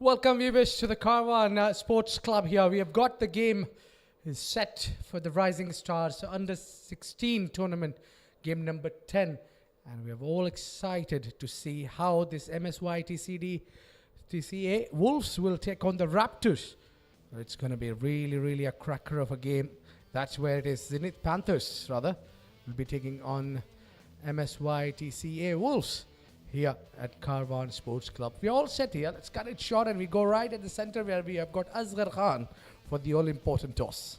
Welcome viewers to the Karwan Sports Club here. We have got the game is set for the Rising Stars U16 Tournament, game number 10. And we are all excited to see how this MSYTCA Wolves will take on the Raptors. It's going to be really a cracker of a game. That's where it is. Zenith Panthers, rather, will be taking on MSYTCA Wolves here at Karwan Sports Club. We're all set here. Let's cut it short and we go right at the center where we have got Asghar Khan for the all-important toss.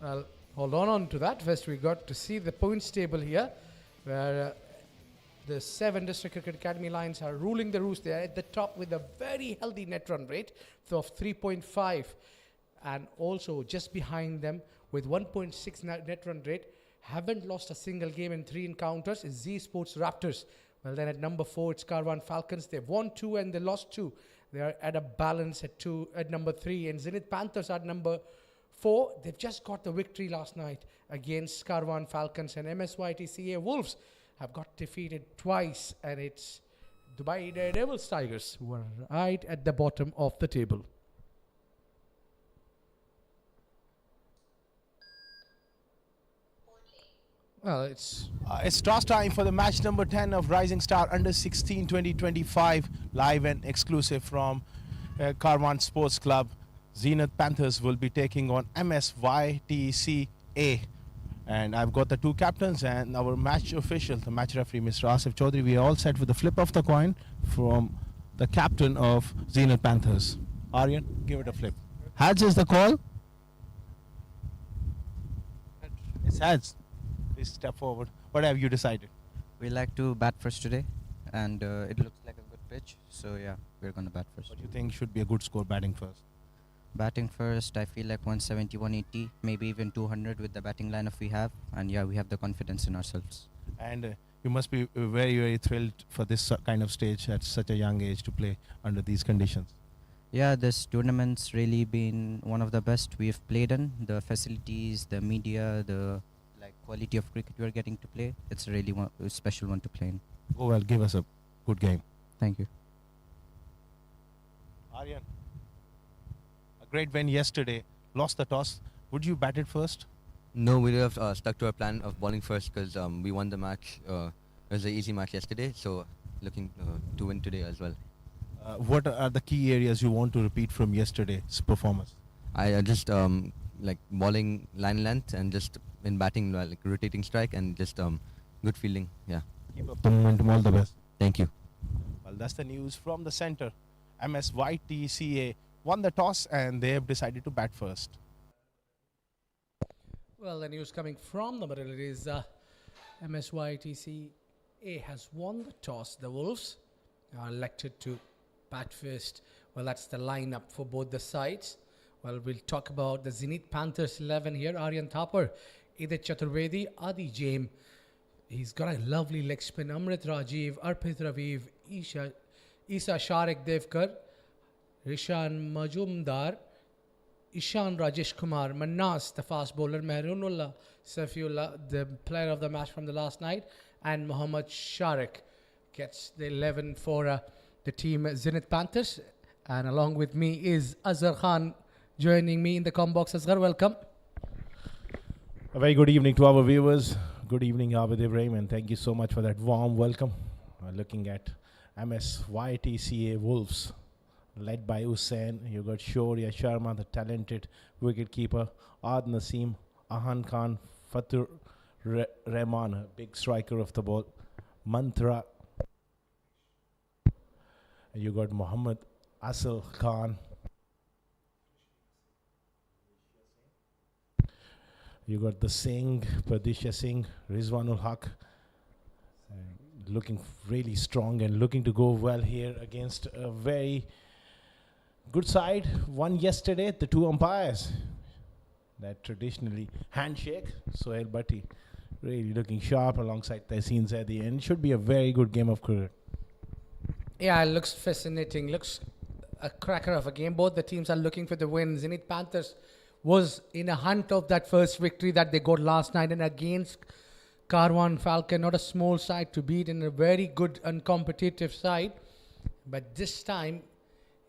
Well, hold on to that. First, we got to see the points table here, where the 7 District Cricket Academy Lions are ruling the roost. They are at the top with a very healthy net run rate of 3.5. And also just behind them with 1.6 net run rate, haven't lost a single game in 3 encounters, is Z Sports Raptors. Well, then at number 4, it's Karwan Falcons. They've won 2 and they lost 2. They are at a balance at number 3. And Zenith Panthers are number 4. They've just got the victory last night against Karwan Falcons, and MSYTCA Wolves have got defeated twice, and it's Dubai Daredevils Tigers who are right at the bottom of the table. Well, it's toss time for the match number 10 of Rising Star U16 2025, live and exclusive from Karwan Sports Club. Zenith Panthers will be taking on MSYTCA. And I've got the 2 captains and our match official, the match referee, Mr. Asif Chaudhary. We are all set with the flip of the coin from the captain of Zenith Panthers. Aryan, give it a flip. Heads is the call. It's heads. Please step forward. What have you decided? We like to bat first today, and it looks like a good pitch. So yeah, we're gonna bat first. What do you think should be a good score batting first? Batting first, I feel like 170, 180, maybe even 200 with the batting lineup we have. And yeah, we have the confidence in ourselves. And you must be very thrilled for this kind of stage at such a young age to play under these conditions. Yeah, this tournament's really been one of the best we've played in. The facilities, the media, the quality of cricket we're getting to play. It's really a special one to play in. Oh well, give us a good game. Thank you. Aryan, a great win yesterday. Lost the toss. Would you bat it first? No, we have stuck to our plan of bowling first because we won the match. It was an easy match yesterday, so looking to win today as well. What are the key areas you want to repeat from yesterday's performance? I just like bowling line length and just in batting like rotating strike and just good fielding. Yeah. Keep up the momentum. All the best. Thank you. Well, that's the news from the center. MSYTCA won the toss and they have decided to bat first. Well, the news coming from the middle is MSYTCA has won the toss. The Wolves are elected to bat first. Well, that's the lineup for both the sides. Well, we'll talk about the Zenith Panthers 11 here. Aryan Thapar, Idit Chaturvedi, Adi Jain. He's got a lovely leg spin. Amrit Rajiv, Arpit Raviv, Isa Sharik Devkar, Rishan Majumdar, Ishan Rajesh Kumar, Manas, the fast bowler, Mehrunullah Safiullah, the player of the match from the last night, and Muhammad Sharik gets the 11 for the team Zenith Panthers. And along with me is Asghar Khan joining me in the com box. Asghar, welcome. A very good evening to our viewers. Good evening, Abid Ibrahim, and thank you so much for that warm welcome. Looking at MSYTCA Wolves, led by Hussain. You got Shaurya Sharma, the talented wicketkeeper, Ad Naseem, Ahan Khan, Fatur Rahman, a big striker of the ball, Mantra. And you got Muhammad Asal Khan. You got the Singh, Pradisha Singh, Rizwanul Haq, looking really strong and looking to go well here against a very good side. Won yesterday, the 2 umpires. That traditionally handshake. Sohail Bhatti really looking sharp alongside Tehseen Zaidi, and it should be a very good game of cricket. Yeah, it looks fascinating. Looks a cracker of a game. Both the teams are looking for the win. Zenith Panthers was in a hunt of that first victory that they got last night, and against Karwan Falcon, not a small side to beat in a very good and competitive side. But this time,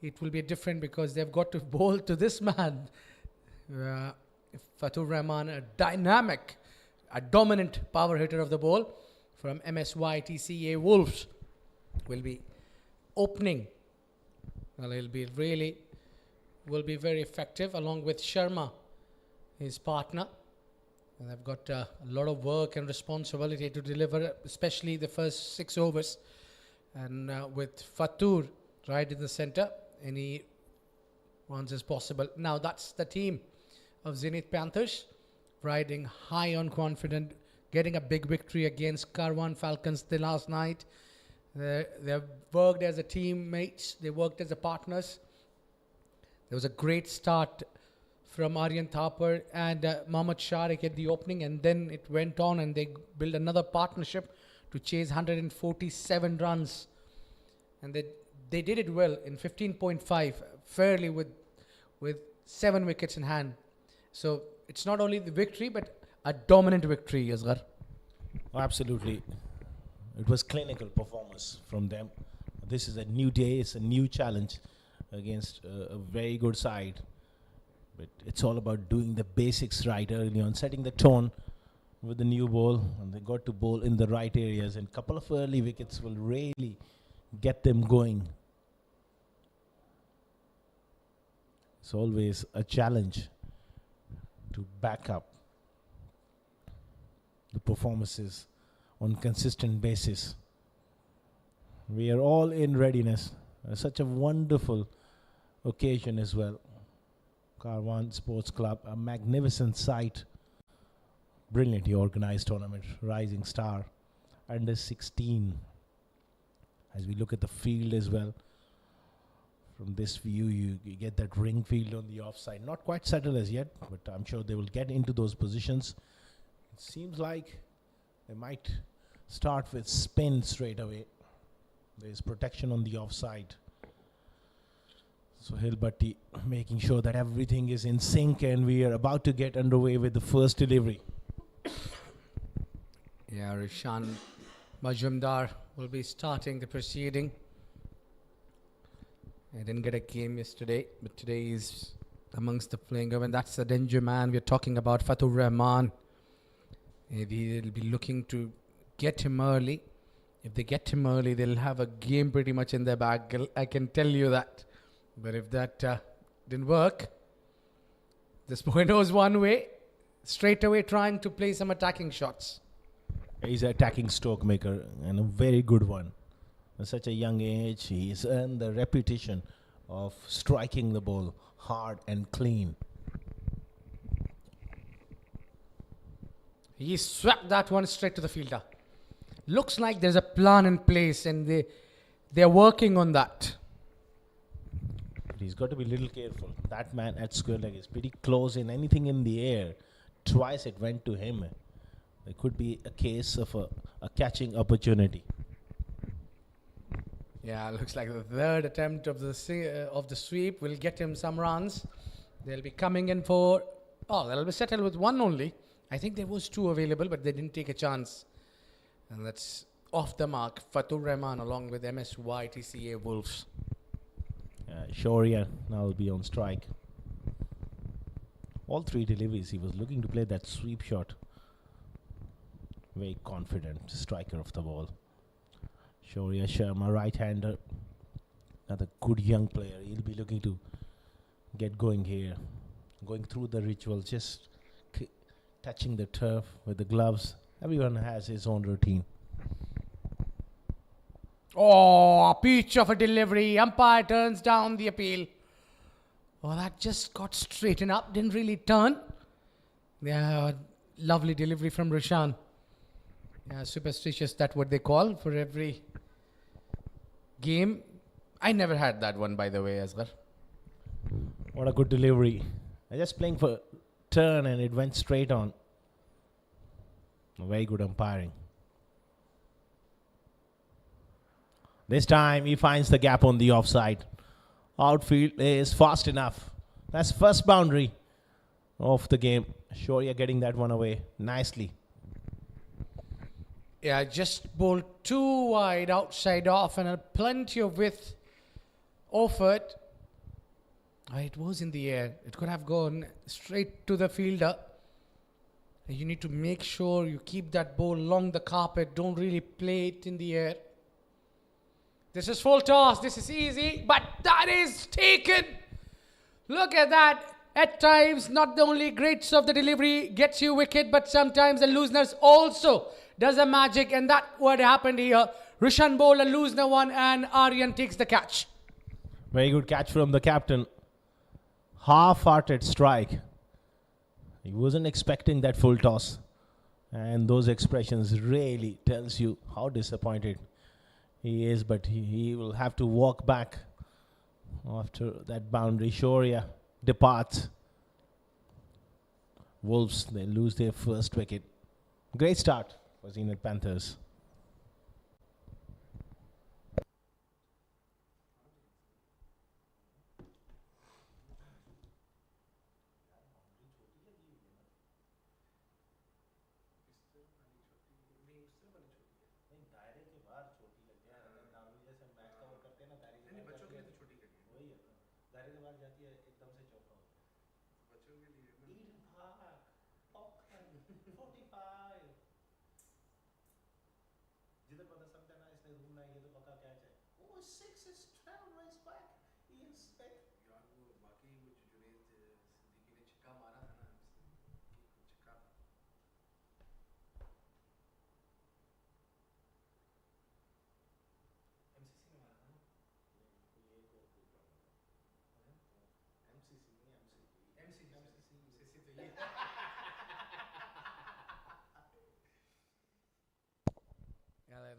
it will be different because they've got to bowl to this man. Fatur Rahman, a dynamic, a dominant power hitter of the ball from MSYTCA Wolves, will be opening. Well, will be very effective along with Sharma, his partner. And they've got a lot of work and responsibility to deliver, especially the first 6 overs. And with Fatur right in the center, any runs as possible. Now that's the team of Zenith Panthers, riding high on confidence, getting a big victory against Karwan Falcons the last night. They've worked as a teammates, they worked as a partners. There was a great start from Aryan Thapar and Mohammad Sharik at the opening, and then it went on and they built another partnership to chase 147 runs. And they did it well in 15.5, fairly with 7 wickets in hand. So it's not only the victory, but a dominant victory, Asghar. Oh, absolutely. It was clinical performance from them. This is a new day, it's a new challenge against a very good side. But it's all about doing the basics right early on, setting the tone with the new ball, and they got to bowl in the right areas, and a couple of early wickets will really get them going. It's always a challenge to back up the performances on consistent basis. We are all in readiness. Such a wonderful occasion as well. Karwan Sports Club, a magnificent site, brilliantly organized tournament, Rising Star under 16. As we look at the field as well, from this view you get that ring field on the offside. Not quite settled as yet, but I'm sure they will get into those positions. It seems like they might start with spin straight away. There's protection on the offside. So Hilbatti making sure that everything is in sync, and we are about to get underway with the first delivery. Yeah, Rishan Majumdar will be starting the proceeding. I didn't get a game yesterday, but today is amongst the playing of, and that's the danger man we're talking about, Fatur Rahman. They'll be looking to get him early. If they get him early, they'll have a game pretty much in their bag. I can tell you that. But if that didn't work, this boy knows one way, straight away trying to play some attacking shots. He's an attacking stroke maker, and a very good one. At such a young age, he's earned the reputation of striking the ball hard and clean. He swept that one straight to the fielder. Looks like there's a plan in place, and they're working on that. But he's got to be a little careful. That man at square leg is pretty close in anything in the air. Twice it went to him. There could be a case of a catching opportunity. Yeah, looks like the third attempt of the sweep will get him some runs. They'll be coming in for... Oh, they'll be settled with one only. I think there was 2 available, but they didn't take a chance. And that's off the mark. Fatur Rahman along with MSYTCA Wolves. Shaurya now will be on strike. All 3 deliveries, he was looking to play that sweep shot. Very confident striker of the ball. Shaurya Sharma, right-hander. Another good young player. He'll be looking to get going here. Going through the ritual, just touching the turf with the gloves. Everyone has his own routine. Oh, a peach of a delivery. Umpire turns down the appeal. Oh, that just got straightened up. Didn't really turn. Yeah, lovely delivery from Rishan. Yeah, superstitious, that's what they call for every game. I never had that one, by the way, Asghar. What a good delivery. I just playing for turn and it went straight on. Very good umpiring. This time he finds the gap on the offside. Outfield is fast enough. That's first boundary of the game. Shaurya getting that one away nicely. Yeah, just bowled too wide outside off and plenty of width offered. It was in the air. It could have gone straight to the fielder. You need to make sure you keep that ball along the carpet. Don't really play it in the air. This is full toss. This is easy, but that is taken. Look at that. At times, not the only greats of the delivery gets you wicket, but sometimes the looseness also does a magic, and that what happened here. Rishan bowled a loosener one, and Aryan takes the catch. Very good catch from the captain. Half-hearted strike. He wasn't expecting that full toss. And those expressions really tells you how disappointed he is, but he will have to walk back after that boundary. Shaurya departs. Wolves, they lose their first wicket. Great start for Zenith Panthers.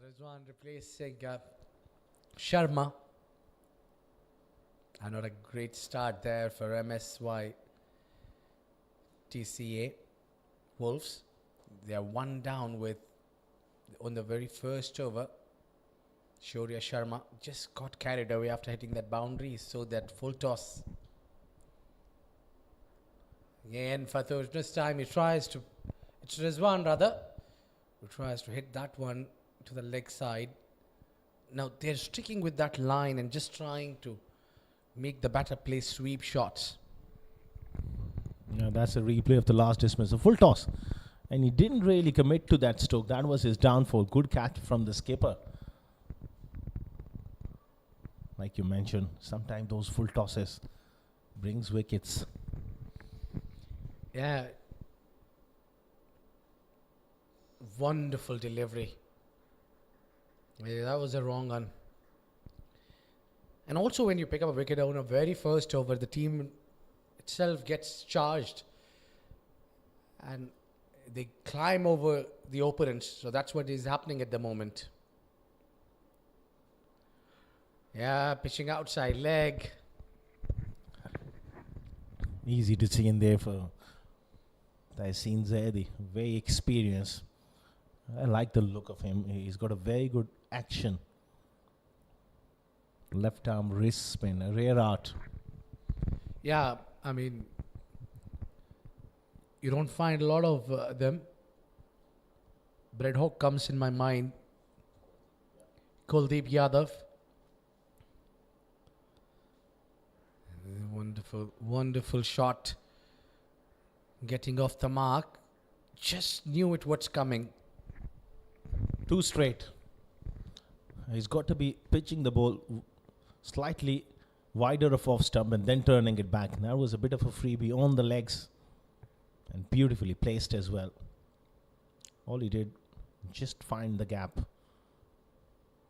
Rizwan replacing Sharma. Not a great start there for MSYTCA Wolves. They are one down with on the very first over. Shaurya Sharma just got carried away after hitting that boundary, so that full toss. Again, for this time, it's Rizwan rather, who tries to hit that one to the leg side. Now they're sticking with that line and just trying to make the batter play sweep shots. Yeah, that's a replay of the last dismissal. Full toss. And he didn't really commit to that stroke. That was his downfall. Good catch from the skipper. Like you mentioned, sometimes those full tosses brings wickets. Yeah. Wonderful delivery. Yeah, that was a wrong one. And also when you pick up a wicket on a very first over, the team itself gets charged. And they climb over the opponents. So that's what is happening at the moment. Yeah, pitching outside leg. Easy to see in there for Taisin Zaidi. Very experienced. I like the look of him. He's got a very good action. Left arm wrist spin, a rare art. Yeah, I mean, you don't find a lot of them. Bread Hawk comes in my mind. Kuldeep Yadav. Wonderful, wonderful shot. Getting off the mark. Just knew it what's coming. Two straight. He's got to be pitching the ball slightly wider of off stump and then turning it back. That was a bit of a freebie on the legs and beautifully placed as well. All he did, just find the gap.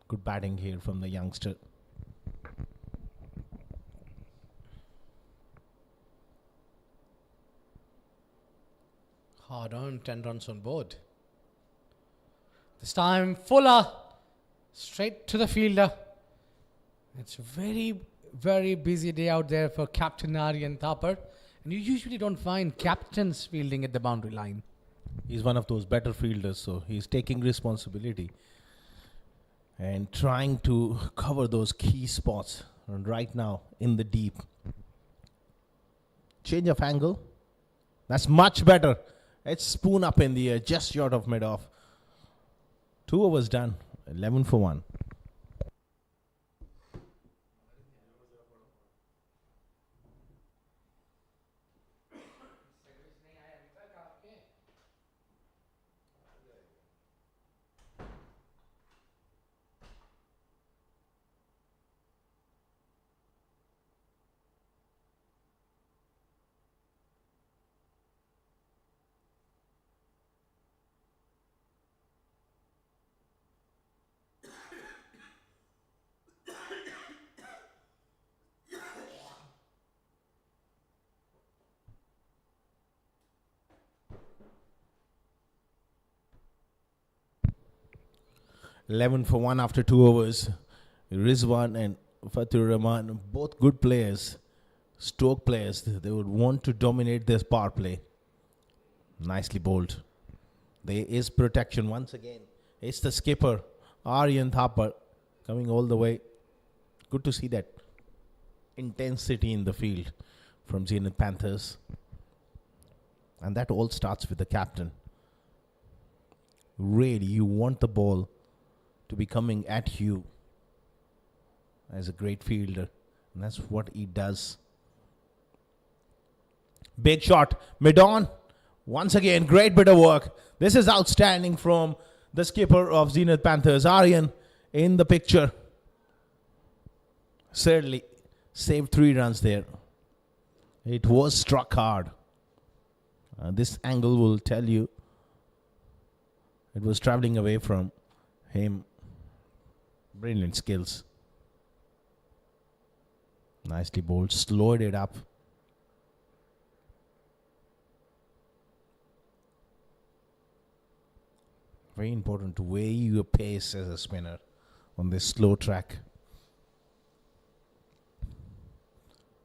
Good batting here from the youngster. Hard on, 10 runs on board. This time, Fuller. Straight to the fielder. It's a very, very busy day out there for Captain Aryan Thapar. And you usually don't find captains fielding at the boundary line. He's one of those better fielders, so he's taking responsibility and trying to cover those key spots right now in the deep. Change of angle. That's much better. It's spoon up in the air, just short of mid-off. 2 overs done. 11 for 1. Eleven for 1 after 2 overs. Rizwan and Fatur Rahman, both good players, Stoke players. They would want to dominate this power play. Nicely bowled. There is protection once again. It's the skipper, Aryan Thapar, coming all the way. Good to see that intensity in the field from Zenith Panthers. And that all starts with the captain. Really, you want the ball to be coming at you as a great fielder. And that's what he does. Big shot, mid-on. Once again, great bit of work. This is outstanding from the skipper of Zenith Panthers, Aryan, in the picture. Certainly saved 3 runs there. It was struck hard. This angle will tell you it was traveling away from him. Brilliant skills. Nicely bowled. Slowed it up. Very important to weigh your pace as a spinner on this slow track.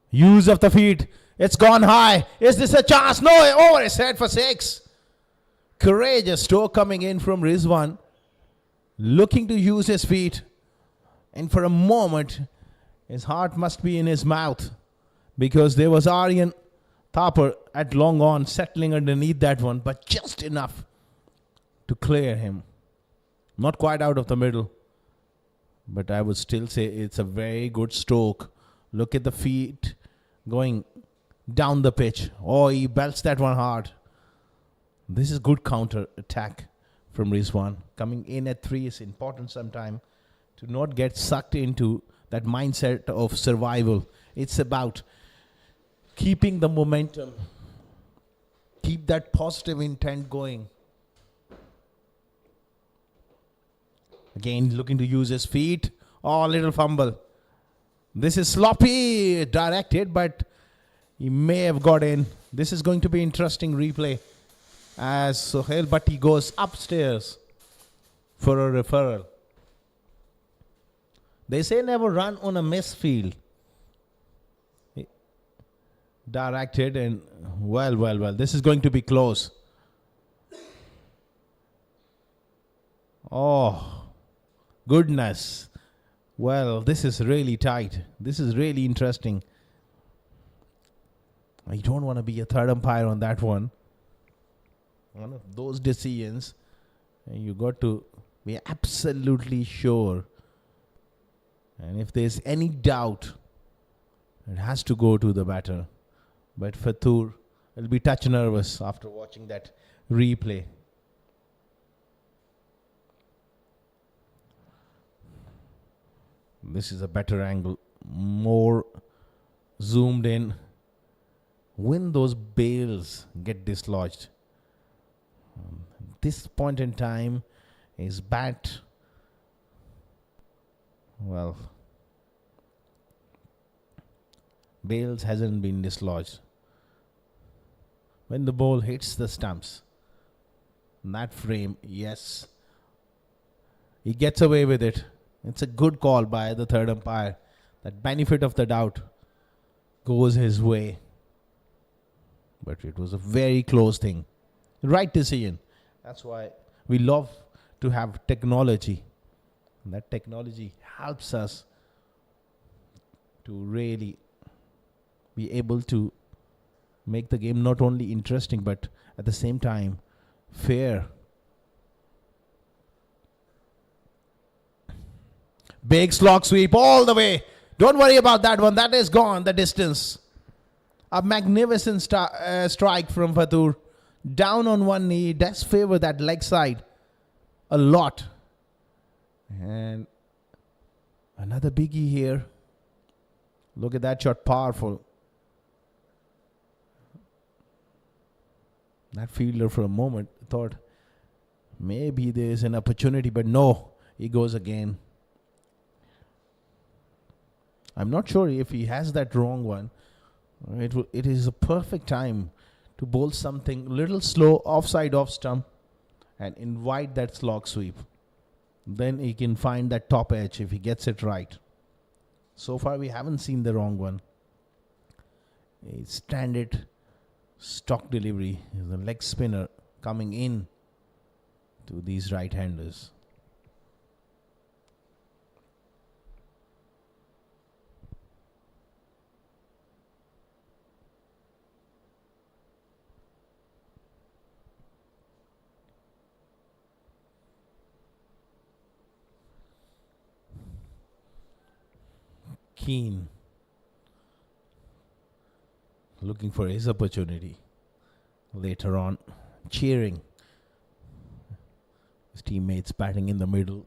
Use of the feet. It's gone high. Is this a chance? No, over his head for 6. Courageous stroke coming in from Rizwan. Looking to use his feet. And for a moment, his heart must be in his mouth. Because there was Aryan Thapar at long on settling underneath that one. But just enough to clear him. Not quite out of the middle. But I would still say it's a very good stroke. Look at the feet going down the pitch. Oh, he belts that one hard. This is good counter attack from Rizwan. Coming in at 3 is important sometime to not get sucked into that mindset of survival. It's about keeping the momentum. Keep that positive intent going. Again, looking to use his feet. Oh, little fumble. This is sloppy directed, but he may have got in. This is going to be interesting replay as Sohail Bhatti goes upstairs for a referral. They say never run on a misfield. Directed and well. This is going to be close. Oh, goodness. Well, this is really tight. This is really interesting. You don't want to be a third umpire on that one. One of those decisions, you got to be absolutely sure. And if there's any doubt, it has to go to the batter. But Fatur will be touch nervous after watching that replay. This is a better angle. More zoomed in. When those bails get dislodged. This point in time, his bat, well, bails hasn't been dislodged. When the ball hits the stumps, that frame, yes, he gets away with it. It's a good call by the third umpire. That benefit of the doubt goes his way. But it was a very close thing. Right decision. That's why we love to have technology. And that technology helps us to really be able to make the game not only interesting but at the same time fair. Big slog sweep all the way. Don't worry about that one. That is gone, the distance. A magnificent strike from Fatur. Down on one knee. Does favor that leg side a lot. And another biggie here. Look at that shot. Powerful. That fielder for a moment thought maybe there is an opportunity, but no. He goes again. I'm not sure if he has that wrong one. It is a perfect time to bowl something little slow offside off stump and invite that slog sweep. Then he can find that top edge if he gets it right. So far we haven't seen the wrong one. A standard stock delivery is a leg spinner coming in to these right-handers. Keen, looking for his opportunity later on, cheering his teammates batting in the middle.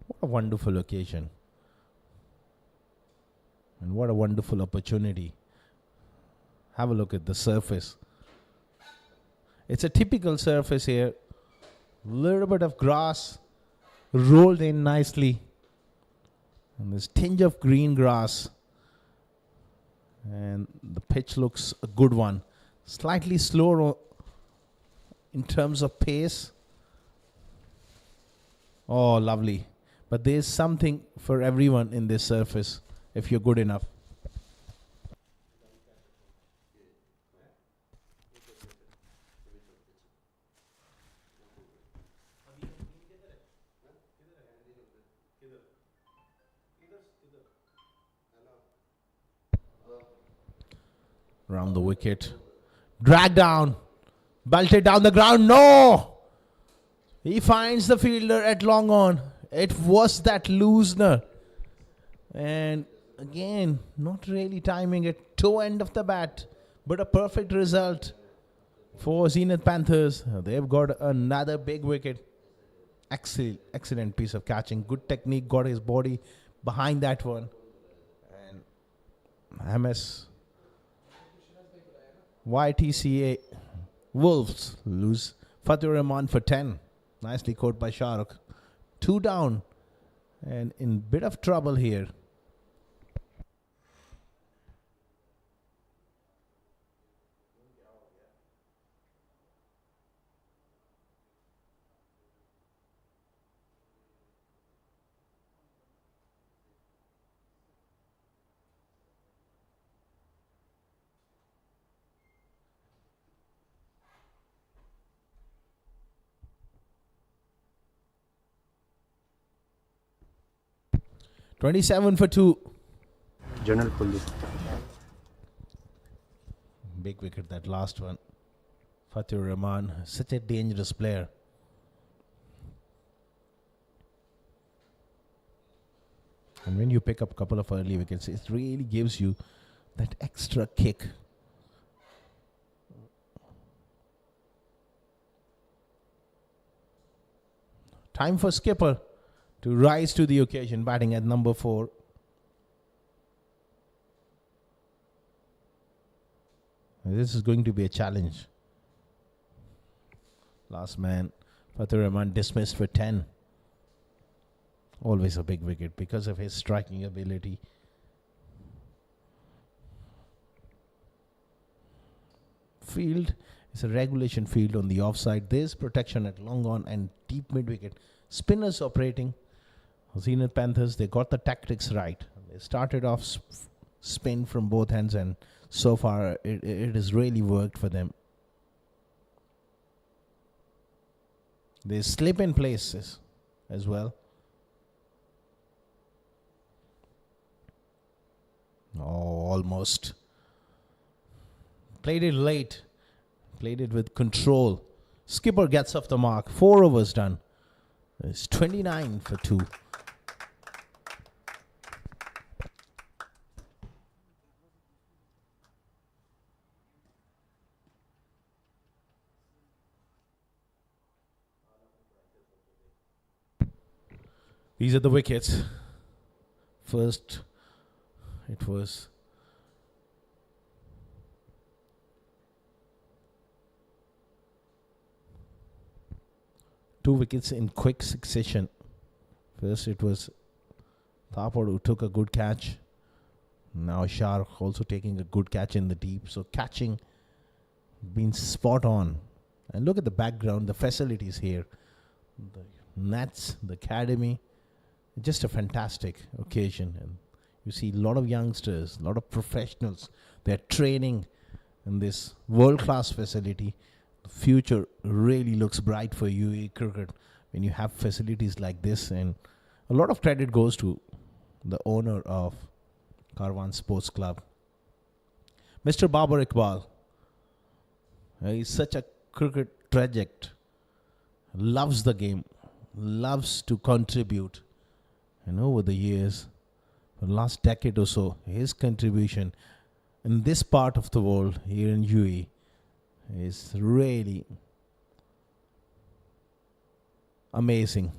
What a wonderful occasion, and what a wonderful opportunity. Have a look at the surface. It's a typical surface here. Little bit of grass rolled in nicely. And this tinge of green grass. And the pitch looks a good one. Slightly slower in terms of pace. Oh, lovely. But there's something for everyone in this surface if you're good enough. Round the wicket. Drag down. Belted down the ground. No! He finds the fielder at long on. It was that loosener. And again, not really timing it. Toe end of the bat. But a perfect result for Zenith Panthers. They've got another big wicket. Excellent piece of catching. Good technique. Got his body behind that one. And MSYTCA Wolves lose Fatur Rahman for 10. Nicely caught by Shahrukh. 2 down and in bit of trouble here. $27 for 2. General Kulli. Big wicket, that last one. Fatur Rahman, such a dangerous player. And when you pick up a couple of early wickets, it really gives you that extra kick. Time for skipper to rise to the occasion, batting at number 4. This is going to be a challenge. Last man, Fatur Rahman, dismissed for 10. Always a big wicket because of his striking ability. Field is a regulation field on the offside. There's protection at long on and deep mid wicket. Spinners operating. Zenith Panthers, they got the tactics right. They started off spin from both hands, and so far it has really worked for them. They slip in places as well. Oh, almost. Played it late. Played it with control. Skipper gets off the mark. 4 overs done. It's 29 for 2. These are the wickets. First, it was two wickets in quick succession. First, it was Thapar who took a good catch. Now Shark also taking a good catch in the deep. So catching been spot on. And look at the background, the facilities here. The Nats, the academy. Just a fantastic occasion. And you see a lot of youngsters, a lot of professionals. They're training in this world-class facility. The future really looks bright for UAE cricket when you have facilities like this. And a lot of credit goes to the owner of Karwan Sports Club, Mr. Babar Iqbal. He's such a cricket traject, loves the game, loves to contribute. And over the years, the last decade or so, his contribution in this part of the world, here in UAE, is really amazing.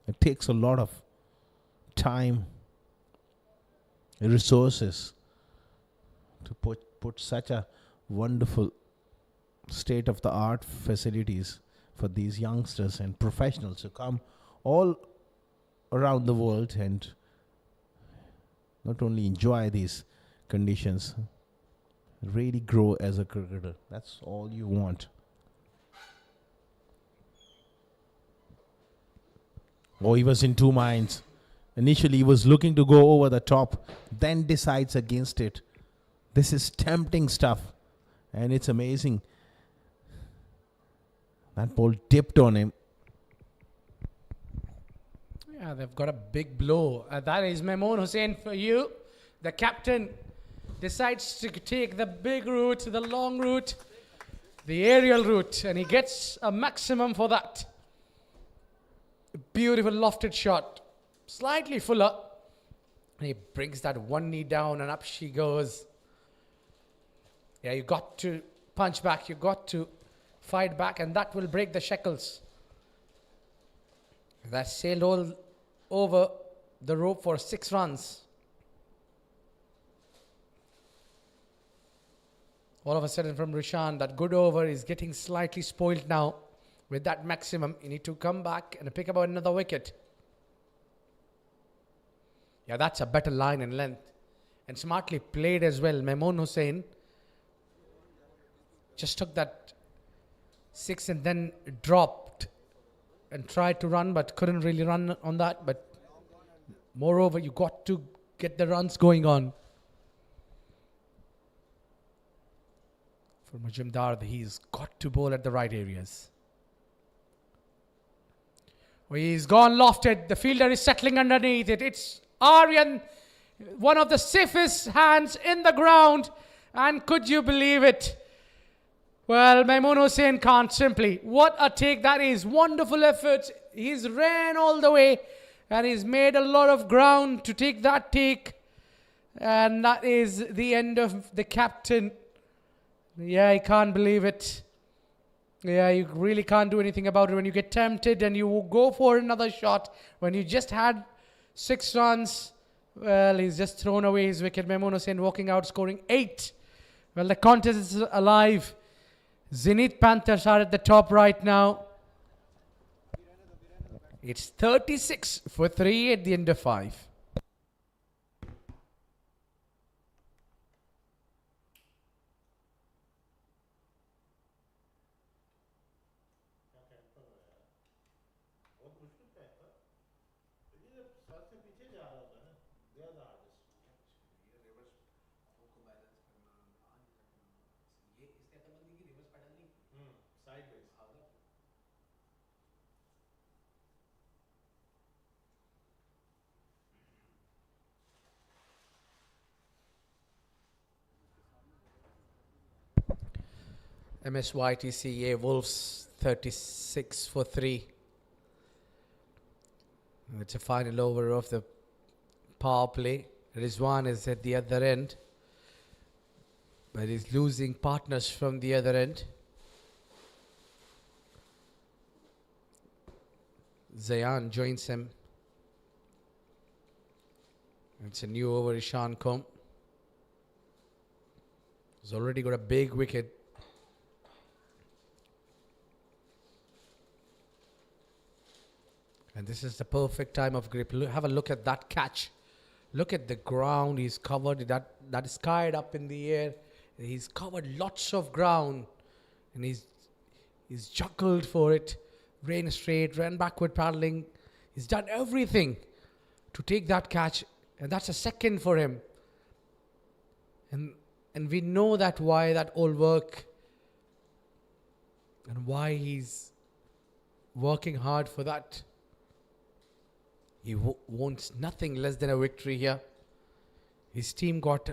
It takes a lot of time, resources to put such a wonderful state-of-the-art facilities for these youngsters and professionals to come all around the world and not only enjoy these conditions, really grow as a cricketer. That's all you want. Oh, he was in two minds. Initially, he was looking to go over the top, then decides against it. This is tempting stuff, and it's amazing. That ball dipped on him. Yeah, they've got a big blow. That is Mamoon Hussain for you. The captain decides to take the big route, the long route, the aerial route, and he gets a maximum for that. Beautiful lofted shot. Slightly fuller. And he brings that one knee down and up she goes. Yeah, you got to punch back. You got to fight back, and that will break the shackles. That sailed all over the rope for 6 runs. All of a sudden from Rishan, that good over is getting slightly spoiled now. With that maximum, you need to come back and pick up another wicket. Yeah, that's a better line and length. And smartly played as well. Mamoon Hussain just took that 6 and then dropped and tried to run, but couldn't really run on that. But moreover, you got to get the runs going on. For Majumdar, he's got to bowl at the right areas. Well, he's gone lofted. The fielder is settling underneath it. It's Aryan, one of the safest hands in the ground. And could you believe it? Well, Mamoon Hussain can't simply. What a take that is. Wonderful effort. He's ran all the way. And he's made a lot of ground to take that take. And that is the end of the captain. Yeah, I can't believe it. Yeah, you really can't do anything about it when you get tempted and you go for another shot. When you just had 6 runs, well, he's just thrown away his wicket. Mamoon Hussain walking out, scoring 8. Well, the contest is alive. Zenith Panthers are at the top right now. It's 36 for 3 at the end of 5. MSYTCA Wolves 36 for 3. It's a final over of the power play. Rizwan is at the other end, but he's losing partners from the other end. Zayan joins him. It's a new over, Ishan Kum. He's already got a big wicket. And this is the perfect time of grip. Have a look at that catch. Look at the ground. He's covered. That is skied up in the air. He's covered lots of ground. And he's juggled for it. Ran straight, ran backward paddling. He's done everything to take that catch. And that's a second for him. And we know that why that all work. And why he's working hard for that. He wants nothing less than a victory here. His team got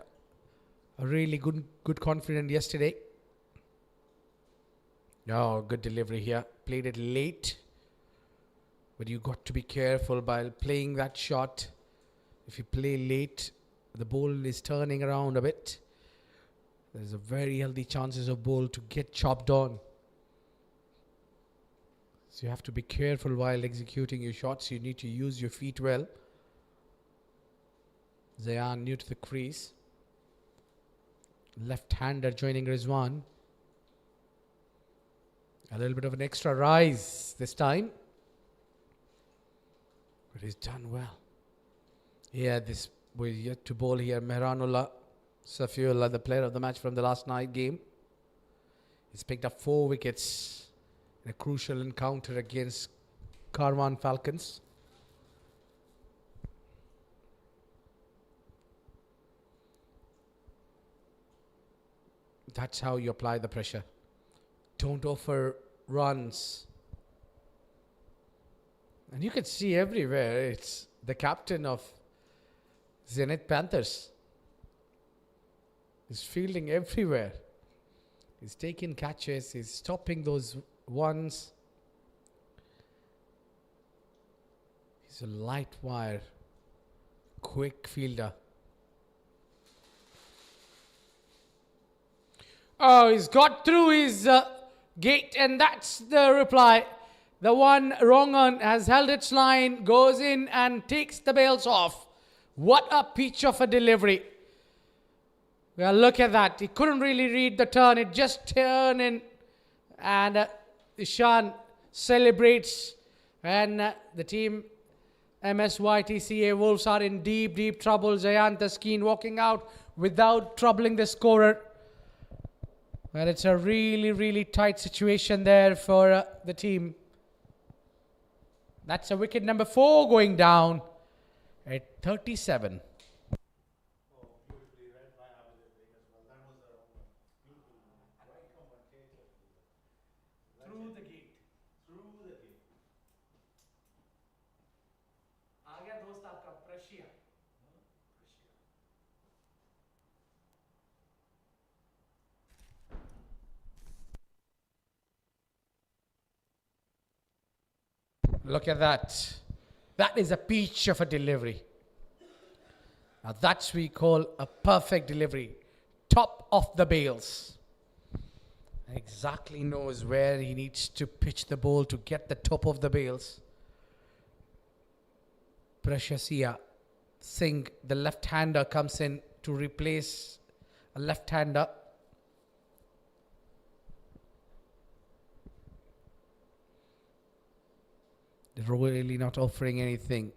a really good confidence yesterday. Oh, good delivery here. Played it late. But you got to be careful while playing that shot. If you play late, the ball is turning around a bit. There's a very healthy chances of ball to get chopped on. So you have to be careful while executing your shots. You need to use your feet well. Zayan new to the crease. Left-hander joining Rizwan. A little bit of an extra rise this time. But he's done well. Yeah, this was yet to bowl here. Mehranullah Safiullah, the player of the match from the last night game. He's picked up 4 wickets in a crucial encounter against Karwan Falcons. That's how you apply the pressure. Don't offer runs. And you can see everywhere, it's the captain of Zenith Panthers. He's fielding everywhere. He's taking catches. He's stopping those ones. He's a light wire, quick fielder. Oh, he's got through his gate, and that's the reply. The one wrong on has held its line, goes in and takes the bails off. What a pitch of a delivery. Well, look at that. He couldn't really read the turn. It just turned in. And Ishan celebrates. And the team MSYTCA Wolves are in deep trouble. Zayan Taskeen walking out without troubling the scorer. Well, it's a really tight situation there for the team. That's a wicket number 4 going down at 37. Through the gate. आ गया दोस्त आपका Prussia. Look at that. That is a peach of a delivery. Now that's we call a perfect delivery. Top of the bails. Exactly knows where he needs to pitch the ball to get the top of the bails. Prashasiya Singh, the left-hander, comes in to replace a left-hander. They're really not offering anything.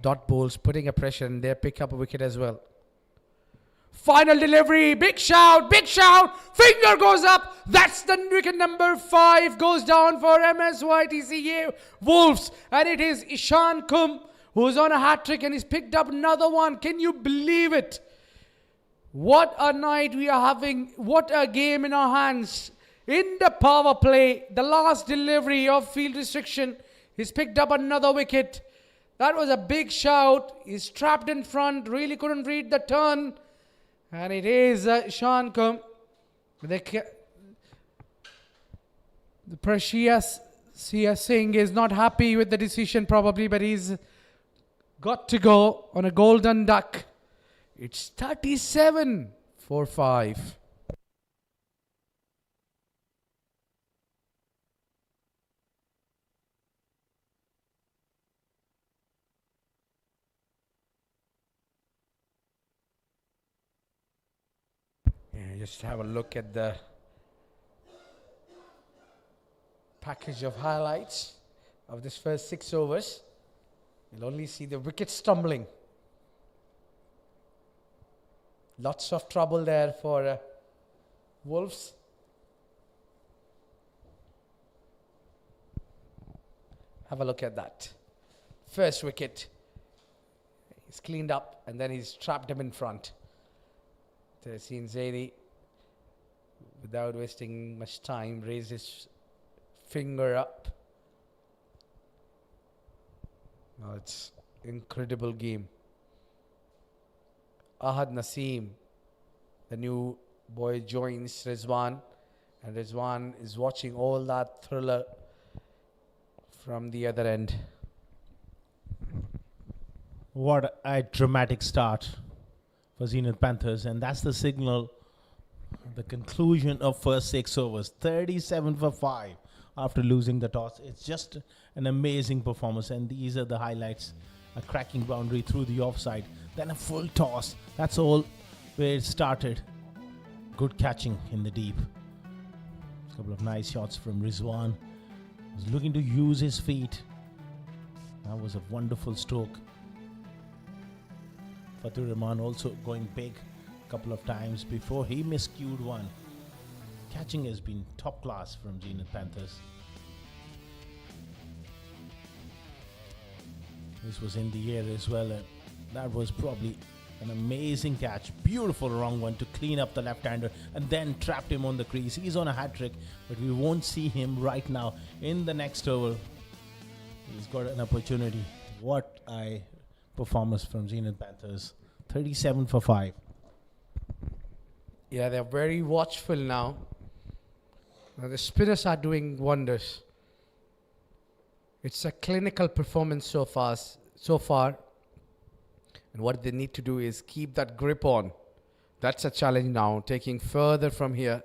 Dot balls, putting a pressure in there, pick up a wicket as well. Final delivery, big shout, finger goes up. That's the wicket number 5 goes down for MSYTCA Wolves. And it is Ishan Kum who's on a hat-trick and he's picked up another one. Can you believe it? What a night we are having. What a game in our hands. In the power play, the last delivery of field restriction, he's picked up another wicket. That was a big shout. He's trapped in front, really couldn't read the turn. And it is Ishan Kum. The Precious Singh is not happy with the decision probably, but he's got to go on a golden duck. It's 37 for 5. Just have a look at the package of highlights of this first 6 overs. You'll only see the wicket stumbling. Lots of trouble there for Wolves. Have a look at that. First wicket. He's cleaned up and then he's trapped him in front. Seen Zaidi, without wasting much time, raised his finger up. Now it's incredible game. Ahad Naseem, the new boy, joins Rizwan, and Rizwan is watching all that thriller from the other end. What a dramatic start for Zenith Panthers, and that's the signal, the conclusion of first 6 overs. 37 for 5 after losing the toss. It's just an amazing performance, and these are the highlights. A cracking boundary through the offside, then a full toss. That's all where it started. Good catching in the deep. A couple of nice shots from Rizwan. Was looking to use his feet. That was a wonderful stroke. Fatur Rahman also going big a couple of times before he miscued one. Catching has been top class from Zenith Panthers. This was in the air as well, and that was probably an amazing catch. Beautiful wrong one to clean up the left-hander and then trapped him on the crease. He's on a hat-trick, but we won't see him right now in the next over. He's got an opportunity. What a performance from Zenith Panthers. 37 for 5. Yeah, they're very watchful now. Now the spinners are doing wonders. It's a clinical performance so far. And what they need to do is keep that grip on. That's a challenge now, taking further from here.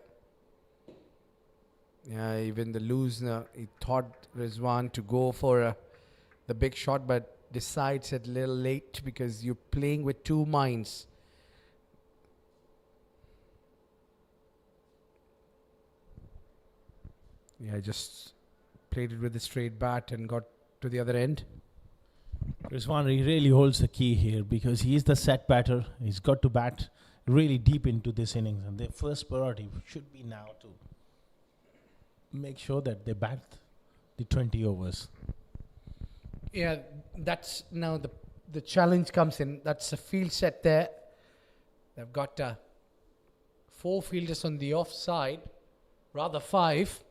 Yeah, even the loosener, he thought Rizwan to go for the big shot, but decides it a little late because you're playing with two minds. Yeah, just played it with a straight bat and got to the other end. Rizwan really holds the key here because he is the set batter. He's got to bat really deep into this innings, and their first priority should be now to make sure that they bat the 20 overs. Yeah, that's now the challenge comes in. That's a field set there. They've got 4 fielders on the offside, rather 5.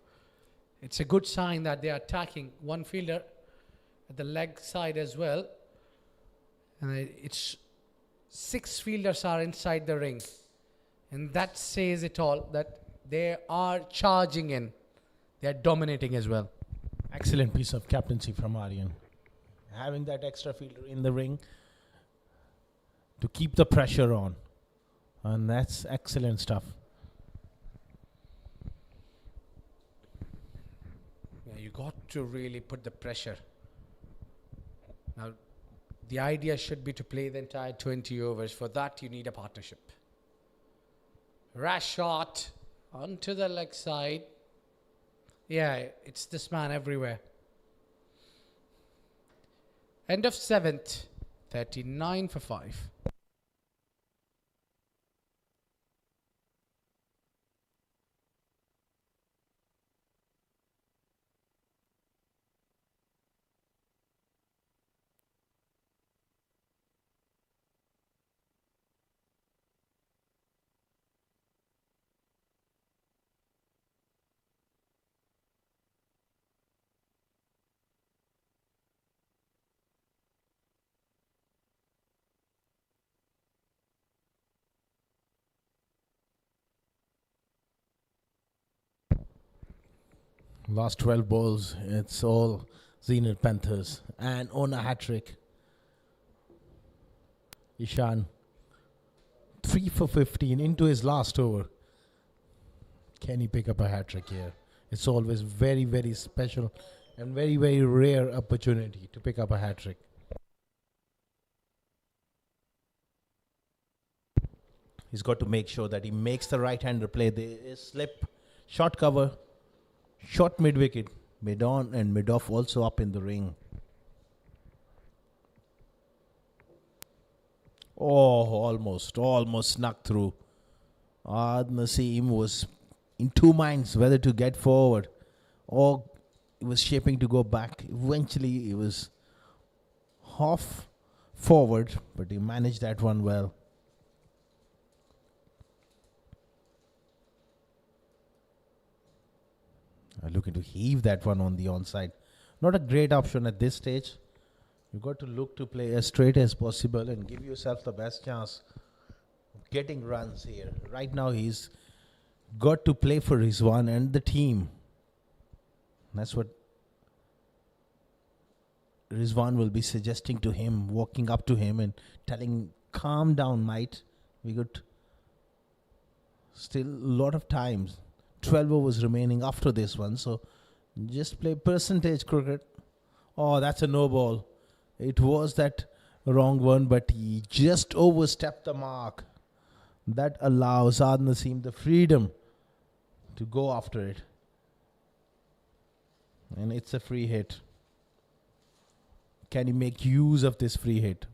It's a good sign that they are attacking one fielder at the leg side as well. And it's 6 fielders are inside the ring. And that says it all, that they are charging in. They are dominating as well. Excellent piece of captaincy from Aryan. Having that extra fielder in the ring to keep the pressure on. And that's excellent stuff. Yeah, you got to really put the pressure. Now, the idea should be to play the entire 20 overs. For that, you need a partnership. Rash shot onto the leg side. Yeah, it's this man everywhere. End of 7th, 39 for 5. Last 12 balls, it's all Zenith Panthers. And on a hat-trick, Ishan, 3 for 15 into his last over. Can he pick up a hat-trick here? It's always very, very special and very, very rare opportunity to pick up a hat-trick. He's got to make sure that he makes the right-hander play. There is slip, short cover, short mid-wicket, mid-on and mid-off also up in the ring. Oh, almost snuck through. Naseem was in two minds whether to get forward or he was shaping to go back. Eventually, he was half forward, but he managed that one well. Looking to heave that one on the onside. Not a great option at this stage. You've got to look to play as straight as possible and give yourself the best chance of getting runs here. Right now, he's got to play for Rizwan and the team. That's what Rizwan will be suggesting to him, walking up to him and telling, calm down, mate. We got still a lot of times. 12 overs remaining after this one, so just play percentage cricket. Oh, that's a no ball. It was that wrong one, but he just overstepped the mark. That allows Naseem the freedom to go after it. And it's a free hit. Can he make use of this free hit?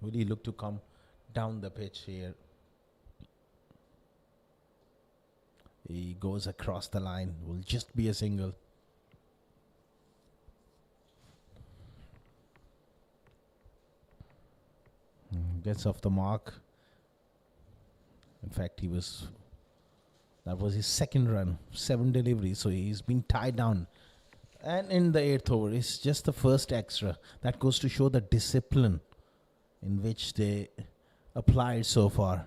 Will he look to come down the pitch here? He goes across the line. Will just be a single. Gets off the mark. In fact, that was his second run. 7 deliveries. So he's been tied down. And in the 8th over, it's just the first extra. That goes to show the discipline in which they applied so far.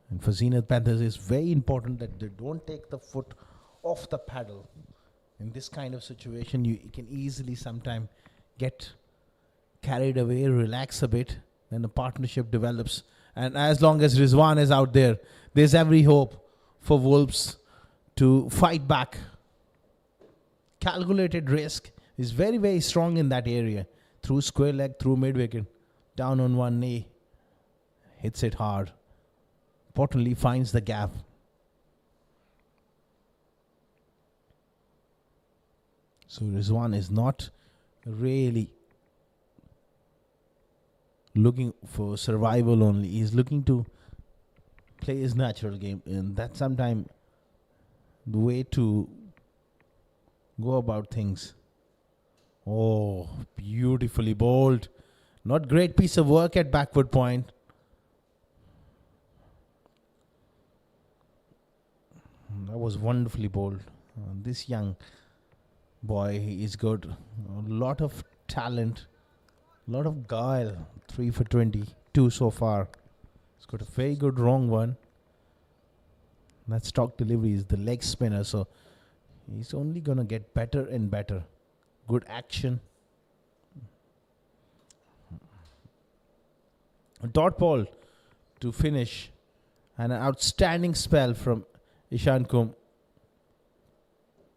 And for Zenith Panthers, it's very important that they don't take the foot off the paddle. In this kind of situation, you can easily sometimes get carried away, relax a bit, then the partnership develops. And as long as Rizwan is out there, there's every hope for Wolves to fight back. Calculated risk is very, very strong in that area. Through square leg, through mid-wicket, down on one knee, hits it hard. Importantly, finds the gap. So Rizwan is not really looking for survival only. He's looking to play his natural game. And that's sometimes the way to go about things. Oh, beautifully bowled. Not great piece of work at backward point. That was wonderfully bowled. This young boy is good. A lot of talent. A lot of guile. 3 for 22 so far. He's got a very good wrong one. That stock delivery is the leg spinner. So he's only going to get better and better. Good action. A dot ball to finish. And an outstanding spell from Ishan Kum.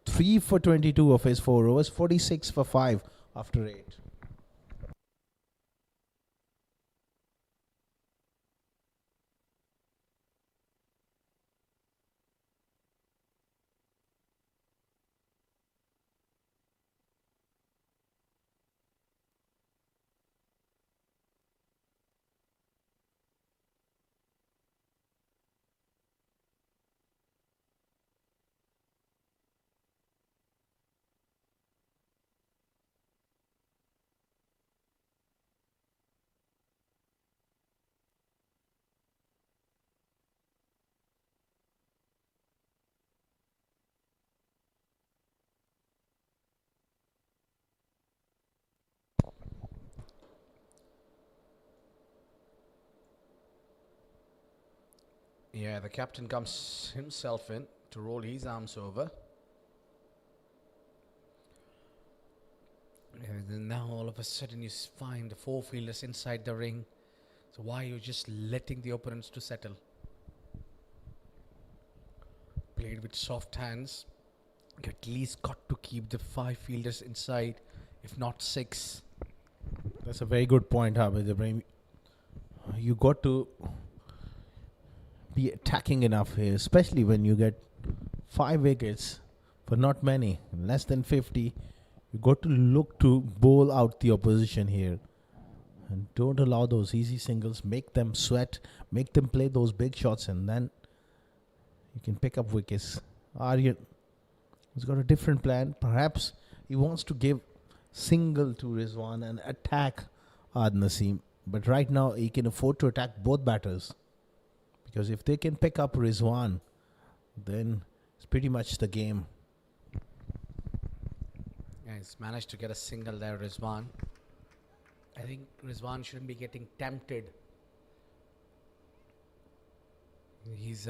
3 for 22 of his 4 overs. 46 for 5 after 8. Yeah, the captain comes himself in to roll his arms over. And then now all of a sudden you find the 4 fielders inside the ring. So why are you just letting the opponents to settle? Played with soft hands. You at least got to keep the 5 fielders inside, if not 6. That's a very good point, Habib Ibrahim. You got to be attacking enough here, especially when you get 5 wickets for not many, less than 50. You got to look to bowl out the opposition here. And don't allow those easy singles. Make them sweat. Make them play those big shots, and then you can pick up wickets. Aryan has got a different plan. Perhaps he wants to give single to Rizwan and attack Ad Naseem. But right now, he can afford to attack both batters. Because if they can pick up Rizwan, then it's pretty much the game. Yeah, he's managed to get a single there, Rizwan. I think Rizwan shouldn't be getting tempted. He's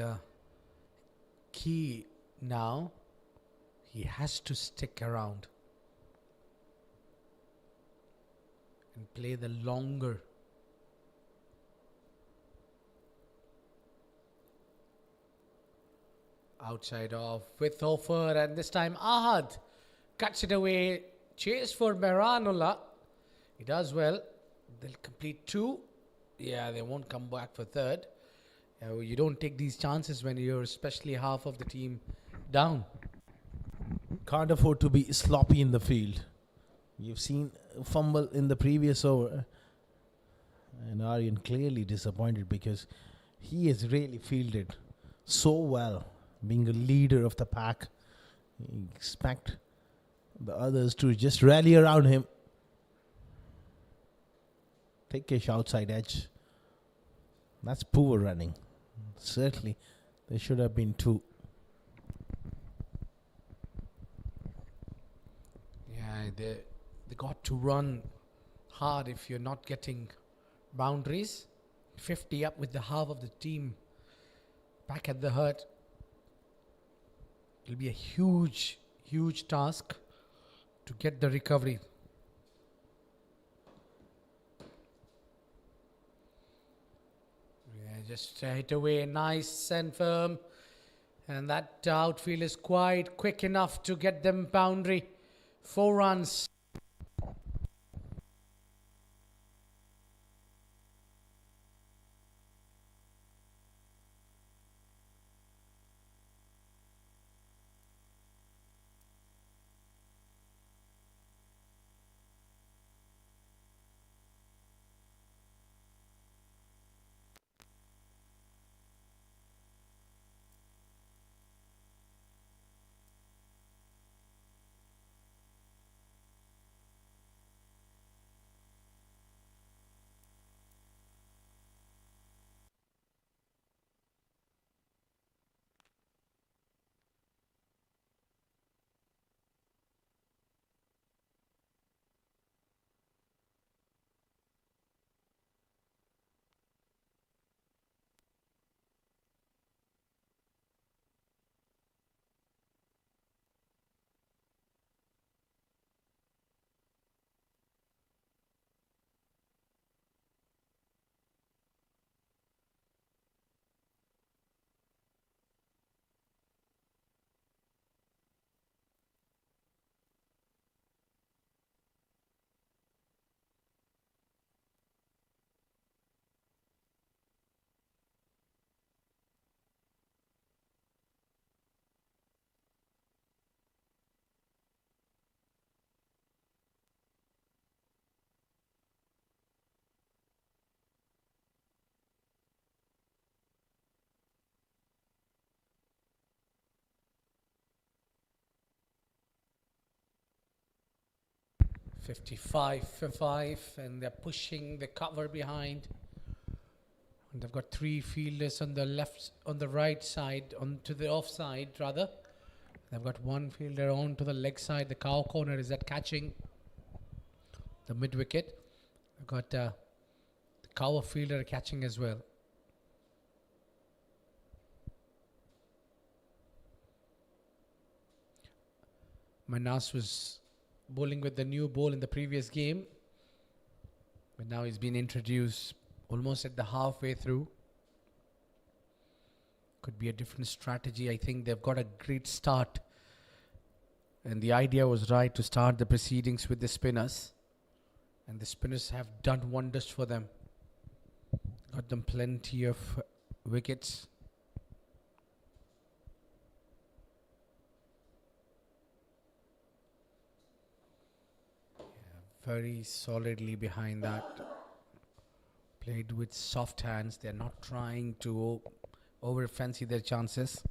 key now. He has to stick around and play the longer. Outside off with offer, and this time Ahad cuts it away. Chase for Mehranullah. He does well. They'll complete 2. Yeah, they won't come back for 3rd. You don't take these chances when you're especially half of the team down. Can't afford to be sloppy in the field. You've seen a fumble in the previous over. And Aryan clearly disappointed because he has really fielded so well. Being a leader of the pack, you expect the others to just rally around him. Thickish outside edge. That's poor running. Certainly, there should have been 2. Yeah, they got to run hard if you're not getting boundaries. 50 up with the half of the team back at the hut. It'll be a huge, huge task to get the recovery. Yeah, just hit away, nice and firm. And that outfield is quite quick enough to get them boundary. 4 runs. .55 for 5, and they're pushing the cover behind. And they've got 3 fielders on the left, on the right side, on to the offside rather. They've got 1 fielder on to the leg side. The cow corner is at catching the mid wicket. They've got the cow fielder catching as well. Manas was bowling with the new ball in the previous game, but now he's been introduced almost at the halfway through. Could be a different strategy. I think they've got a great start, and the idea was right to start the proceedings with the spinners, And the spinners have done wonders for them. Got them plenty of wickets. Very solidly behind that. Played with soft hands. They're not trying to over fancy their chances.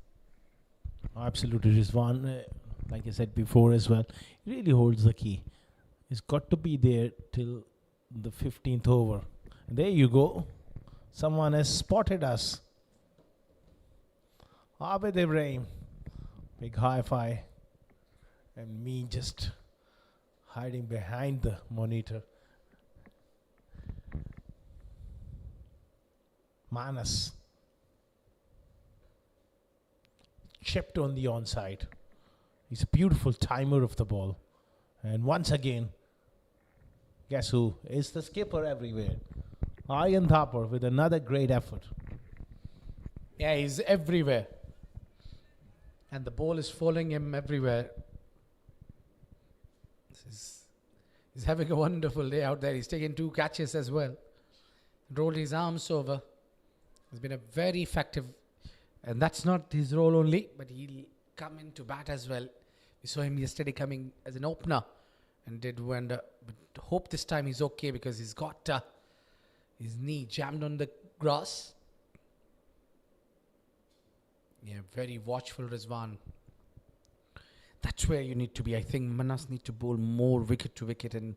Absolutely, Rizwan. Like I said before as well, he really holds the key. He's got to be there till the 15th over. And there you go. Someone has spotted us. Abid Ibrahim. Big high five. And me just hiding behind the monitor. Manas. Chipped on the onside. He's a beautiful timer of the ball. And once again, guess who is the skipper everywhere? Aryan Thapar with another great effort. Yeah, he's everywhere. And the ball is following him everywhere. He's having a wonderful day out there. He's taken 2 catches as well. Rolled his arms over. He's been a very effective. And that's not his role only, but he'll come in to bat as well. We saw him yesterday coming as an opener and did wonder. But hope this time he's okay because he's got his knee jammed on the grass. Yeah, very watchful Rizwan. That's where you need to be. I think Manas need to bowl more wicket to wicket and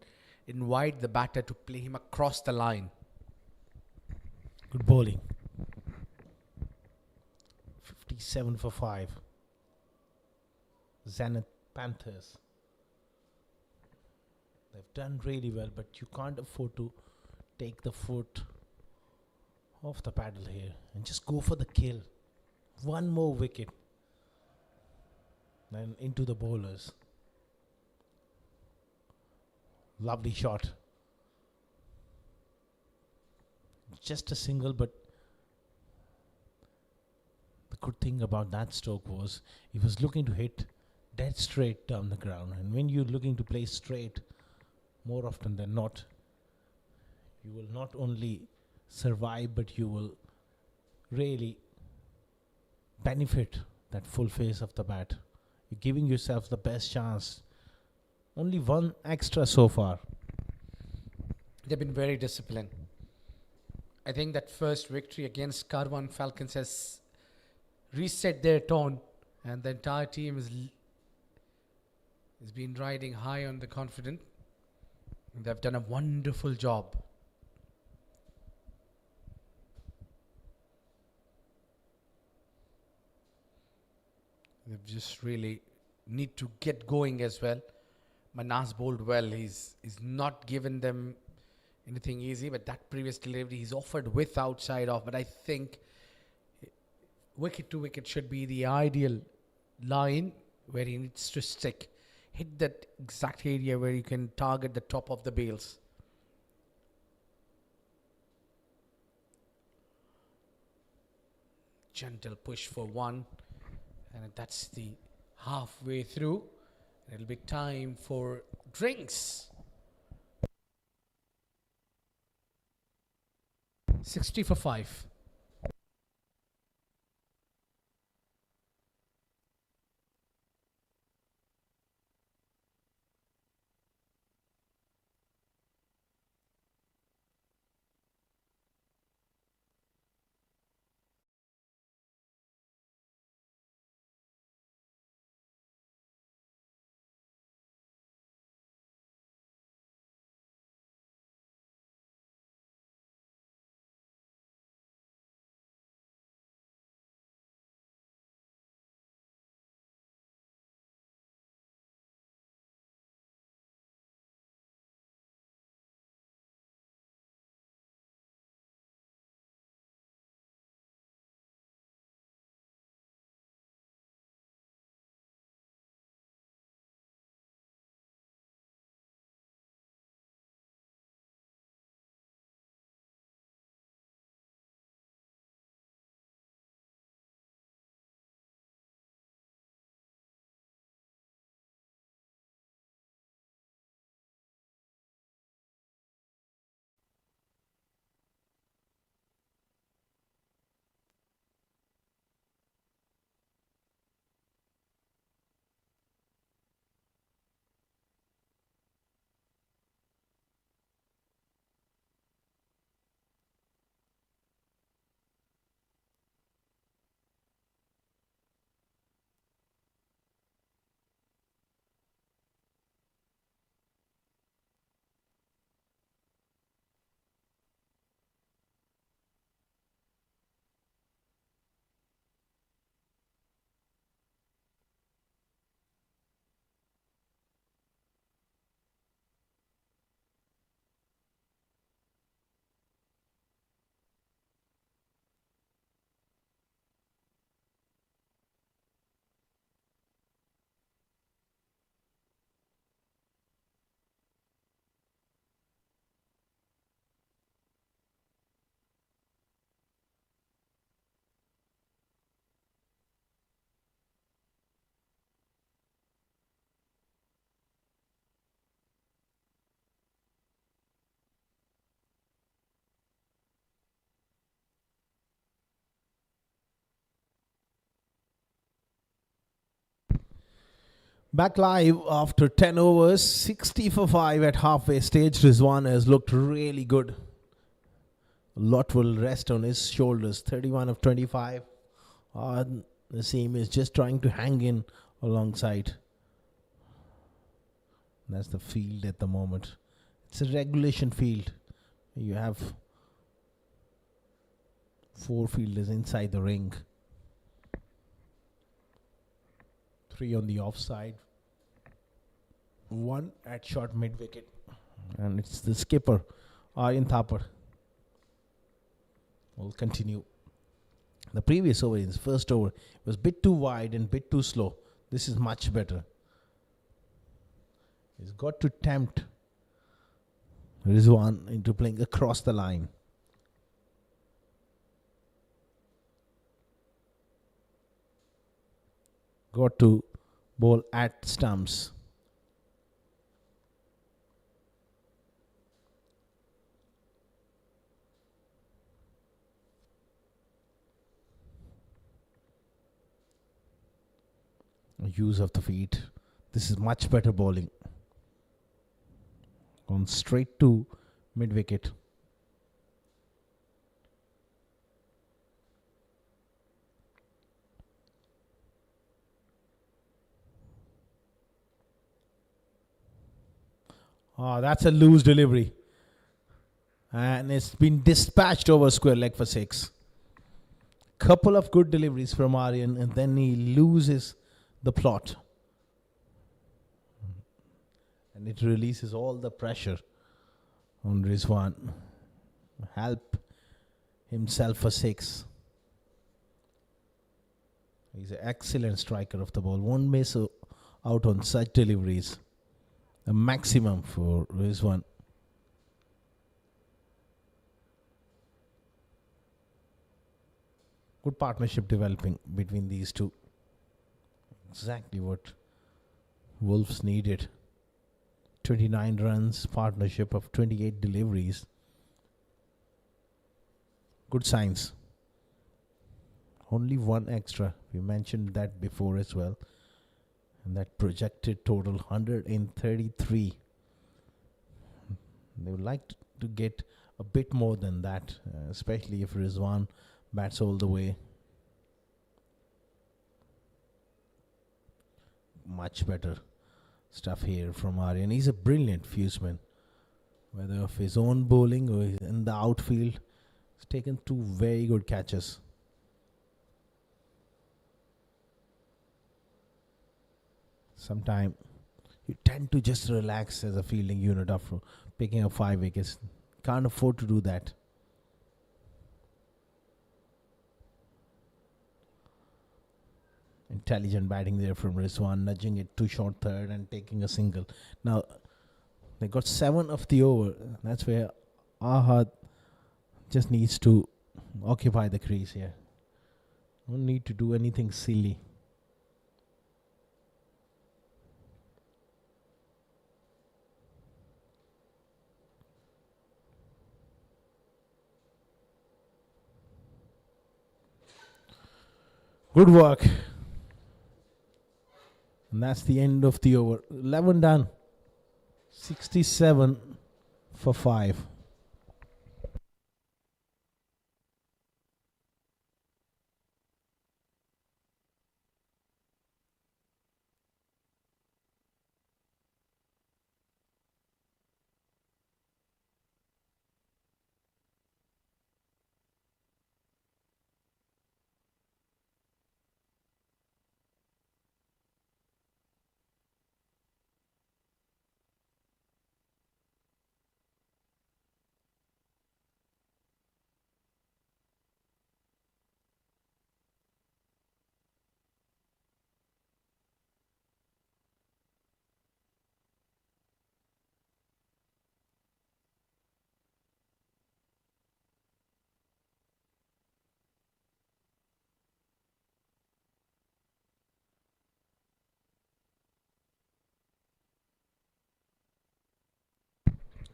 invite the batter to play him across the line. Good bowling. 57 for 5. Zenith Panthers. They've done really well, but you can't afford to take the foot off the paddle here and just go for the kill. One more wicket. Then into the bowlers. Lovely shot. Just a single, but the good thing about that stroke was he was looking to hit dead straight down the ground. And when you're looking to play straight, more often than not, you will not only survive, but you will really benefit that full face of the bat. You're giving yourself the best chance. Only one extra so far. They've been very disciplined. I think that first victory against Karwan Falcons has reset their tone, and the entire team has been riding high on the confidence. They've done a wonderful job. They've just really need to get going as well. Manas bowled well. He's not given them anything easy, but that previous delivery he's offered with outside off. But I think wicket to wicket should be the ideal line where he needs to stick. Hit that exact area where you can target the top of the bails. Gentle push for 1. And that's the halfway through. It'll be time for drinks. 60 for 5. Back live after 10 overs, 60 for 5 at halfway stage. Rizwan has looked really good. A lot will rest on his shoulders. 31 of 25. Naseem is just trying to hang in alongside. That's the field at the moment. It's a regulation field. You have 4 fielders inside the ring. 3 on the offside. 1 at short mid wicket. And it's the skipper, Aryan Thapar. Will continue. The previous over, his first over, was a bit too wide and a bit too slow. This is much better. He's got to tempt Rizwan into playing across the line. Got to bowl at stumps. Use of the feet. This is much better bowling. Gone straight to mid wicket. That's a loose delivery. And it's been dispatched over square leg for 6. Couple of good deliveries from Aryan, and then he loses the plot. And it releases all the pressure on Rizwan. Help himself for 6. He's an excellent striker of the ball. Won't miss out on such deliveries. A maximum for Rizwan. Good partnership developing between these two. Exactly what Wolves needed. 29 runs, partnership of 28 deliveries. Good signs. Only 1 extra. We mentioned that before as well. And that projected total 133. They would like to get a bit more than that, especially if Rizwan bats all the way. Much better stuff here from Aryan. He's a brilliant fuseman. Whether of his own bowling or in the outfield, he's taken 2 very good catches. Sometimes you tend to just relax as a fielding unit after picking up 5 wickets. Can't afford to do that. Intelligent batting there from Rizwan, nudging it to short third and taking a single. Now, they got 7 of the over. That's where Ahad just needs to occupy the crease here. Don't need to do anything silly. Good work. And that's the end of the over. 11 done. 67 for 5.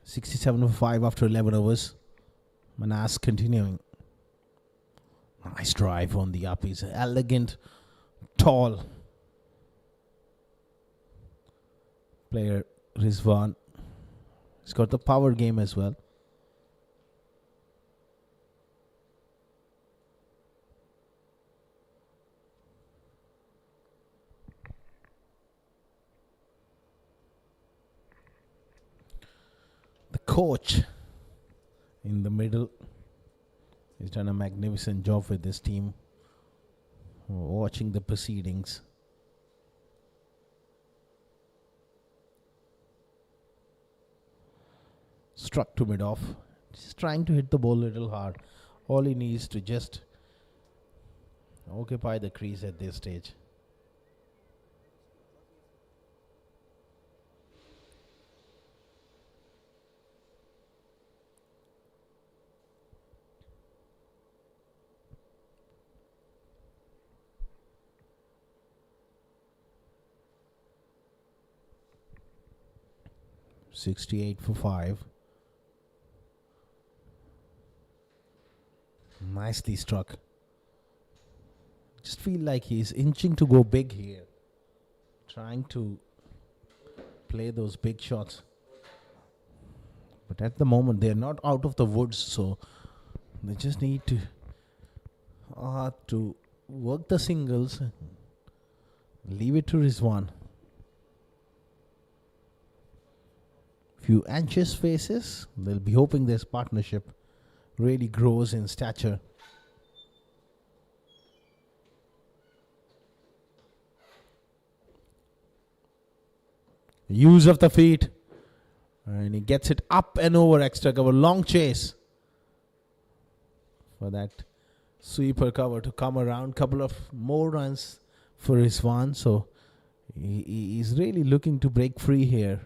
$67 for 5 after 11 overs. Manas continuing. Nice drive on the up. He's elegant, tall. player Rizwan. He's got the power game as well. The coach in the middle, he's done a magnificent job with this team. Watching the proceedings. Struck to mid off. Just trying to hit the ball a little hard. All he needs to just occupy the crease at this stage. $68 for 5. Nicely struck. Just feel like he's inching to go big here. Trying to play those big shots. But at the moment, they're not out of the woods, so they just need to work the singles. Leave it to Rizwan. Few anxious faces. They'll be hoping this partnership really grows in stature. Use of the feet. And he gets it up and over extra cover. Long chase. For that sweeper cover to come around. Couple of more runs for Rizwan. So he's really looking to break free here.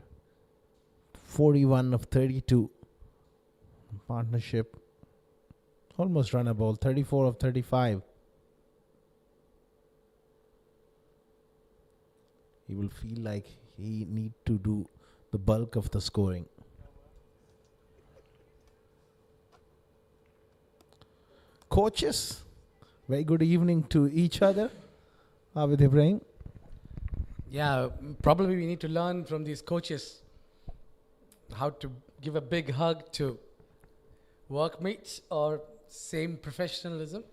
41 of 32. Partnership. Almost run a ball. 34 of 35. He will feel like he need to do the bulk of the scoring. Coaches, very good evening to each other. Abid Ibrahim. Yeah, probably we need to learn from these coaches how to give a big hug to workmates or same professionalism.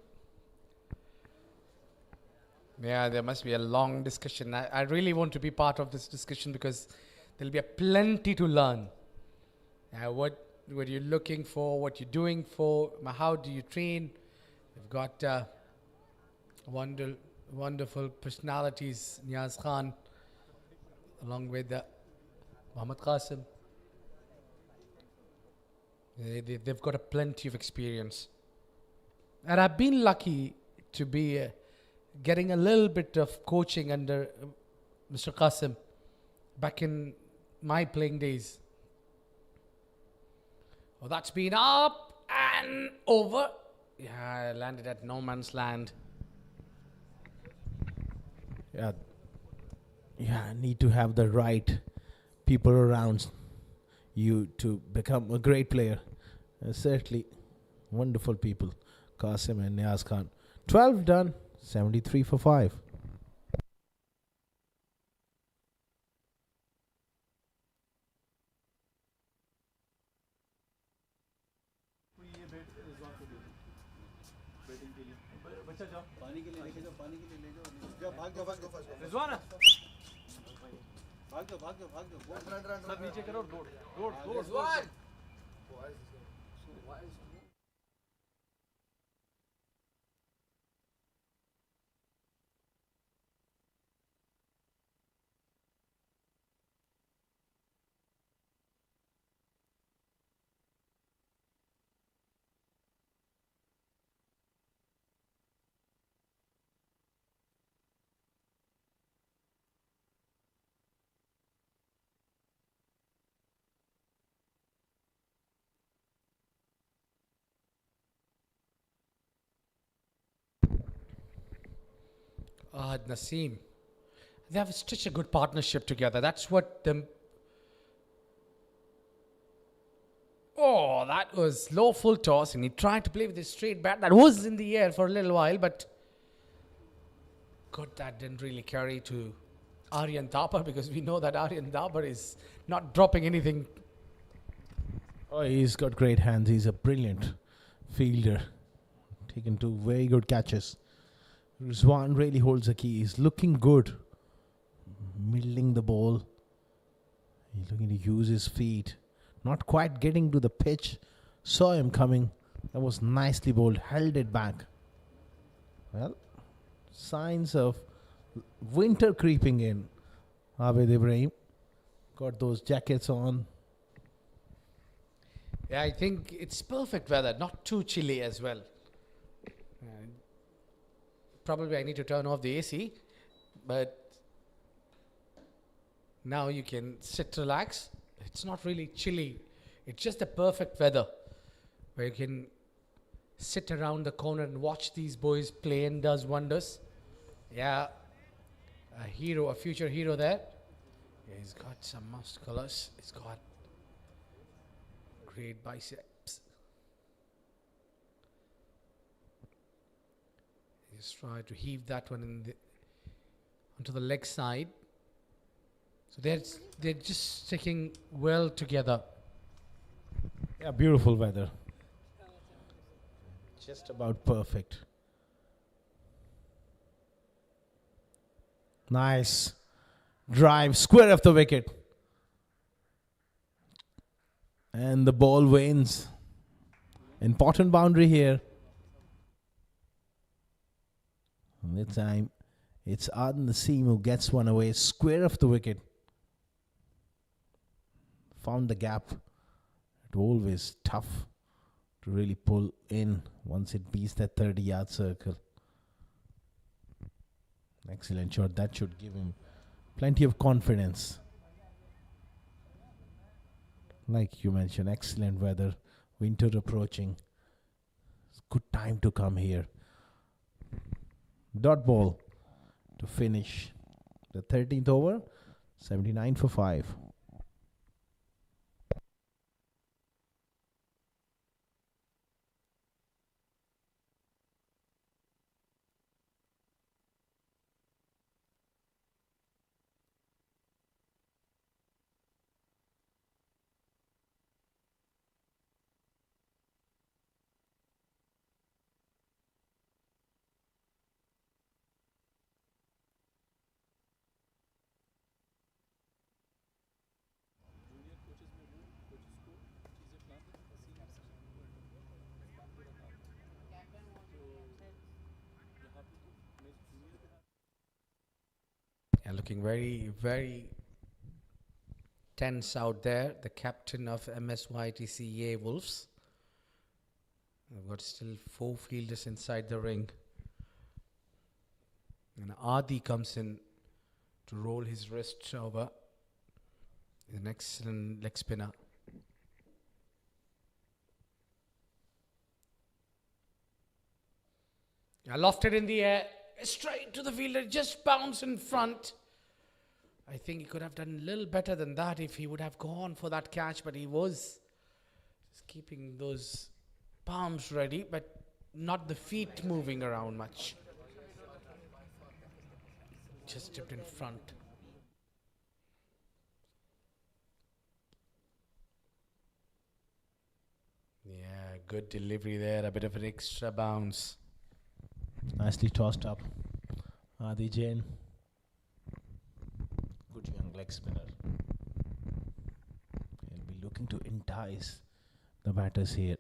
Yeah, there must be a long discussion. I really want to be part of this discussion because there'll be a plenty to learn. What you're looking for, what you're doing for, how do you train. We've got wonderful personalities, Niaz Khan, along with Mohammad Qasim. They've got a plenty of experience. And I've been lucky to be getting a little bit of coaching under Mr. Qasim back in my playing days. Oh, that's been up and over. Yeah, I landed at no man's land. Yeah, need to have the right people around you to become a great player. Certainly, wonderful people, Qasim and Niaz Khan. 12 done, 73 for 5. Naseem. They have such a good partnership together. That's what them. Oh, that was low full toss, and he tried to play with his straight bat. That was in the air for a little while, but God, that didn't really carry to Aryan Thapar, because we know that Aryan Thapar is not dropping anything. Oh, he's got great hands. He's a brilliant fielder. Taken two very good catches. Rizwan really holds the key. He's looking good. Middling the ball. He's looking to use his feet. Not quite getting to the pitch. Saw him coming. That was nicely bowled. Held it back. Well, signs of winter creeping in. Abid Ibrahim got those jackets on. Yeah, I think it's perfect weather, not too chilly as well. Probably I need to turn off the AC, but now you can sit, relax. It's not really chilly. It's just the perfect weather where you can sit around the corner and watch these boys play and does wonders. Yeah, a hero, a future hero there. Yeah, he's got some musculars. He's got great biceps. Just try to heave that one onto the leg side. So they're just sticking well together. Yeah, beautiful weather. Just about perfect. Nice drive, square of the wicket. And the ball wins. Important boundary here. And this time, it's Adnan Naseem who gets one away, square of the wicket. Found the gap. It's always tough to really pull in once it beats that 30-yard circle. Excellent shot. That should give him plenty of confidence. Like you mentioned, excellent weather, winter approaching. It's good time to come here. Dot ball to finish the 13th over, 79 for 5. Yeah, looking very, very tense out there. The captain of MSYTCA Wolves. We've got still 4 fielders inside the ring. And Adi comes in to roll his wrist over. He's an excellent leg spinner. I lofted in the air, straight to the fielder, just bounce in front. I think he could have done a little better than that if he would have gone for that catch, but he was just keeping those palms ready, but not the feet moving around much. Just tipped in front. Yeah, good delivery there, a bit of an extra bounce. Nicely tossed up. Adi Jain. Good young leg spinner. He'll be looking to entice the batters here.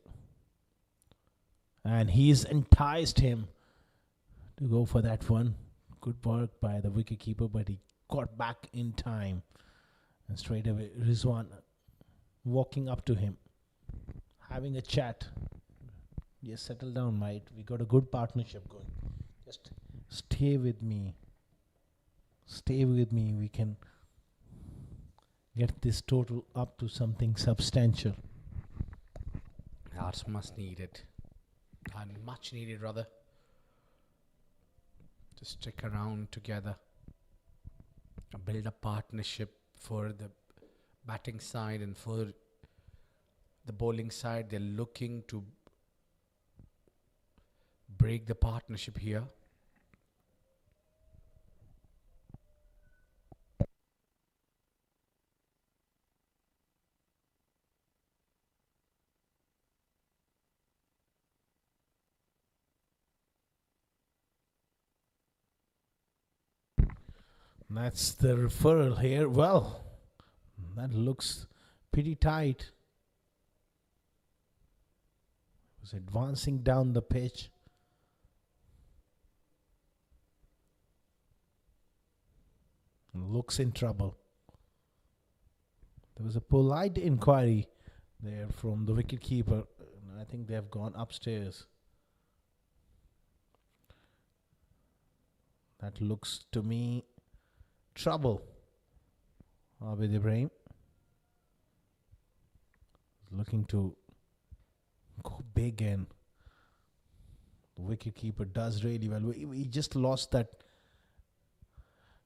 And he's enticed him to go for that one. Good work by the wicketkeeper, but he got back in time. And straight away, Rizwan walking up to him, having a chat. Yes, settle down, mate. We got a good partnership going. Just stay with me. Stay with me. We can get this total up to something substantial. That's much needed. And much needed, rather. To stick around together. Build a partnership for the batting side and for the bowling side. They're looking to break the partnership here. That's the referral here. Well, that looks pretty tight. Was advancing down the pitch. Looks in trouble. There was a polite inquiry there from the wicketkeeper. I think they have gone upstairs. That looks to me trouble. Abid Ibrahim looking to go big, and the wicketkeeper does really well. We just lost that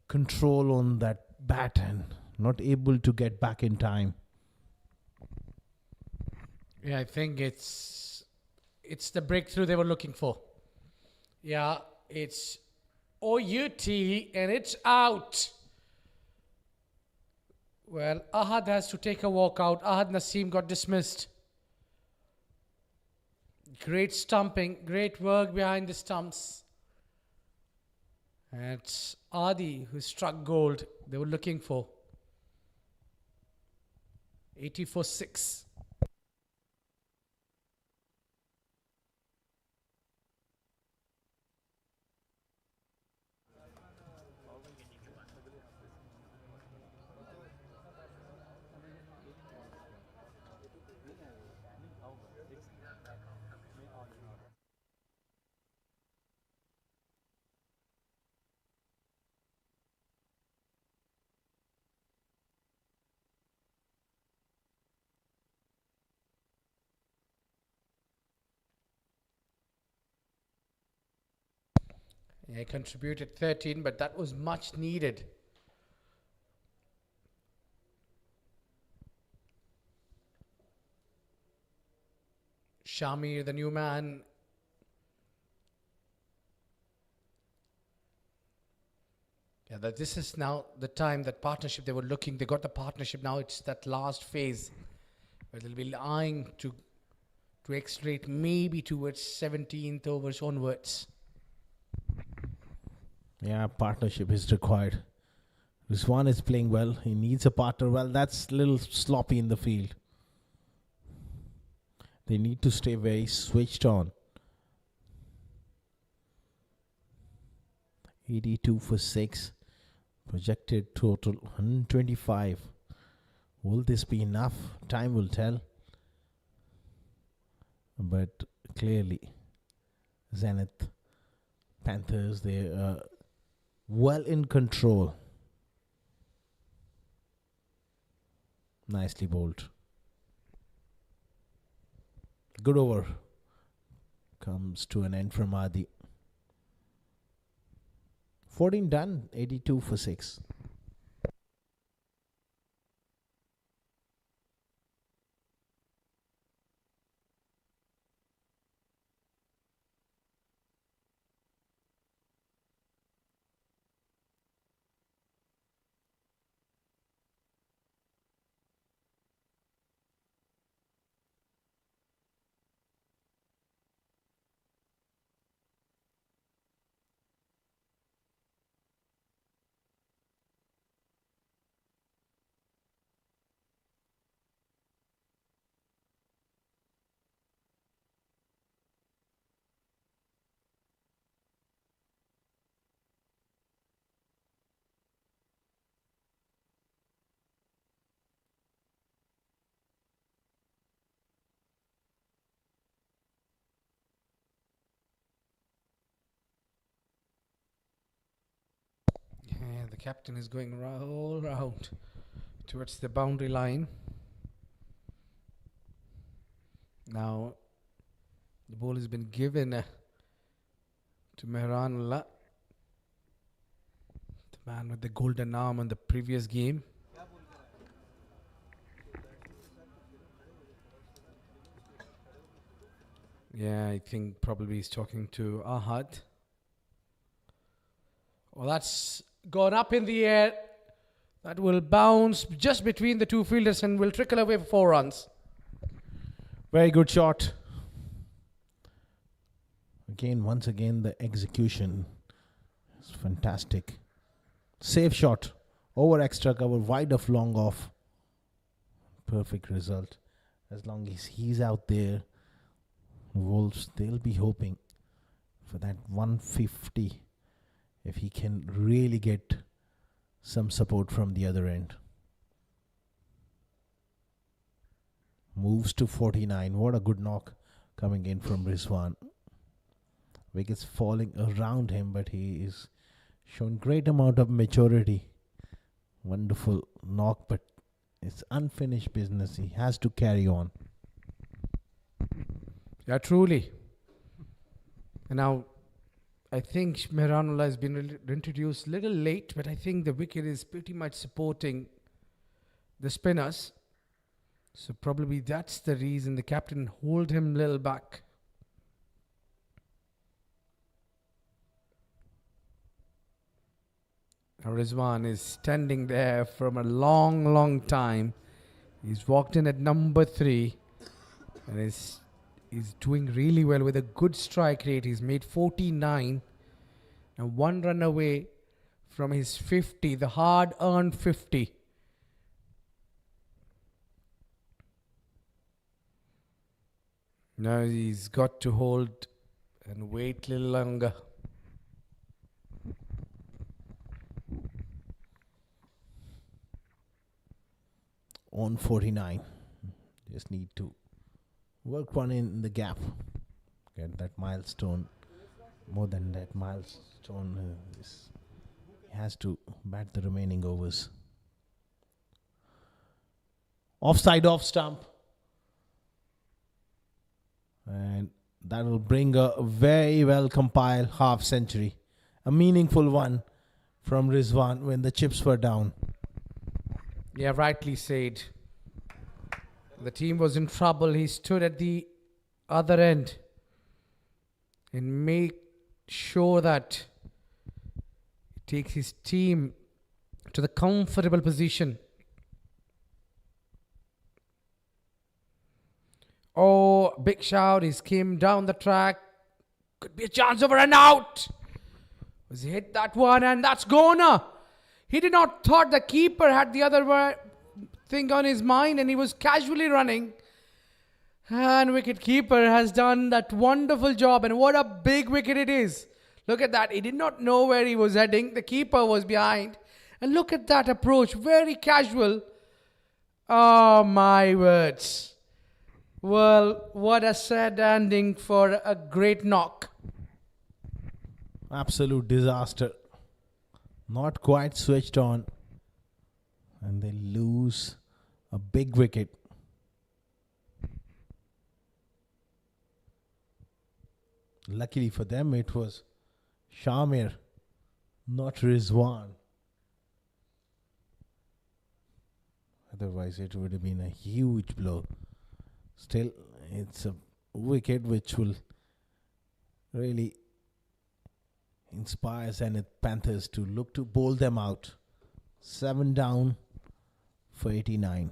control on that bat and not able to get back in time. Yeah, I think it's the breakthrough they were looking for. Yeah, it's OUT and it's out. Well, Ahad has to take a walk out. Ahad Naseem got dismissed. Great stumping, great work behind the stumps. And it's Adi who struck gold they were looking for. 80 for 6. Yeah, he contributed 13, but that was much needed. Shamir, the new man. Yeah, that this is now the time, that partnership they were looking. They got the partnership. Now it's that last phase where they'll be eyeing to accelerate maybe towards 17th overs onwards. Yeah, partnership is required. Rizwan is playing well. He needs a partner. Well, that's a little sloppy in the field. They need to stay very switched on. 82 for 6. Projected total 125. Will this be enough? Time will tell. But clearly, Zenith, Panthers, they are well in control. Nicely bowled. Good over. Comes to an end from Adi. 14 done, 82 for 6. Yeah, the captain is going all round towards the boundary line. Now, the ball has been given to Mehranullah, the man with the golden arm on the previous game. Yeah, I think probably he's talking to Ahad. Well, that's gone up in the air. That will bounce just between the two fielders and will trickle away for 4 runs. Very good shot. Once again, the execution is fantastic. Safe shot. Over extra cover. Wide of long off. Perfect result. As long as he's out there, Wolves, they'll be hoping for that 150 if he can really get some support from the other end. Moves to 49. What a good knock coming in from Rizwan. Wickets falling around him, but he is shown great amount of maturity. Wonderful knock, but it's unfinished business. He has to carry on. Yeah, truly. And now, I think Mehranullah has been introduced a little late, but I think the wicket is pretty much supporting the spinners. So probably that's the reason the captain hold him a little back. Now Rizwan is standing there from a long time. He's walked in at number 3 and is doing really well with a good strike rate. He's made 49 and 1 run away from his 50, the hard-earned 50. Now he's got to hold and wait a little longer. On 49. Just need to work one in the gap. Get that milestone. More than that milestone. He has to bat the remaining overs. Offside off stump. And that will bring a very well compiled half century. A meaningful one from Rizwan when the chips were down. Yeah, rightly said. The team was in trouble. He stood at the other end and made sure that he takes his team to the comfortable position. Oh, big shout. He's came down the track. Could be a chance over and out. Was hit that one and that's gone. He did not thought the keeper had the other thing on his mind and he was casually running. And wicket keeper has done that wonderful job. And what a big wicket it is. Look at that. He did not know where he was heading. The keeper was behind. And look at that approach. Very casual. Oh, my words. Well, what a sad ending for a great knock. Absolute disaster. Not quite switched on. And they lose a big wicket. Luckily for them, it was Shamir, not Rizwan. Otherwise, it would have been a huge blow. Still, it's a wicket which will really inspire Zenith Panthers to look to bowl them out. 7 down for 89.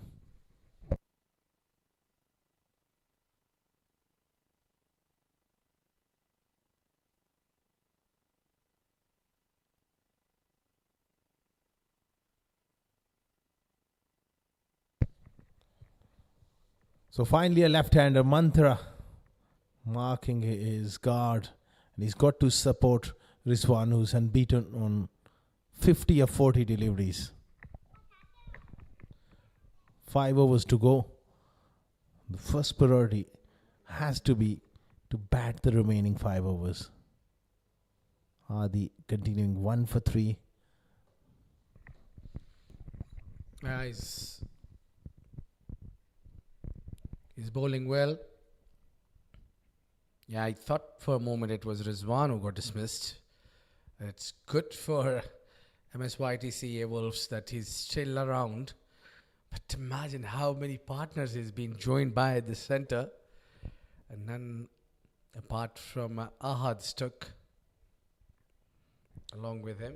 So finally a left-hander, Mantra, marking his guard. And he's got to support Rizwan, who's unbeaten on 50 of 40 deliveries. 5 overs to go. The first priority has to be to bat the remaining 5 overs. Adi continuing 1 for 3. Nice. He's bowling well. Yeah, I thought for a moment it was Rizwan who got dismissed. It's good for MSYTCA Wolves that he's still around. But imagine how many partners he's been joined by at the center. And none apart from Ahad stuck along with him.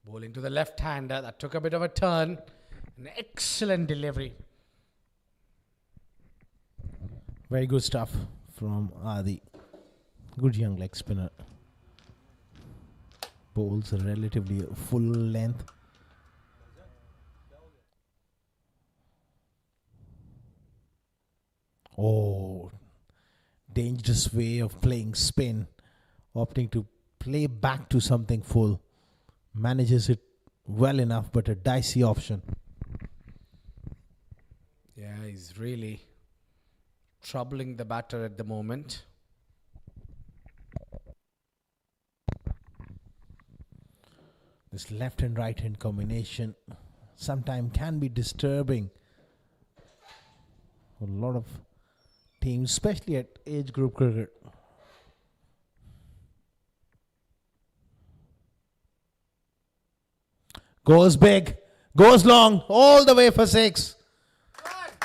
Bowling to the left-hander. That took a bit of a turn. An excellent delivery. Very good stuff from Adi. Good young leg spinner. Bowls a relatively full length. Oh, dangerous way of playing spin. Opting to play back to something full. Manages it well enough, but a dicey option. Yeah, he's really troubling the batter at the moment. This left and right hand combination sometimes can be disturbing for a lot of teams, especially at age group cricket. Goes big, goes long, all the way for 6.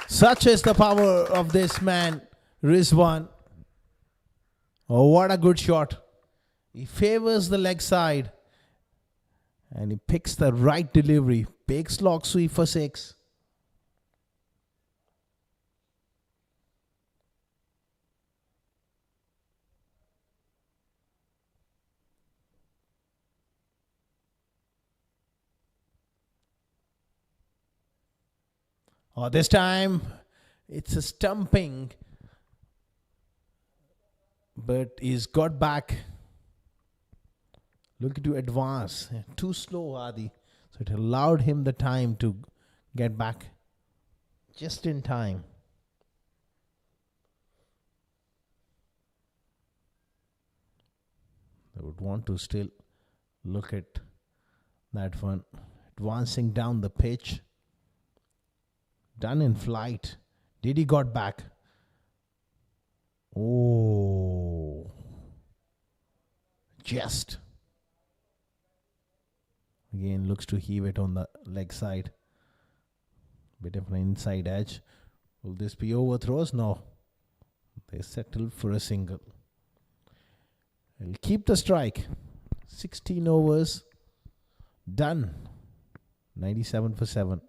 Such is the power of this man, Rizwan. Oh, what a good shot. He favors the leg side and he picks the right delivery. Big slog sweep for 6. Oh, this time it's a stumping, but he's got back. Looking to advance. Too slow, Adi. So it allowed him the time to get back just in time. I would want to still look at that one. Advancing down the pitch. Done in flight. Did he got back? Oh. Just. Again, looks to heave it on the leg side. Bit of an inside edge. Will this be overthrows? No. They settle for a single. He'll keep the strike. 16 overs. Done. 97 for 7.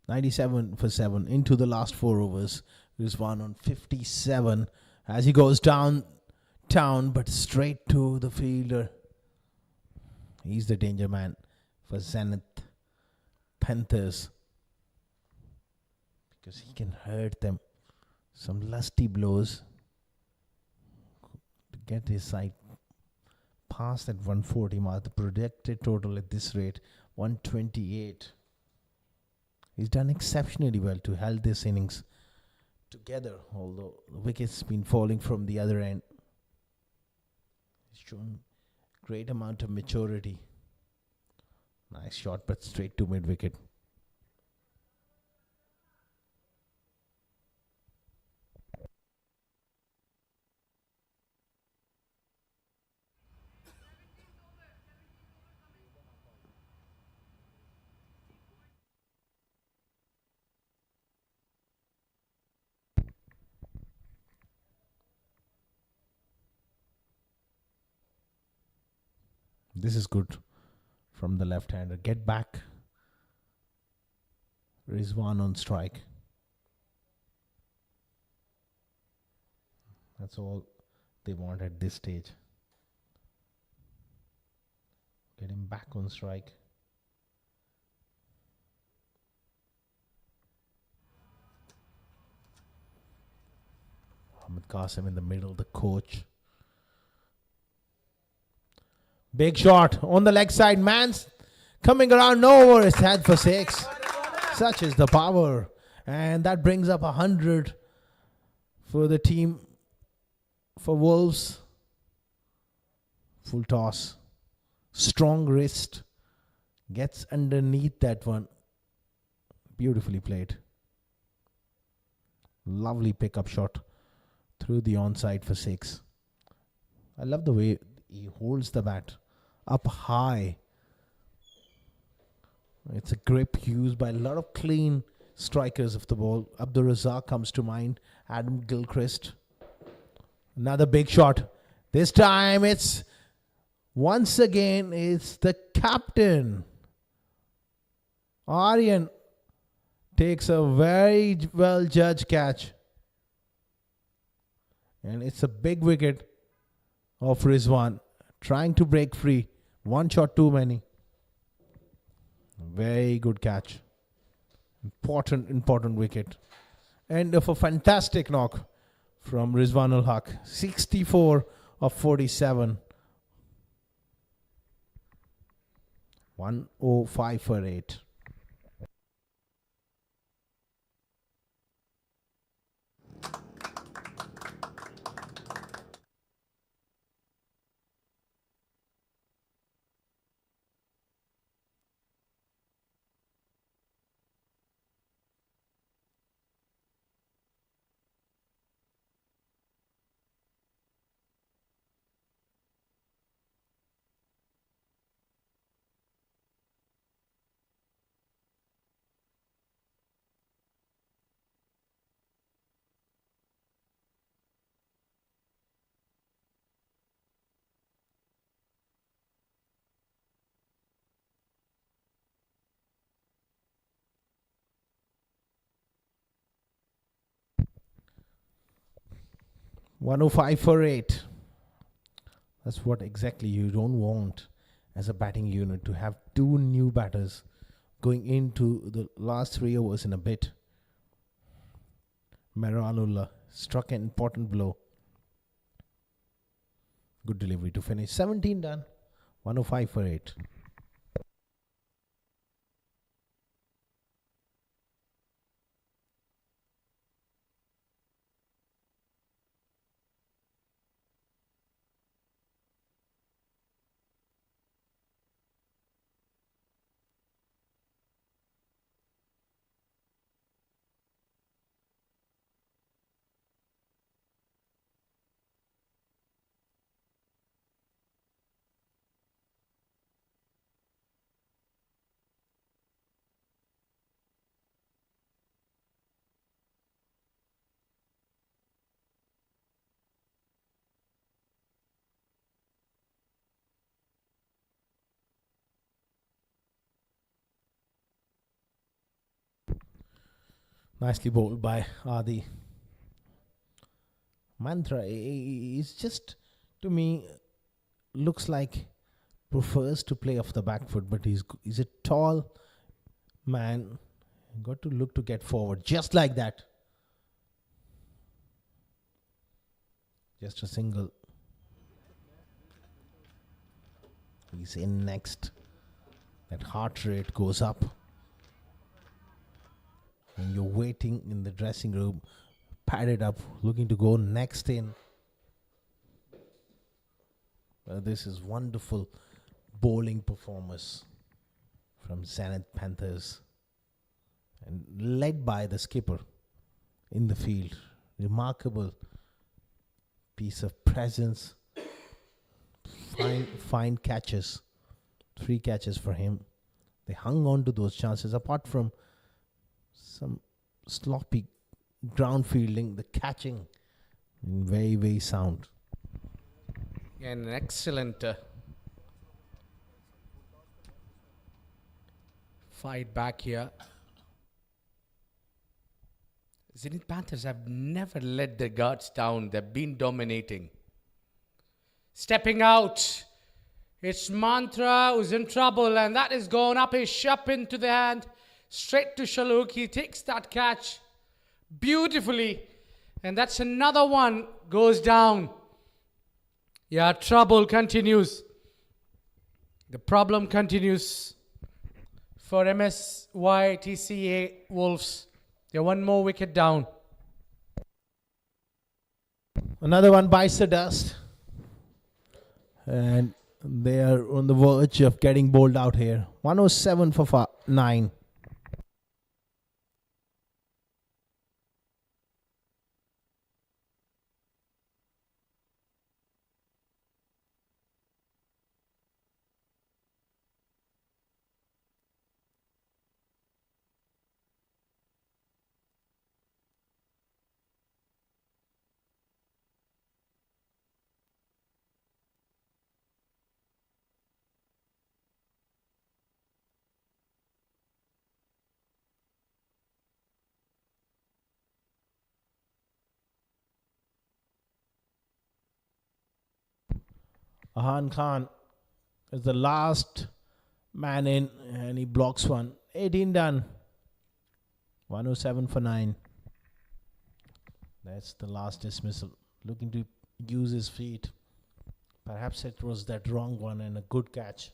$97 for 7 into the last 4 overs. Rizwan on 57 as he goes down town, but straight to the fielder. He's the danger man for Zenith Panthers because he can hurt them. Some lusty blows to get his side past that 140 mark. The projected total at this rate 128. He's done exceptionally well to hold this innings together, although the wicket's been falling from the other end. He's shown great amount of maturity. Nice shot, but straight to mid-wicket. This is good from the left-hander. Get back. Rizwan on strike. That's all they want at this stage. Get him back on strike. Ahmed Qasim in the middle, the coach. Big shot on the leg side. Man's Coming around over, it's head for 6. Such is the power. And that brings up 100 for the team, for Wolves. Full toss. Strong wrist. Gets underneath that one. Beautifully played. Lovely pickup shot through the onside for 6. I love the way he holds the bat up high. It's a grip used by a lot of clean strikers of the ball. Abdur Razzaq comes to mind. Adam Gilchrist. Another big shot. This time it's once again it's the captain. Aryan takes a very well judged catch. And it's a big wicket of Rizwan. Trying to break free. One shot too many. Very good catch. Important wicket. And of a fantastic knock from Rizwan ul Haq. 64 of 47. 105 for 8. $105 for 8. That's what exactly you don't want as a batting unit, to have two new batters going into the last 3 overs in a bit. Mehranullah struck an important blow. Good delivery to finish. 17 done. 105 for 8. Nicely bowled by Adi. Mantra is just, to me, looks like prefers to play off the back foot, but he's a tall man. Got to look to get forward, just like that. Just a single. He's in next. That heart rate goes up. And you're waiting in the dressing room, padded up, looking to go next in. This is wonderful bowling performance from Zenith Panthers, and led by the skipper in the field. Remarkable piece of presence. Fine catches. 3 catches for him. They hung on to those chances. Apart from some sloppy ground fielding, the catching very, very sound. And an excellent fight back here. Zenith Panthers have never let their guards down. They've been dominating. Stepping out. It's Mantra who's in trouble, and that is going up his shop into the hand. Straight to Shaluk. He takes that catch beautifully. And that's another one. Goes down. Yeah, trouble continues. The problem continues. for MSYTCA Wolves. They're one more wicket down. Another one bites the dust. And they are on the verge of getting bowled out here. 107 for 9. Ahan Khan is the last man in, and he blocks one. 18 done. 107 for 9. That's the last dismissal. Looking to use his feet. Perhaps it was that wrong one and a good catch.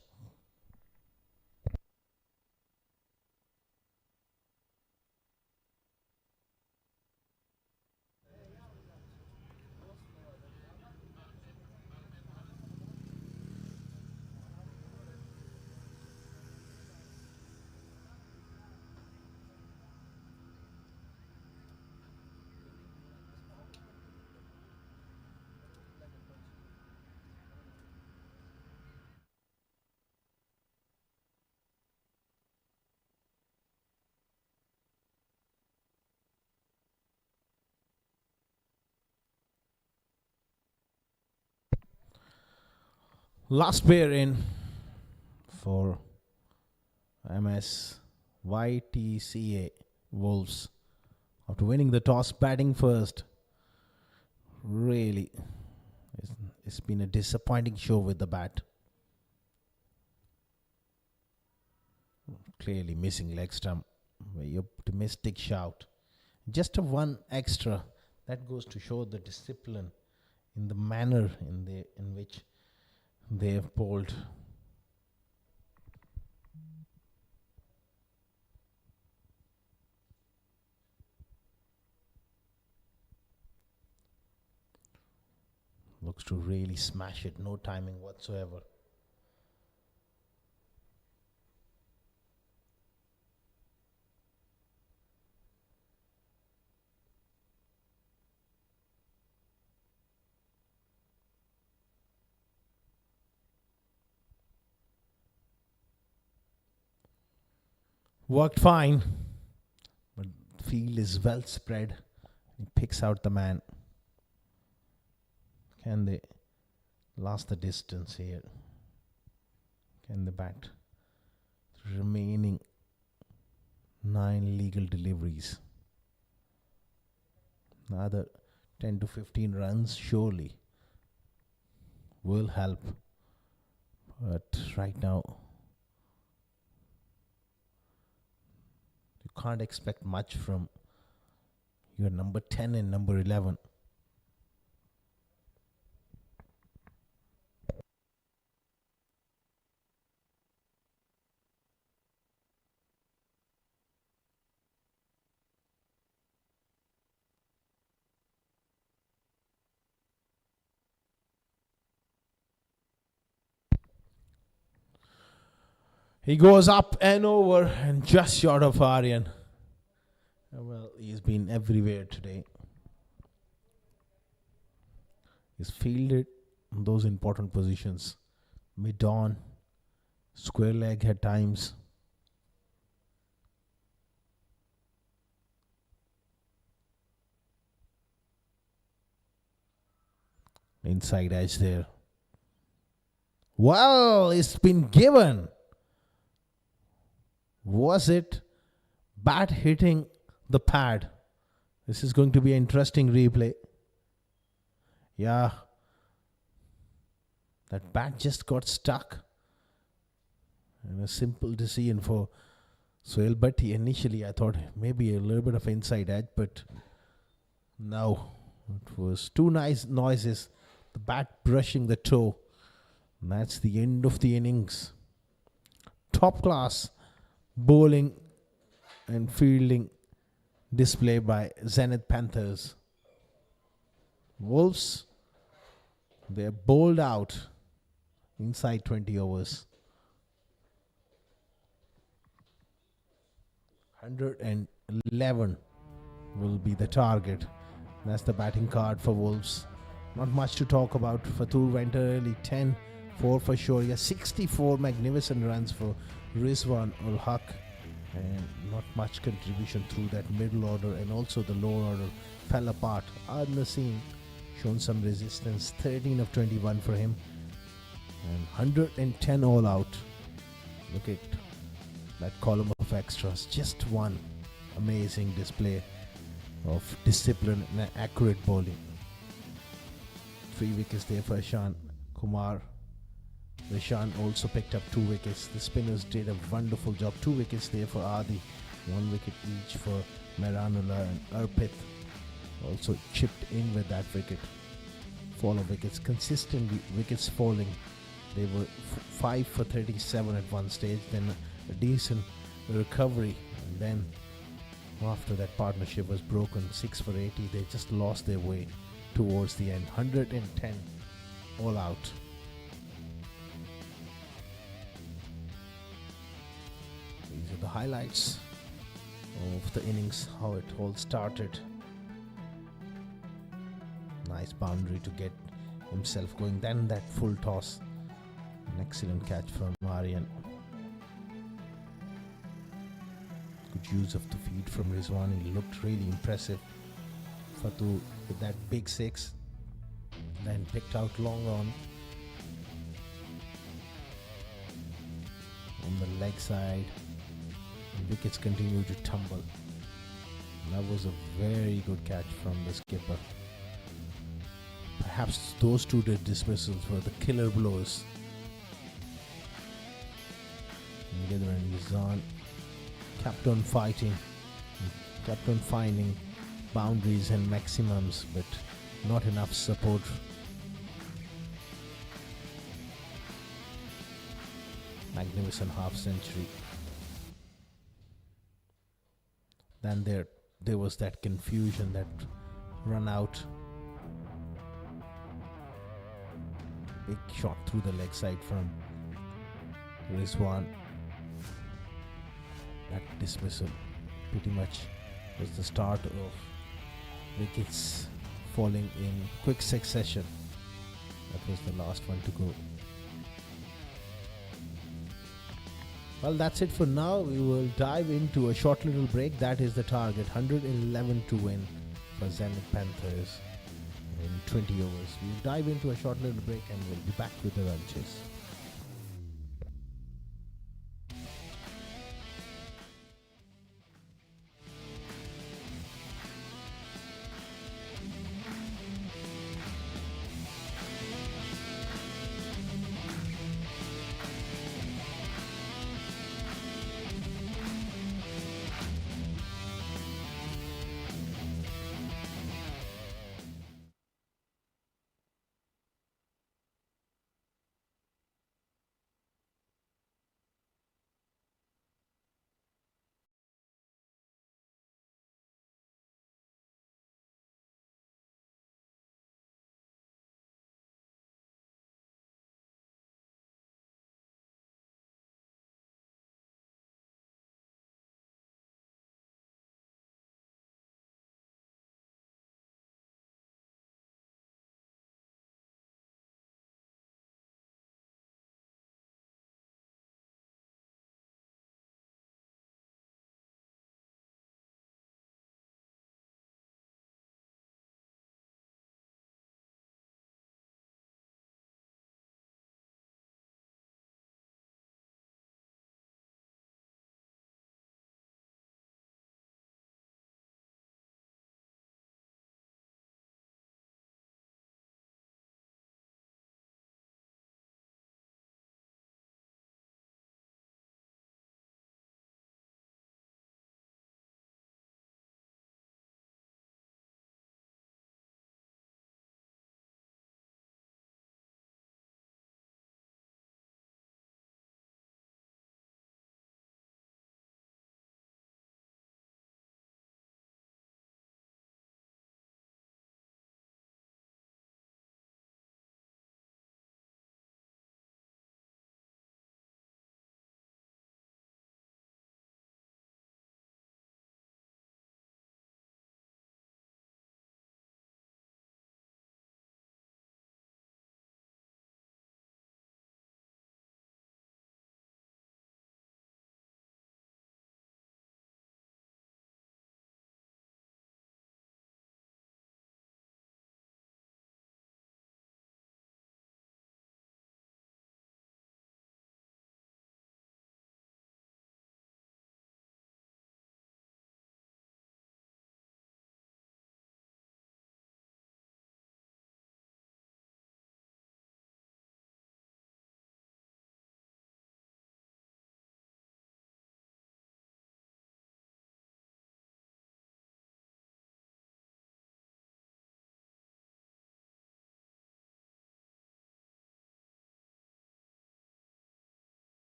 Last pair in for MSYTCA Wolves. After winning the toss, batting first. Really, it's been a disappointing show with the bat. Clearly missing leg stump. Very optimistic shout. Just a one extra. That goes to show the discipline in the manner in which they have bowled. Looks to really smash it. No timing whatsoever. Worked fine, but the field is well spread. He picks out the man. Can they last the distance here? Can they bat the remaining 9 legal deliveries? Another 10 to 15 runs surely will help. But right now, you can't expect much from your number 10 and number 11. He goes up and over and just short of Aryan. Well, he's been everywhere today. He's fielded in those important positions. Mid-on, square leg at times. Inside edge there. Well, it's been given. Was it bat hitting the pad? This is going to be an interesting replay. Yeah. That bat just got stuck. And a simple decision for Sohail Bhatti. Initially, I thought maybe a little bit of inside edge, but no. It was two nice noises. The bat brushing the toe. And that's the end of the innings. Top class. bowling and fielding display by Zenith Panthers. Wolves, they're bowled out inside 20 overs. 111 will be the target. That's the batting card for Wolves. Not much to talk about. Fatur went early, 10, 4 for Shoria, 64 magnificent runs for Rizwan ul Haq, and not much contribution through that middle order, and also the lower order fell apart. Ad Naseem shown some resistance, 13 of 21 for him, and 110 all out. Look at that column of extras. Just one amazing display of discipline and accurate bowling. 3 wickets there for Ishan Kumar. Rishan also picked up 2 wickets. The spinners did a wonderful job. 2 wickets there for Adi, 1 wicket each for Meranullah, and Arpit also chipped in with that wicket. Fall of wickets, consistent wickets falling. They were 5 for 37 at one stage, then a decent recovery, and then after that partnership was broken, 6 for 80. They just lost their way towards the end. 110 all out. These are the highlights of the innings, how it all started. Nice boundary to get himself going, then that full toss. An excellent catch from Marian. Good use of the feed from Rizwan. He looked really impressive. Fatu with that big 6, then picked out long on the leg side, and wickets continue to tumble. That was a very good catch from the skipper. Perhaps those 2 dismissals were the killer blows. On the other end, Rizwan kept on fighting, kept on finding boundaries and maximums, but not enough support. Magnificent half century. Then there was that confusion, that run out. Big shot through the leg side from Rizwan. That dismissal pretty much was the start of wickets falling in quick succession. That was the last one to go. Well, that's it for now. We will dive into a short little break. That is the target, 111 to win for Zenith Panthers in 20 overs. We'll dive into a short little break and we'll be back with the run chase.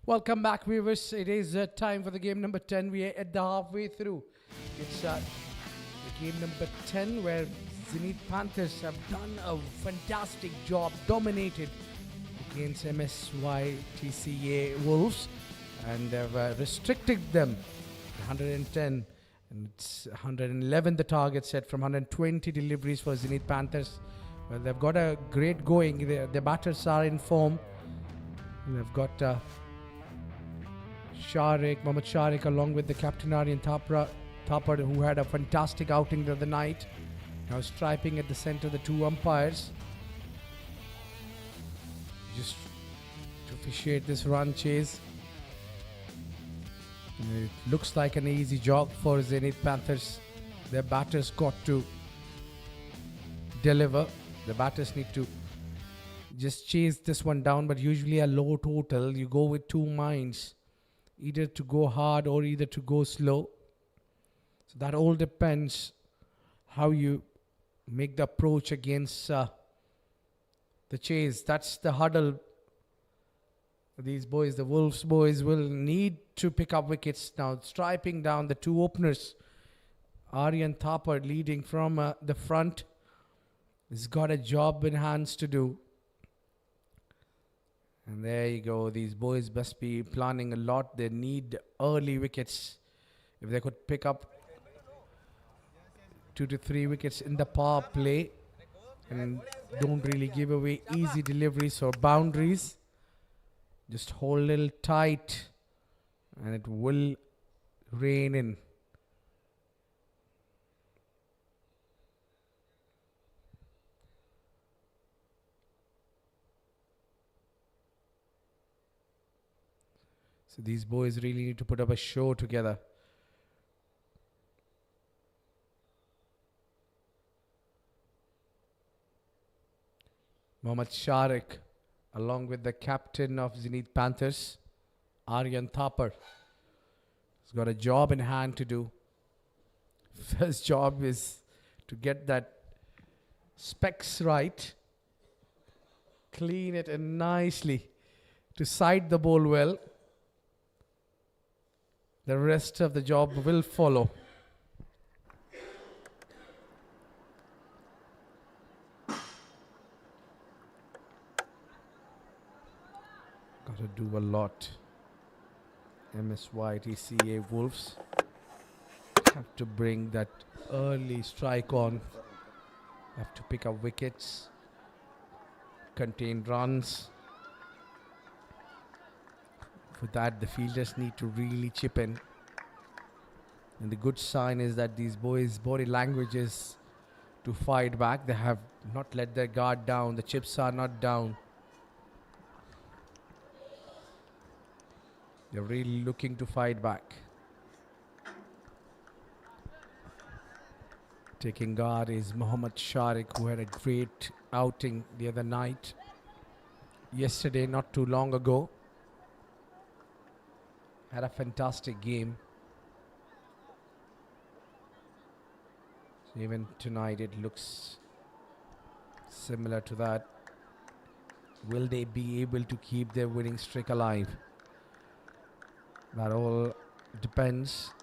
Welcome back, viewers. It is time for the game number 10. We are at the halfway through. It's the game number 10 where Zenith Panthers have done a fantastic job, dominated against MSYTCA Wolves, and have restricted them to 110. And it's 111 the target set from 120 deliveries for Zenith Panthers. Well, they've got a great going. The batters are in form. And they've got Mohammad Sharik, along with the captain Aryan Thapar, who had a fantastic outing the other night. Now striping at the center, the two umpires. Just to officiate this run chase. It looks like an easy jog for Zenith Panthers. Their batters got to deliver. The batters need to just chase this one down, but usually a low total. You go with two minds, either to go hard or either to go slow. So that all depends how you make the approach against the chase. That's the hurdle. These boys, the Wolves boys, will need to pick up wickets now. Striping down the two openers. Aryan Thapar leading from the front. He's got a job in hands to do. And there you go. These boys must be planning a lot. They need early wickets. If they could pick up 2 to 3 wickets in the power play and don't really give away easy deliveries or boundaries, just hold a little tight and it will rain in. So these boys really need to put up a show together. Mohammad Sharik, along with the captain of Zenith Panthers, Aryan Thapar, has got a job in hand to do. First job is to get that specs right, clean it and nicely to side the ball well. The rest of the job will follow. Got to do a lot. MSYTCA Wolves have to bring that early strike on. Have to pick up wickets, contain runs. For that, the fielders need to really chip in. And the good sign is that these boys' body language is to fight back. They have not let their guard down. The chips are not down. They're really looking to fight back. Taking guard is Mohammad Sharik, who had a great outing the other night. Yesterday, not too long ago. Had a fantastic game. So even tonight it looks similar to that. Will they be able to keep their winning streak alive? That all depends.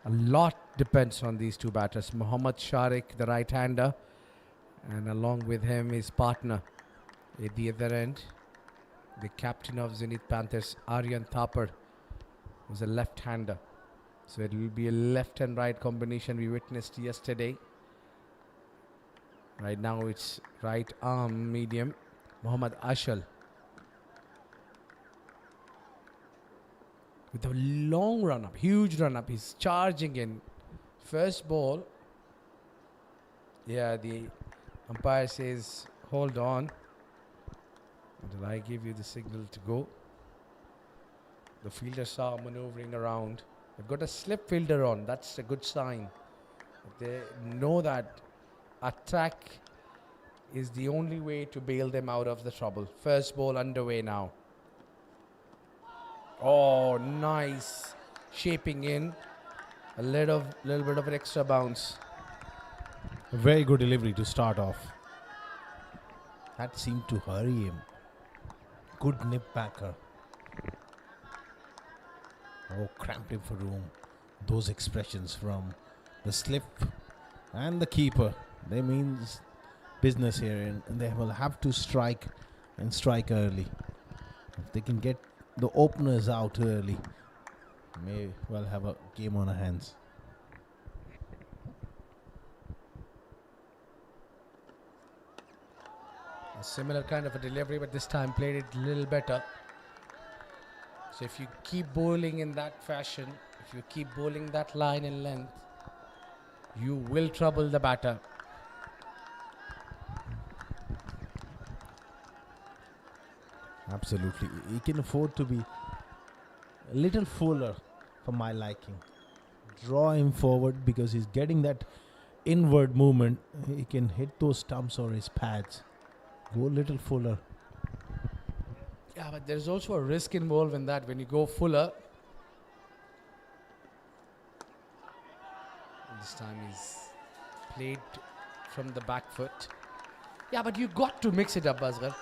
A lot depends on these two batters. Mohammad Sharik, the right-hander, and along with him his partner at the other end, the captain of Zenith Panthers, Aryan Thapar, was a left-hander. So it will be a left and right combination we witnessed yesterday. Right now it's right arm medium. Mohammad Ashal with a long run-up, huge run-up. He's charging in. First ball. Yeah, the umpire says, hold on. Until I give you the signal to go. The fielders are maneuvering around. They've got a slip fielder on. That's a good sign. They know that attack is the only way to bail them out of the trouble. First ball underway now. Oh, nice. Shaping in. A little bit of an extra bounce. A very good delivery to start off. That seemed to hurry him. Good nip backer. Oh, cramped him for room. Those expressions from the slip and the keeper, they means business here, and they will have to strike and strike early. If they can get the openers out early, may well have a game on our hands. A similar kind of a delivery, but this time played it a little better. So if you keep bowling in that fashion, if you keep bowling that line in length, you will trouble the batter. Absolutely. He can afford to be a little fuller for my liking. Draw him forward because he's getting that inward movement. He can hit those stumps or his pads. Go a little fuller. Yeah, but there's also a risk involved in that when you go fuller. This time he's played from the back foot. Yeah, but you got to mix it up, Asghar.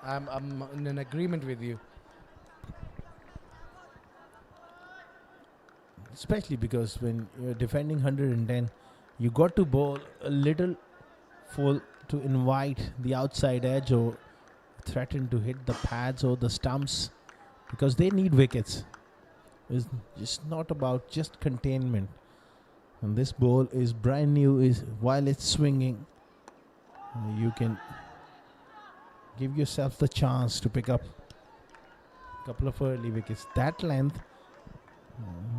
I'm in an agreement with you. Especially because when you're defending 110, you got to bowl a little full to invite the outside edge or threaten to hit the pads or the stumps because they need wickets. It's just not about just containment. And this ball is brand new. Is while it's swinging, you can give yourself the chance to pick up a couple of early wickets. That length,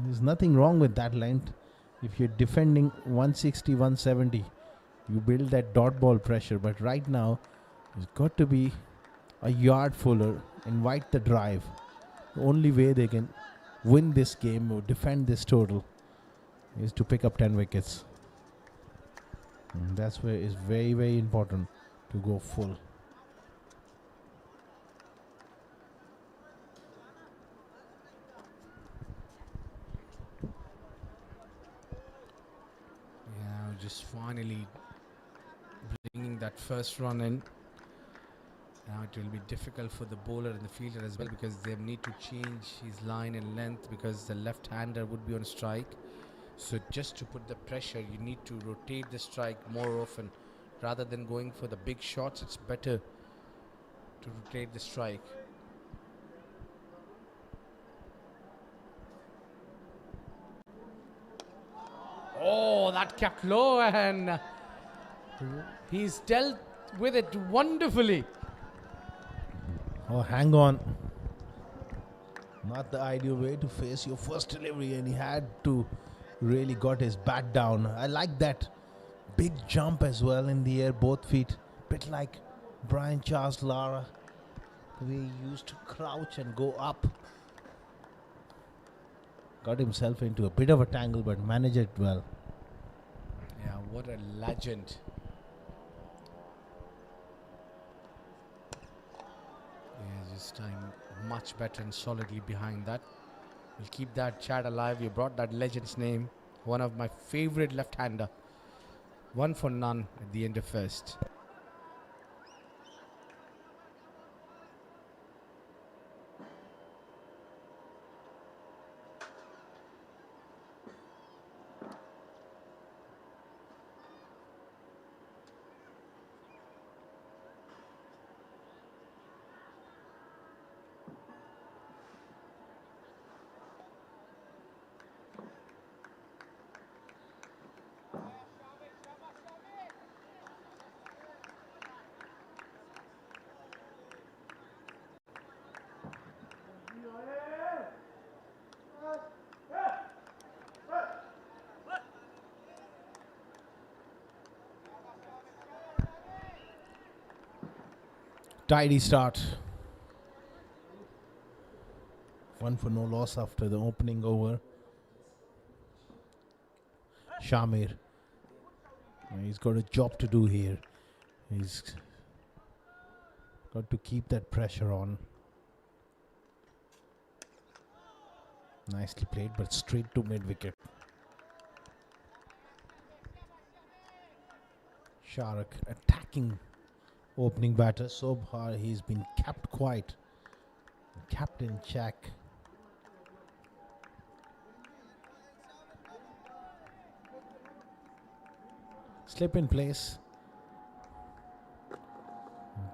there's nothing wrong with that length. If you're defending 160, 170, you build that dot ball pressure. But right now, it's got to be a yard fuller, invite the drive. The only way they can win this game or defend this total is to pick up 10 wickets. And that's where it's very, very important to go full. Yeah, just finally bringing that first run in. Now it will be difficult for the bowler and the fielder as well because they need to change his line and length because the left-hander would be on strike. So just to put the pressure, you need to rotate the strike more often. Rather than going for the big shots, it's better to rotate the strike. Oh, that kept low and he's dealt with it wonderfully. Oh, hang on. Not the ideal way to face your first delivery, and he had to really got his bat down. I like that big jump as well in the air, both feet. Bit like Brian Charles Lara, the way he used to crouch and go up. Got himself into a bit of a tangle, but managed it well. Yeah, what a legend. Yeah, this time much better and solidly behind that. We'll keep that chat alive. You brought that legend's name. One of my favorite left-hander. 1 for none at the end of first. Tidy start. 1 for no loss after the opening over. Shamir. He's got a job to do here. He's got to keep that pressure on. Nicely played, but straight to mid-wicket. Sharak attacking opening batter so far. He's been kept quiet, kept in check. slip in place.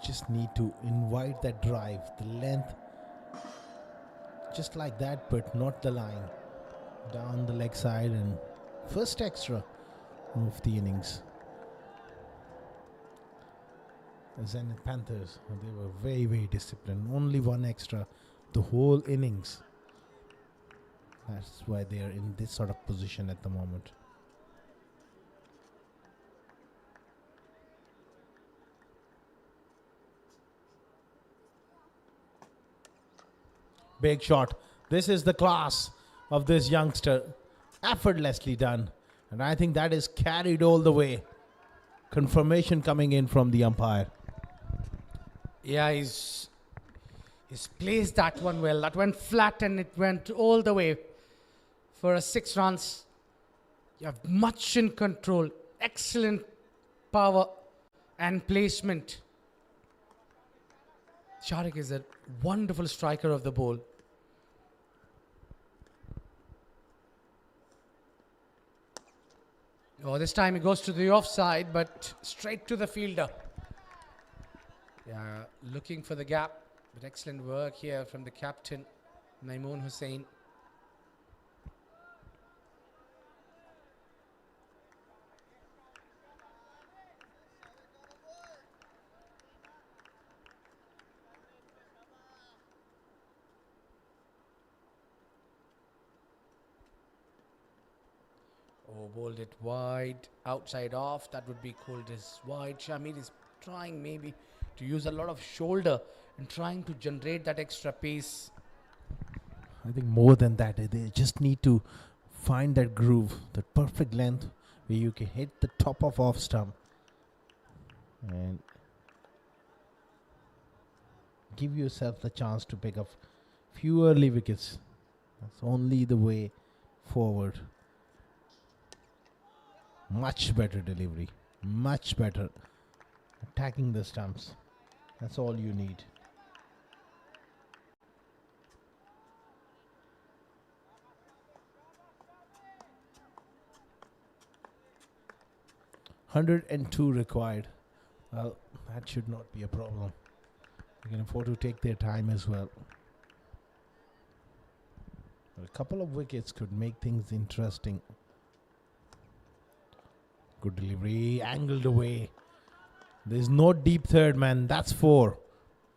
Just need to invite that drive, the length, just like that, but not the line. Down the leg side and first extra of the innings. Zenith Panthers, they were very, very disciplined. Only one extra the whole innings. That's why they are in this sort of position at the moment. Big shot. This is the class of this youngster. Effortlessly done. And I think that is carried all the way. Confirmation coming in from the umpire. Yeah, he's placed that one well. That went flat and it went all the way for a 6 runs. You have much in control. Excellent power and placement. Sharik is a wonderful striker of the ball. Oh, this time he goes to the offside, but straight to the fielder. Yeah, looking for the gap, but excellent work here from the captain, Naimoon Hussain. Oh, bowled it wide, outside off. That would be called as wide. Shamir is trying maybe to use a lot of shoulder and trying to generate that extra pace. I think more than that, they just need to find that groove, that perfect length where you can hit the top of off stump and give yourself the chance to pick up few early wickets. That's only the way forward. Much better delivery, much better attacking the stumps. That's all you need. $102 required. Well, that should not be a problem. You can afford to take their time as well. A couple of wickets could make things interesting. Good delivery, angled away. There's no deep third, man. That's 4.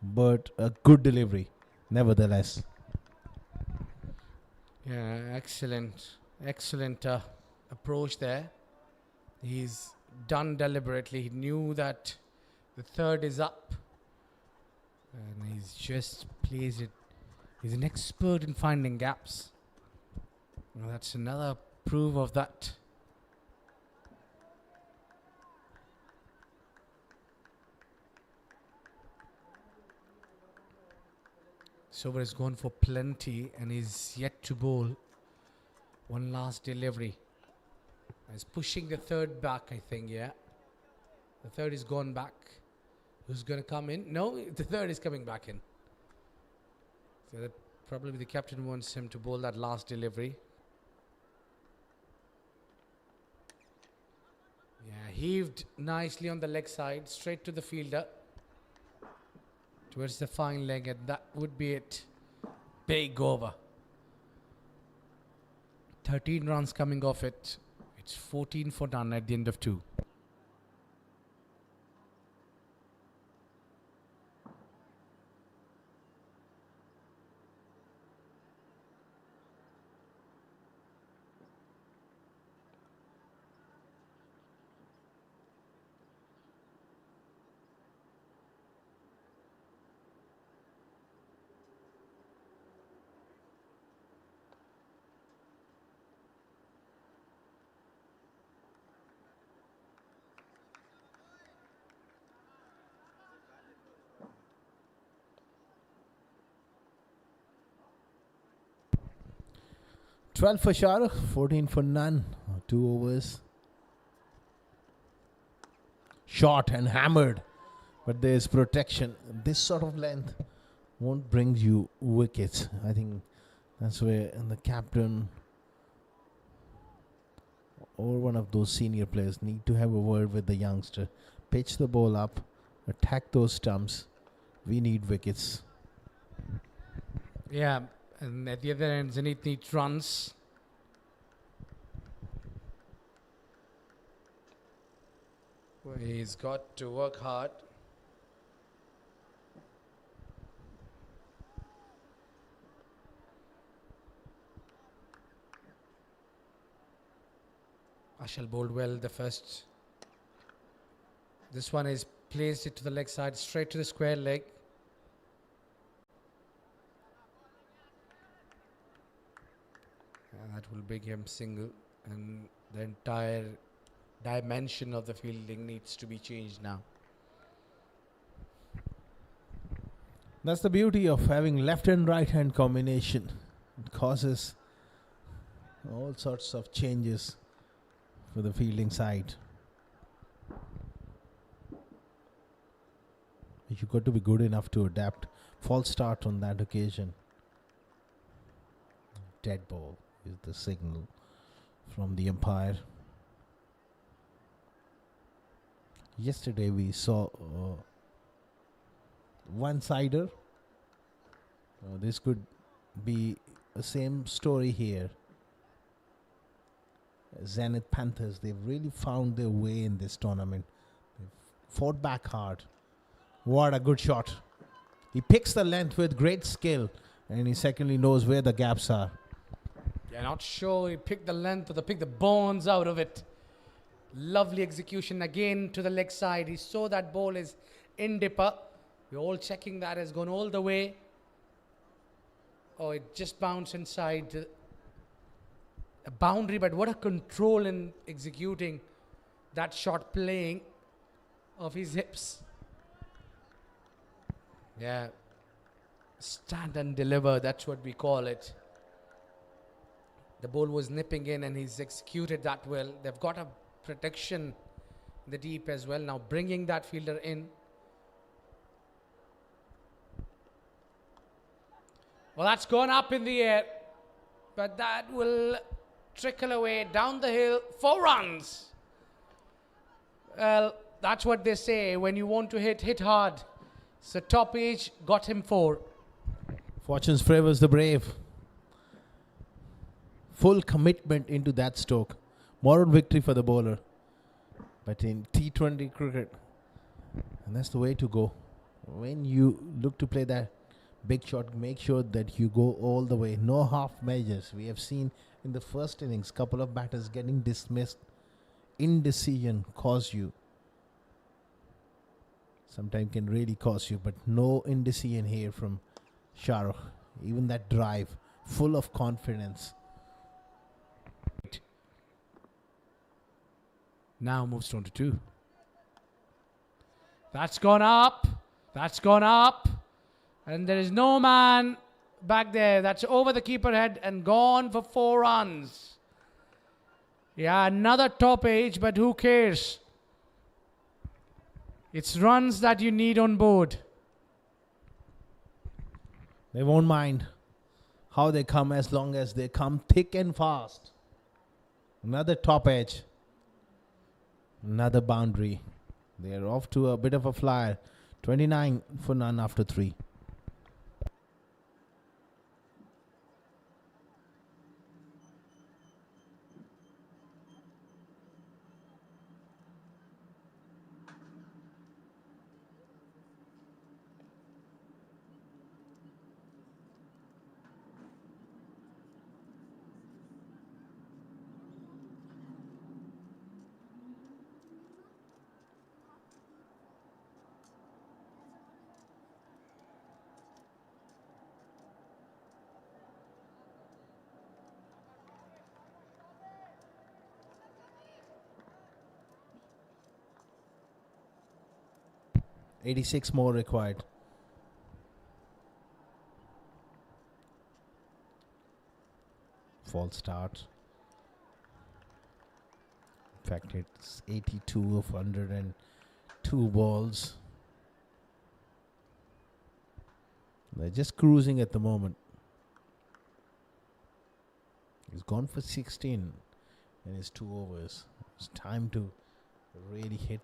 But a good delivery, nevertheless. Yeah, excellent approach there. He's done deliberately. He knew that the third is up, and he's just placed it. He's an expert in finding gaps. Well, that's another proof of that. Sober has gone for plenty and is yet to bowl. One last delivery. He's pushing the third back, I think, yeah. The third is gone back. Who's going to come in? No, the third is coming back in. So that probably the captain wants him to bowl that last delivery. Yeah, heaved nicely on the leg side, straight to the fielder. Towards the fine leg, and that would be it. Big over. 13 runs coming off it. It's 14 for none at the end of 2. $12 for Shahrukh, 14 for none. 2 overs. Shot and hammered. But there's protection. This sort of length won't bring you wickets. I think that's where the captain or one of those senior players need to have a word with the youngster. Pitch the ball up, attack those stumps. We need wickets. Yeah, and at the other end, Zenith needs runs. Well, he's got to work hard. Ashal bowled well the first. This one is placed it to the leg side, straight to the square leg. And that will bring him single, and the entire dimension of the fielding needs to be changed now. That's the beauty of having left and right hand combination. It causes all sorts of changes for the fielding side. You've got to be good enough to adapt. False start on that occasion. Dead ball is the signal from the umpire. Yesterday we saw one-sider. This could be the same story here. Zenith Panthers, they've really found their way in this tournament. They've fought back hard. What a good shot. He picks the length with great skill, and he secondly knows where the gaps are. Yeah, not sure he picked the length or picked the bones out of it. Lovely execution again to the leg side. He saw that ball is in dipper. We're all checking that has gone all the way. Oh, it just bounced inside a boundary, but what a control in executing that shot, playing of his hips. Yeah, stand and deliver, that's what we call it. The ball was nipping in and he's executed that well. They've got a protection in the deep as well. Now bringing that fielder in. Well, that's gone up in the air, but that will trickle away down the hill. 4 runs. Well, that's what they say. When you want to hit hard. So top age got him 4. Fortune's favors the brave. Full commitment into that stroke. Moral victory for the bowler. But in T20 cricket, and that's the way to go. When you look to play that big shot, make sure that you go all the way. No half measures. We have seen in the first innings, couple of batters getting dismissed. Indecision cause you. Sometimes can really cost you, but no indecision here from Shahrukh. Even that drive, full of confidence. Now moves on to 2. That's gone up. That's gone up. And there is no man back there. That's over the keeper head and gone for 4 runs. Yeah, another top age, but who cares? It's runs that you need on board. They won't mind how they come as long as they come thick and fast. Another top edge. Another boundary. They are off to a bit of a flyer. 29 for none after 3. $86 more required. False start. In fact, it's 82 of 102 balls. They're just cruising at the moment. He's gone for 16. in his 2 overs. It's time to really hit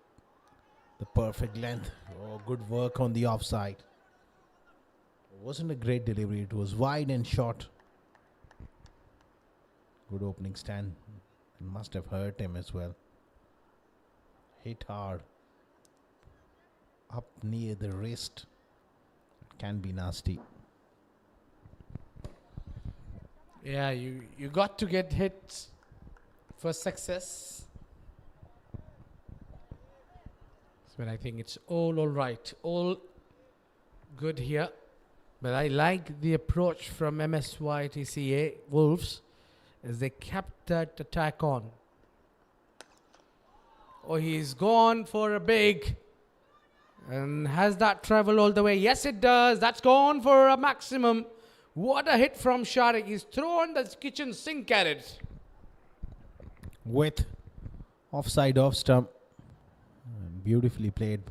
the perfect length. Oh, good work on the offside. It wasn't a great delivery. It was wide and short. Good opening stand. It must have hurt him as well. Hit hard. Up near the wrist. It can be nasty. Yeah, you got to get hit for success. But I think it's all right. All good here. But I like the approach from MSYTCA Wolves as they kept that attack on. Oh, he's gone for a big. And has that travel all the way? Yes, it does. That's gone for a maximum. What a hit from Sharik. He's thrown the kitchen sink at it. With offside off stump. Beautifully played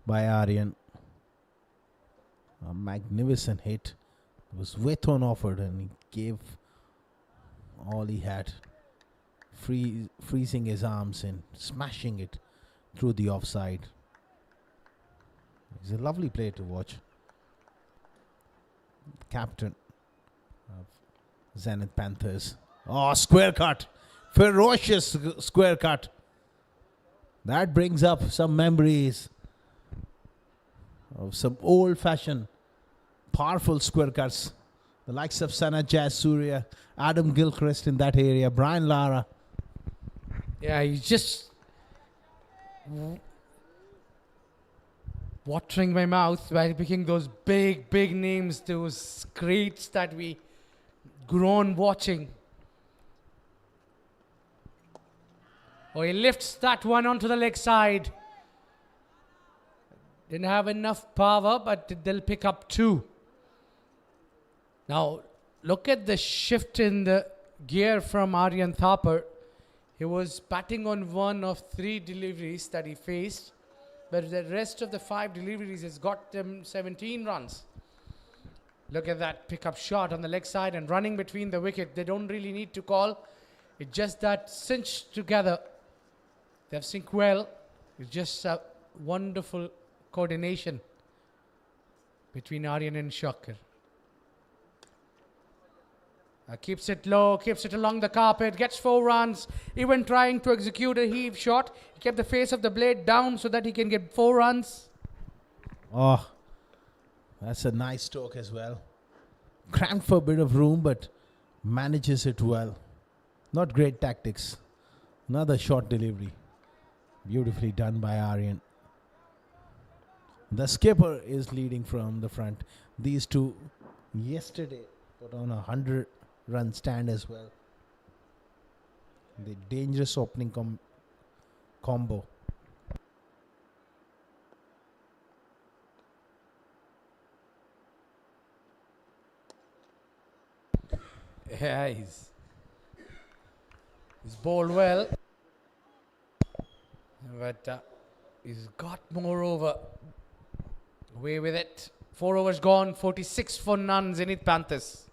by Aryan. A magnificent hit. It was width on offered and he gave all he had. Freezing his arms and smashing it through the offside. It's a lovely play to watch. Captain of Zenith Panthers. Oh, square cut. Ferocious square cut. That brings up some memories of some old-fashioned, powerful square cuts. The likes of Sana Jazz Surya, Adam Gilchrist in that area, Brian Lara. Yeah, he's just watering my mouth by picking those big names, those greats that we grown watching. Oh, he lifts that one onto the leg side. Didn't have enough power, but they'll pick up 2. Now, look at the shift in the gear from Aryan Thapar. He was batting on 1 of 3 deliveries that he faced, but the rest of the 5 deliveries has got them 17 runs. Look at that pickup shot on the leg side and running between the wicket. They don't really need to call. It's just that cinched together. They've synced well. It's just a wonderful coordination between Aryan and Shakir. Keeps it low, keeps it along the carpet, gets 4 runs. Even trying to execute a heave shot, he kept the face of the blade down so that he can get 4 runs. Oh, that's a nice stroke as well. Cramped for a bit of room, but manages it well. Not great tactics. Another short delivery. Beautifully done by Aryan. The skipper is leading from the front. These two yesterday put on a 100-run stand as well. The dangerous opening combo. Yeah, he's bowled well. But he's got more over. Away with it. 4 overs gone, 46 for none, Zenith Panthers.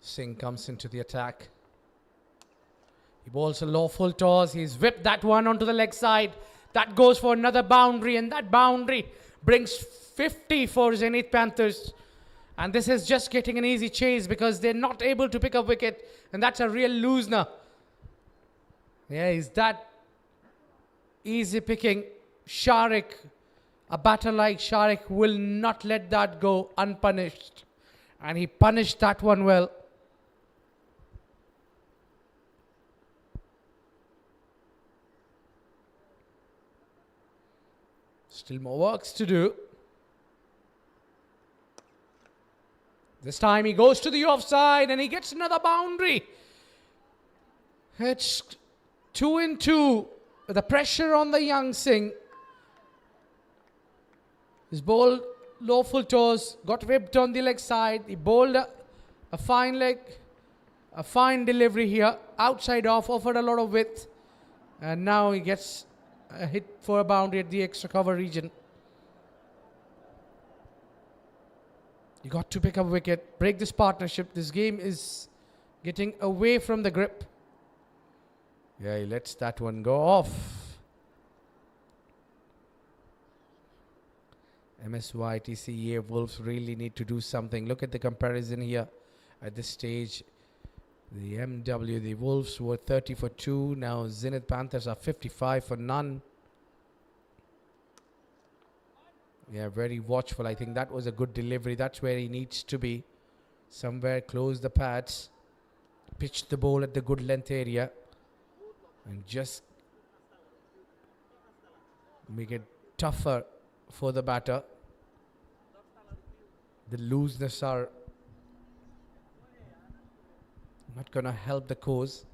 Singh comes into the attack. He bowls a lawful toss. He's whipped that one onto the leg side. That goes for another boundary, and that boundary brings 50 for Zenith Panthers. And this is just getting an easy chase because they're not able to pick up wicket, and that's a real loser. Yeah, he's that Easy picking. Sharik, a batter like Sharik will not let that go unpunished. And he punished that one well. Still more works to do. This time he goes to the offside and he gets another boundary. It's 2-2. The pressure on the young Singh. His ball low full toes, got whipped on the leg side. He bowled a fine leg, a fine delivery here. Outside off, offered a lot of width. And now he gets a hit for a boundary at the extra cover region. You got to pick up a wicket, break this partnership. This game is getting away from the grip. Yeah, he lets that one go off. MSYTCA Wolves really need to do something. Look at the comparison here at this stage. The MW, the Wolves were 30 for 2. Now Zenith Panthers are 55 for none. Yeah, very watchful. I think that was a good delivery. That's where he needs to be. Somewhere close the pads. Pitch the ball at the good length area. And just make it tougher for the batter. The looseness are not going to help the cause.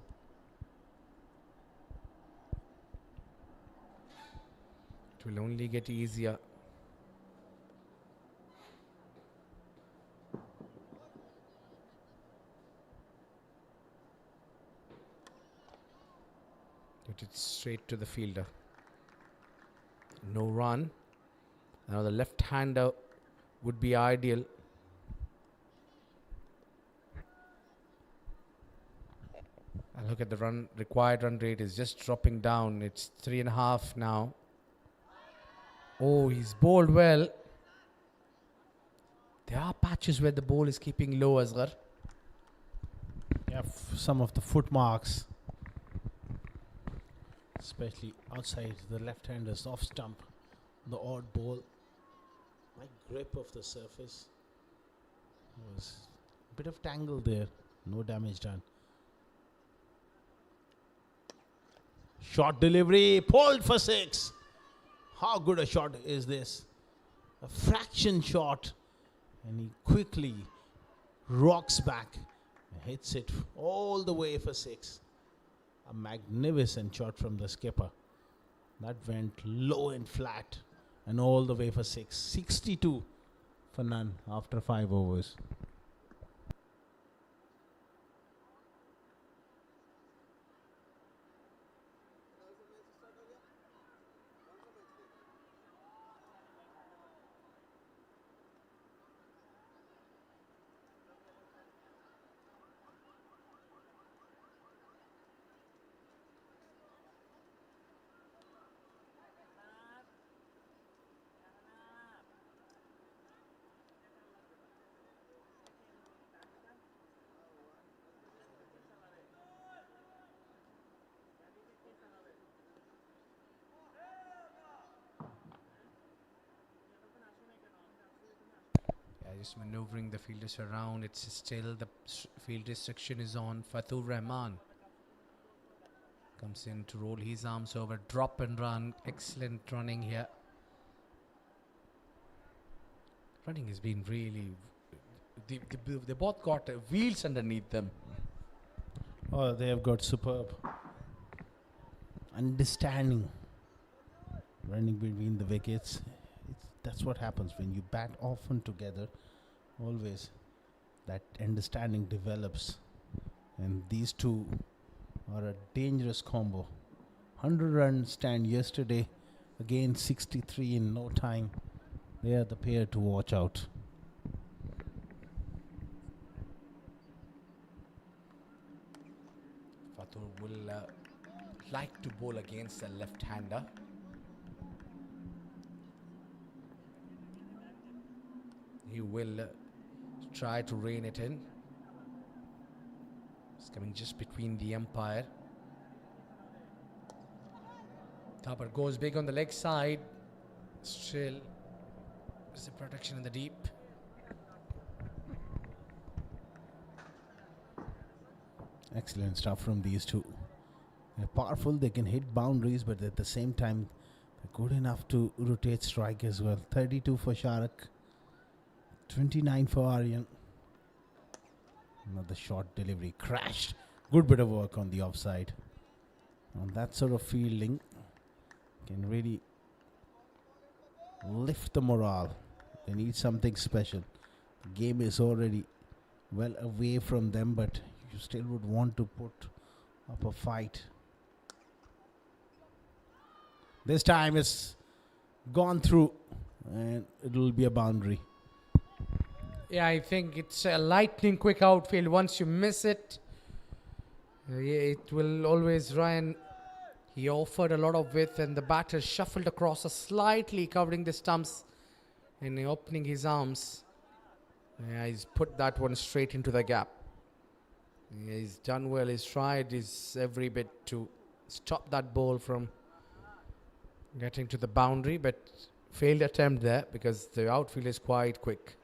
It will only get easier. Put it straight to the fielder. No run. Now the left-hander would be ideal. And look at the required run rate is just dropping down. It's 3.5 now. Oh, he's bowled well. There are patches where the ball is keeping low, Asghar. Yeah, some of the foot marks, especially outside the left-hander's off stump, the odd ball, my grip of the surface was a bit of tangle there, no damage done. Short delivery, pulled for 6. How good a shot is this? A fraction shot, and he quickly rocks back and hits it all the way for 6. A magnificent shot from the skipper. That went low and flat and all the way for 6. 62 for none after 5 overs. Just maneuvering the fielders around. It's still the field restriction is on. Fatur Rahman comes in to roll his arms over, drop and run. Excellent running here. Running has been really. They both got wheels underneath them. Oh, they have got superb understanding running between the wickets. That's what happens when you bat often together. Always that understanding develops, and these two are a dangerous combo. 100-run stand yesterday, again 63 in no time. They are the pair to watch out. Fatur will like to bowl against a left-hander. He will try to rein it in. It's coming just between the umpire. Thapar goes big on the leg side. Still, there's a protection in the deep. Excellent stuff from these two. They're powerful, they can hit boundaries, but at the same time, they're good enough to rotate strike as well. 32 for Sharak, 29 for Aryan. Another short delivery, crashed. Good bit of work on the offside. And that sort of fielding can really lift the morale. They need something special. The game is already well away from them, but you still would want to put up a fight. This time it's gone through and it will be a boundary. Yeah, I think it's a lightning quick outfield. Once you miss it, it will always run. He offered a lot of width and the batter shuffled across slightly, covering the stumps and opening his arms. Yeah, he's put that one straight into the gap. Yeah, he's done well. He's tried his every bit to stop that ball from getting to the boundary, but failed attempt there because the outfield is quite quick.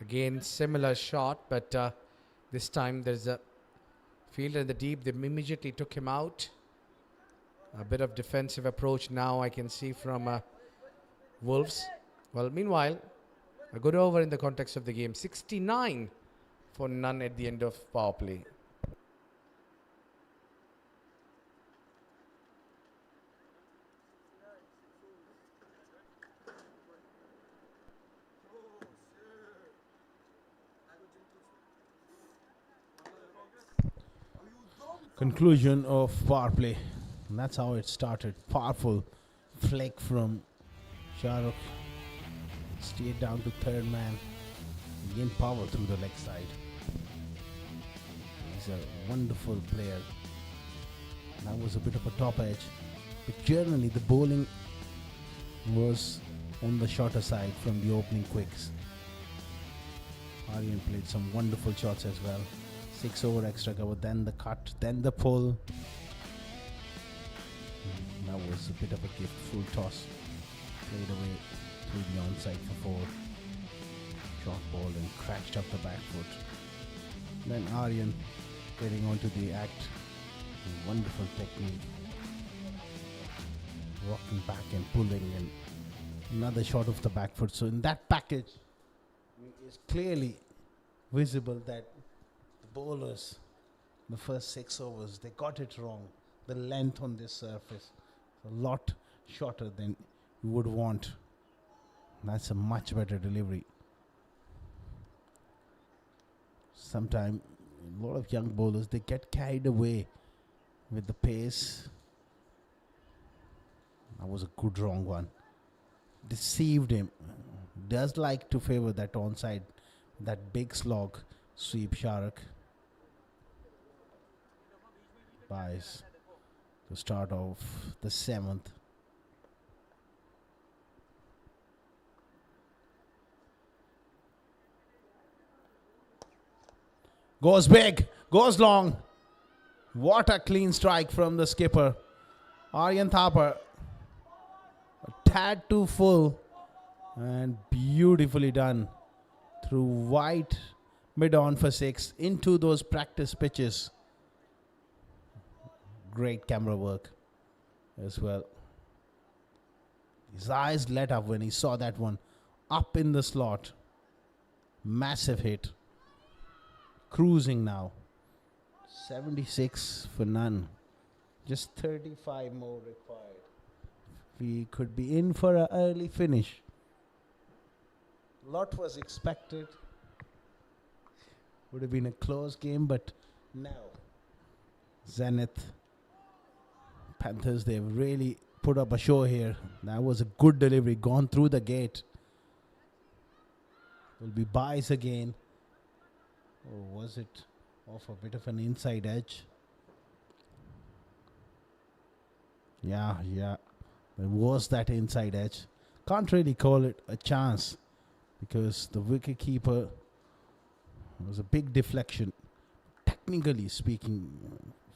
Again, similar shot, but this time there's a fielder in the deep. They immediately took him out. A bit of defensive approach now I can see from Wolves. Well, meanwhile, a good over in the context of the game. 69 for none at the end of power play. Conclusion of power play. And that's how it started. Powerful flick from Shahrukh. Stayed down to third man. Gained power through the leg side. He's a wonderful player. That was a bit of a top edge. But generally the bowling was on the shorter side from the opening quicks. Aryan played some wonderful shots as well. 6 over extra cover, then the cut, then the pull. That was a bit of a gift. Full toss. Played away through the onside for 4. Short ball and crashed up the back foot. Then Aryan getting onto the act. Wonderful technique. Rocking back and pulling, and another shot of the back foot. So in that package, it's clearly visible that bowlers, the first 6 overs, they got it wrong. The length on this surface a lot shorter than you would want. That's a much better delivery. Sometimes a lot of young bowlers, they get carried away with the pace. That was a good wrong one. Deceived him. Does like to favor that onside, that big slog sweep. Shahrukh buys the start of the 7th. Goes big, goes long. What a clean strike from the skipper. Aryan Thapar. A tad too full and beautifully done through wide mid-on for 6 into those practice pitches. Great camera work as well. His eyes lit up when he saw that one up in the slot. Massive hit. Cruising now. 76 for none. Just 35 more required. We could be in for an early finish. Lot was expected. Would have been a close game, but now Zenith, Panthers, they've really put up a show here. That was a good delivery, gone through the gate. Will be buys again. Or was it off a bit of an inside edge? Yeah. There was that inside edge. Can't really call it a chance because the wicket keeper was a big deflection. Technically speaking,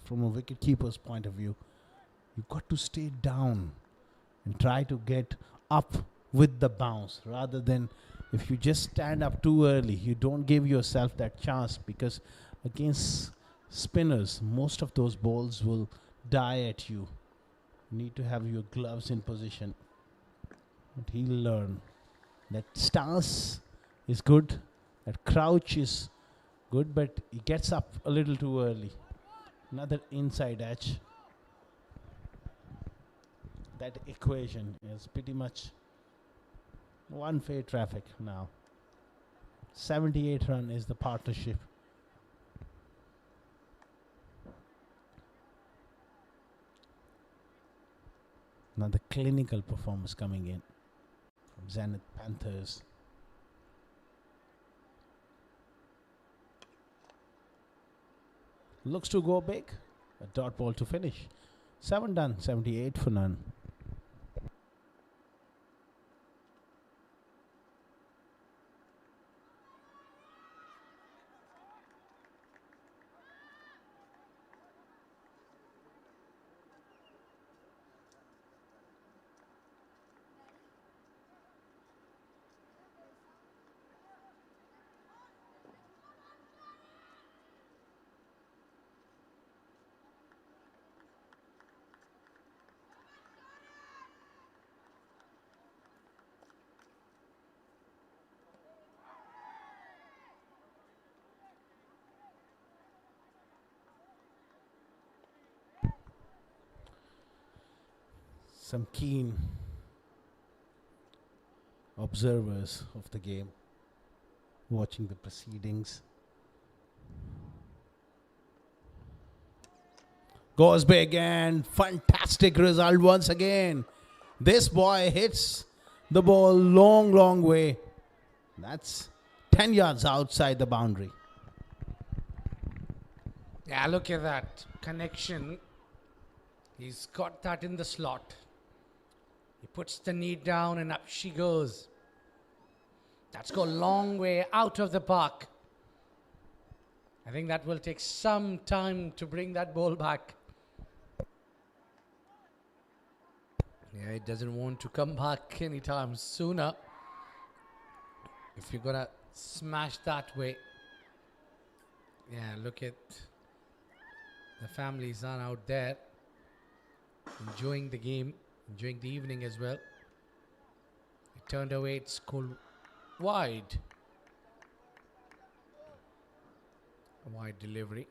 from a wicket keeper's point of view, You've got to stay down and try to get up with the bounce, rather than if you just stand up too early, you don't give yourself that chance, because against spinners, most of those balls will die at you. You need to have your gloves in position. But he'll learn that stance is good, that crouch is good, but he gets up a little too early. Another inside edge. That equation is pretty much one fair traffic now. 78 run is the partnership. Now the clinical performance coming in from Zenith Panthers. Looks to go big. A dot ball to finish. 7 done, 78 for none. Some keen observers of the game watching the proceedings. Goes big and fantastic result once again. This boy hits the ball long way. That's 10 yards outside the boundary. Yeah, look at that connection. He's got that in the slot. He puts the knee down and up she goes. That's go a long way out of the park. I think that will take some time to bring that ball back. Yeah, it doesn't want to come back anytime sooner. If you're gonna smash that way. Yeah, look at the family son out there enjoying the game, enjoying the evening as well. It turned away, it's called wide. A wide delivery.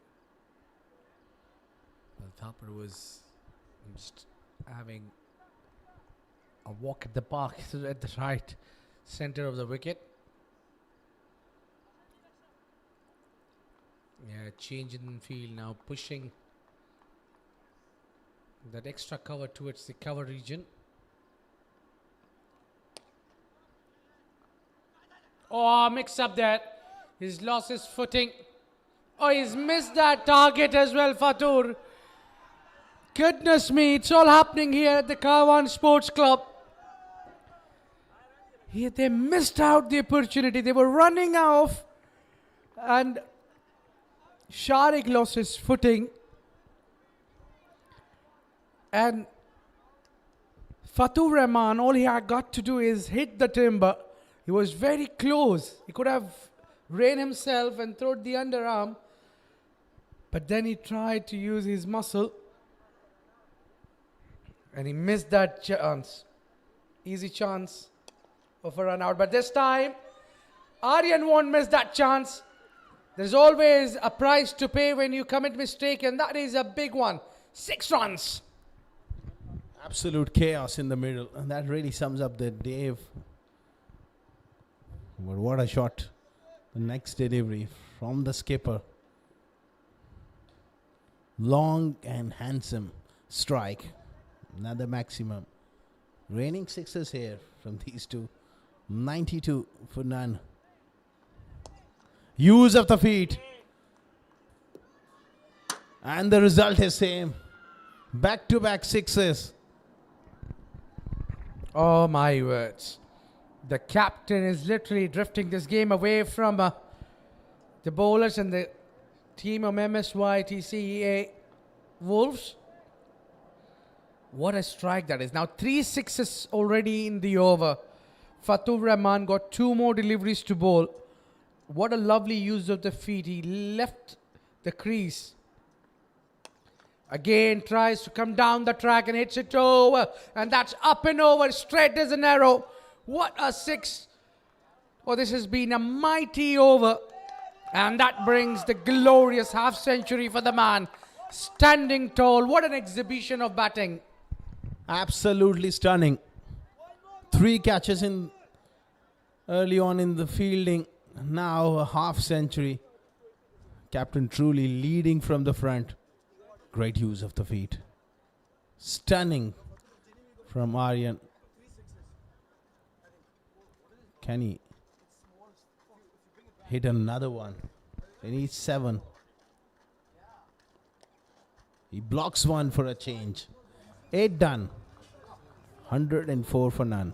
Well, Thapar was just having a walk at the park at the right center of the wicket. Yeah, change in field now, pushing that extra cover towards the cover region. Oh, mix up there. He's lost his footing. Oh, he's missed that target as well, Fatur. Goodness me, it's all happening here at the Karwan Sports Club. Here they missed out the opportunity. They were running off and Sharik lost his footing. And Fatur Rahman, all he had got to do is hit the timber. He was very close. He could have ran himself and thrown the underarm. But then he tried to use his muscle. And he missed that chance. Easy chance of a run out. But this time, Aryan won't miss that chance. There's always a price to pay when you commit mistake, and that is a big one. 6 runs. Absolute chaos in the middle, and that really sums up the day. But what a shot. The next delivery from the skipper. Long and handsome strike. Another maximum. Raining sixes here from these two. 92 for none. Use of the feet. And the result is same. Back-to-back sixes. Oh my words. The captain is literally drifting this game away from the bowlers and the team of MSYTCA Wolves. What a strike that is. Now 3 sixes already in the over. Fatur Rahman got 2 more deliveries to bowl. What a lovely use of the feet. He left the crease. Again tries to come down the track and hits it over. And that's up and over, straight as an arrow. What a 6. Oh, this has been a mighty over. And that brings the glorious half century for the man. Standing tall. What an exhibition of batting. Absolutely stunning. 3 catches in early on in the fielding. Now a half century. Captain truly leading from the front. Great use of the feet. Stunning from Aryan. Can he hit another one? He needs 7. He blocks one for a change. 8 done. 104 for none.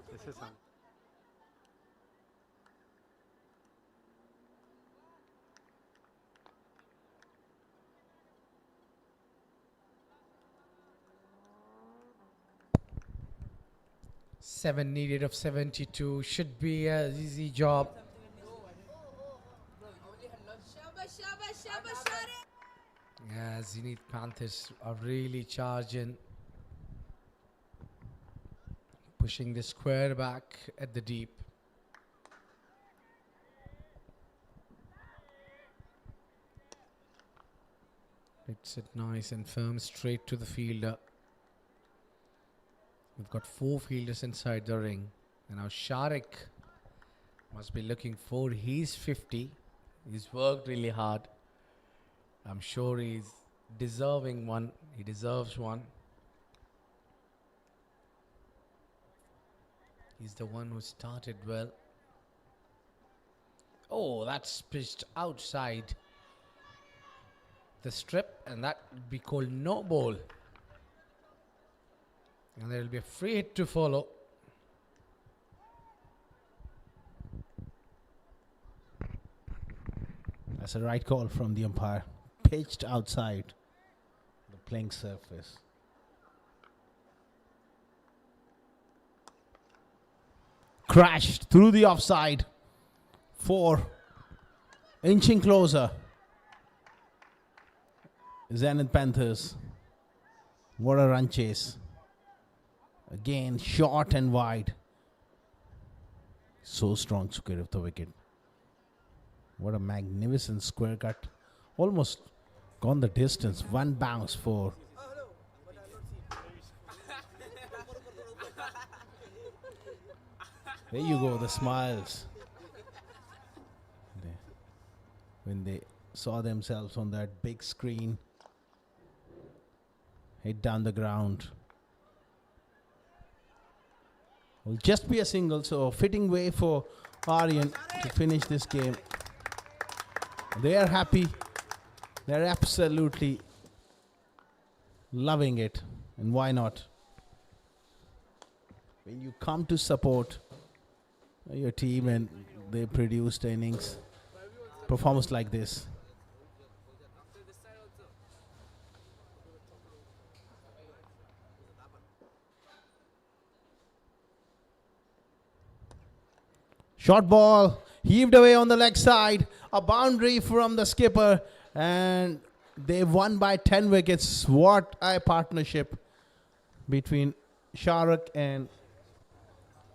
This is on. 7 needed of 72. Should be an easy job. Yeah, Zenith Panthers are really charging. Pushing the square back at the deep. Hits it nice and firm straight to the fielder. We've got 4 fielders inside the ring. And now Sharik must be looking for his 50. He's worked really hard. I'm sure he's deserving one. He deserves one. He's the one who started well. Oh, that's pitched outside the strip, and that would be called no ball. And there will be a free hit to follow. That's a right call from the umpire. Pitched outside the playing surface. Crashed through the offside. 4. Inching closer. Zenith Panthers. What a run chase. Again, short and wide. So strong to get off the wicket. What a magnificent square cut. Almost gone the distance. 1 bounce for. There you go, the smiles. When they saw themselves on that big screen. Hit down the ground. Will just be a single, so fitting way for Aryan to finish this game. They are happy. They're absolutely loving it. And why not? When you come to support your team and they produced innings, performance like this. Short ball, heaved away on the leg side. A boundary from the skipper. And they've won by 10 wickets. What a partnership between Sharik and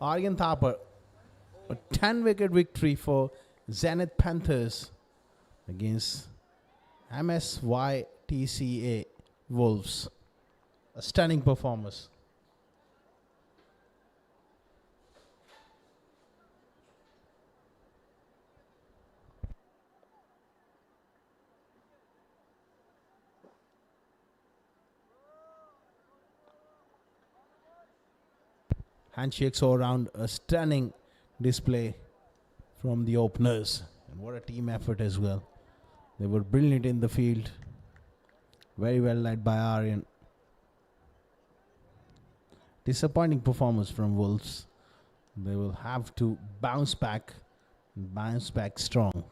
Aryan Thapar, a 10-wicket victory for Zenith Panthers against MSYTCA Wolves. A stunning performance. Handshakes all around, a stunning display from the openers. And what a team effort as well. They were brilliant in the field. Very well led by Aryan. Disappointing performance from Wolves. They will have to bounce back and bounce back strong.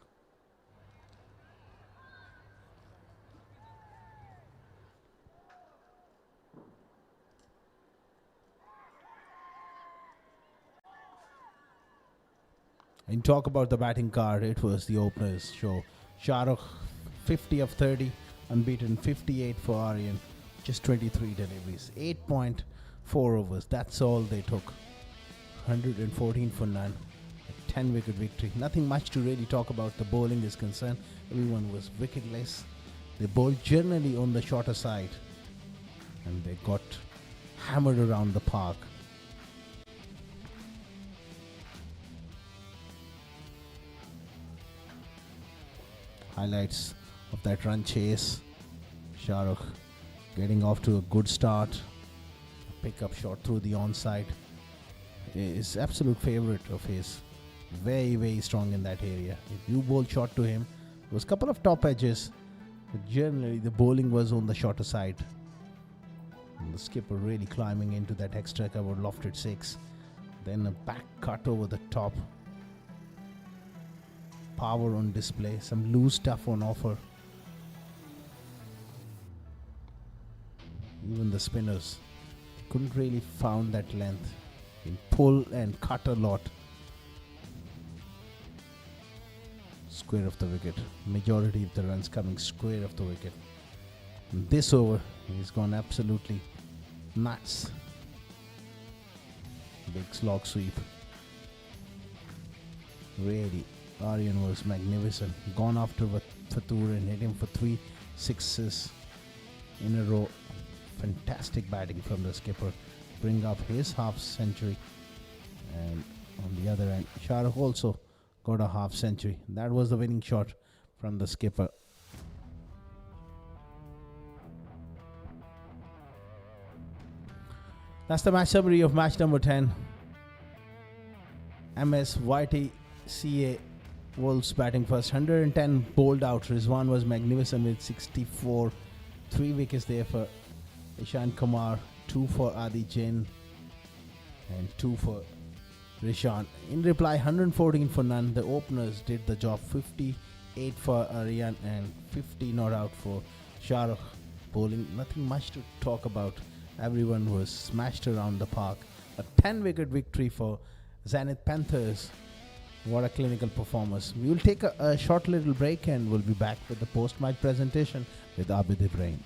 And talk about the batting card, it was the openers show. Shahrukh 50 of 30, unbeaten, 58 for Aryan, just 23 deliveries, 8.4 overs, that's all they took. 114 for none, a 10-wicket victory. Nothing much to really talk about the bowling is concerned. Everyone was wicketless. They bowled generally on the shorter side and they got hammered around the park. Highlights of that run chase. Shahrukh getting off to a good start. A pickup shot through the onside. Is absolute favorite of his. Very, very strong in that area. If you bowl shot to him, there was a couple of top edges, but generally the bowling was on the shorter side. And the skipper really climbing into that extra cover, lofted 6. Then a back cut over the top. Power on display, some loose stuff on offer. Even the spinners couldn't really found that length. Can pull and cut a lot. Square of the wicket. Majority of the runs coming square of the wicket. And this over, he's gone absolutely nuts. Big slog sweep. Really. Aryan was magnificent. Gone after Fatur and hit him for 3 sixes in a row. Fantastic batting from the skipper. Bring up his half century. And on the other end, Shahrukh also got a half century. That was the winning shot from the skipper. That's the match summary of match number 10. MSYTCA Wolves batting first. 110 bowled out. Rizwan was magnificent with 64. 3 wickets there for Ishan Kumar. 2 for Adi Jain. And 2 for Rishan. In reply, 114 for none. The openers did the job. 58 for Aryan and 50 not out for Shahrukh. Bowling, nothing much to talk about. Everyone was smashed around the park. A 10-wicket victory for Zenith Panthers. What a clinical performance. We will take a short little break and we'll be back with the post-match presentation with Abid Ibrahim.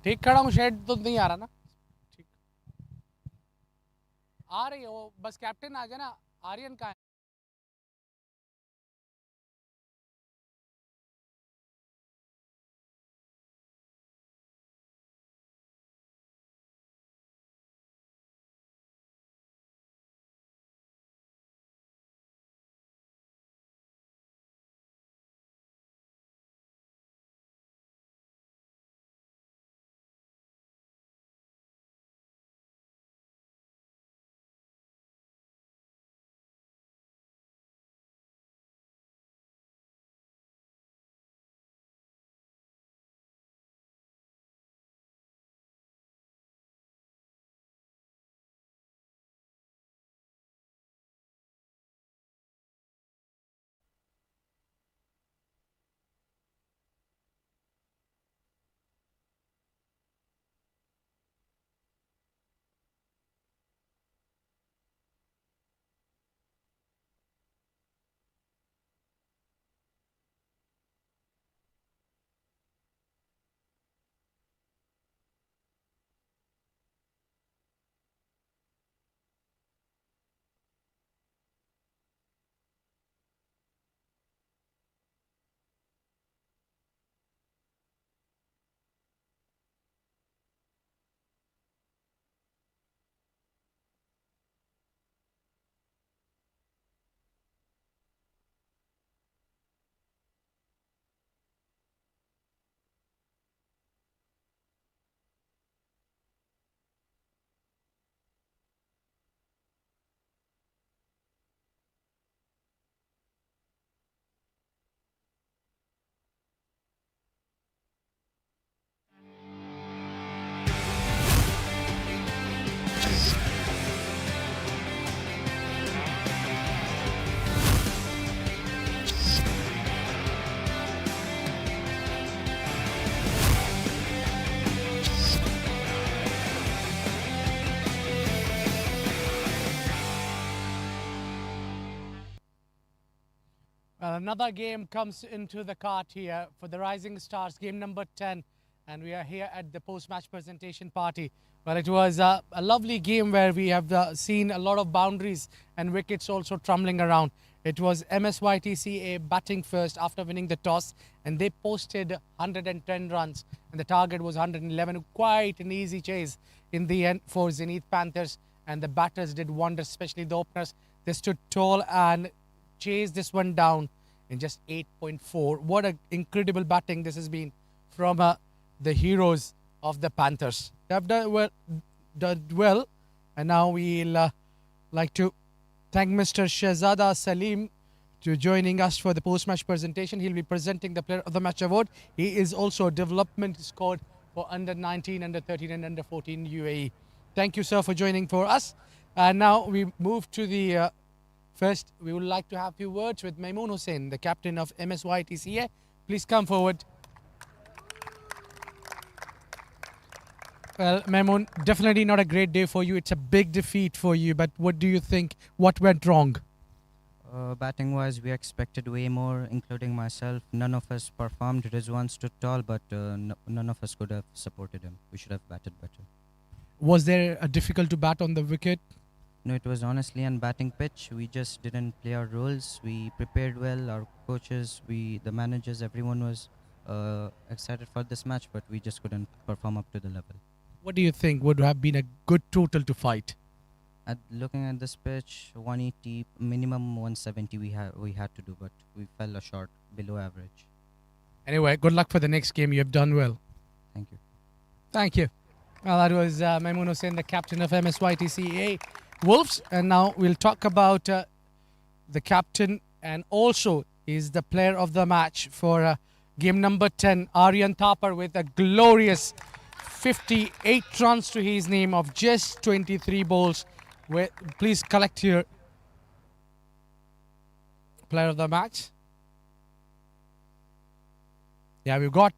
ठीक खड़ा हूँ, shade तो नहीं आ रहा ना? ठीक आ रही है वो, बस कैप्टन आ जाए ना। आर्यन का another game comes into the cart here for the Rising Stars, game number 10. And we are here at the post-match presentation party. Well, it was a lovely game where we have seen a lot of boundaries and wickets also trundling around. It was MSYTCA batting first after winning the toss, and they posted 110 runs, and the target was 111. Quite an easy chase in the end for Zenith Panthers, and the batters did wonders, especially the openers. They stood tall and chased this one down in just 8.4. What an incredible batting this has been from the heroes of the Panthers. They have done well, and now we'll like to thank Mr. Shehzada Salim to joining us for the post-match presentation. He'll be presenting the Player of the Match award. He is also a development squad for under 19, under 13, and under 14 UAE. Thank you, sir, for joining for us. And now we move to the first. We would like to have a few words with Maimoon Hussain, the captain of MSYTCA. Please come forward. Well, Maimoon, definitely not a great day for you. It's a big defeat for you. But what do you think? What went wrong? Batting wise, we expected way more, including myself. None of us performed. Rizwan stood tall, but none of us could have supported him. We should have batted better. Was there a difficult to bat on the wicket? No, it was honestly an batting pitch. We just didn't play our roles. We prepared well. Our coaches, the managers, everyone was excited for this match, but we just couldn't perform up to the level. What do you think would have been a good total to fight? Looking at this pitch, 180 minimum 170 we had to do, but we fell short, below average. Anyway, good luck for the next game. You have done well. Thank you. Thank you. Well, that was Maimoon Hussain, the captain of MSYTCA Wolves. And now we'll talk about the captain, and also is the player of the match for game number 10, Aryan Thapar, with a glorious 58 runs to his name of just 23 balls. Please collect your player of the match. Yeah, we've got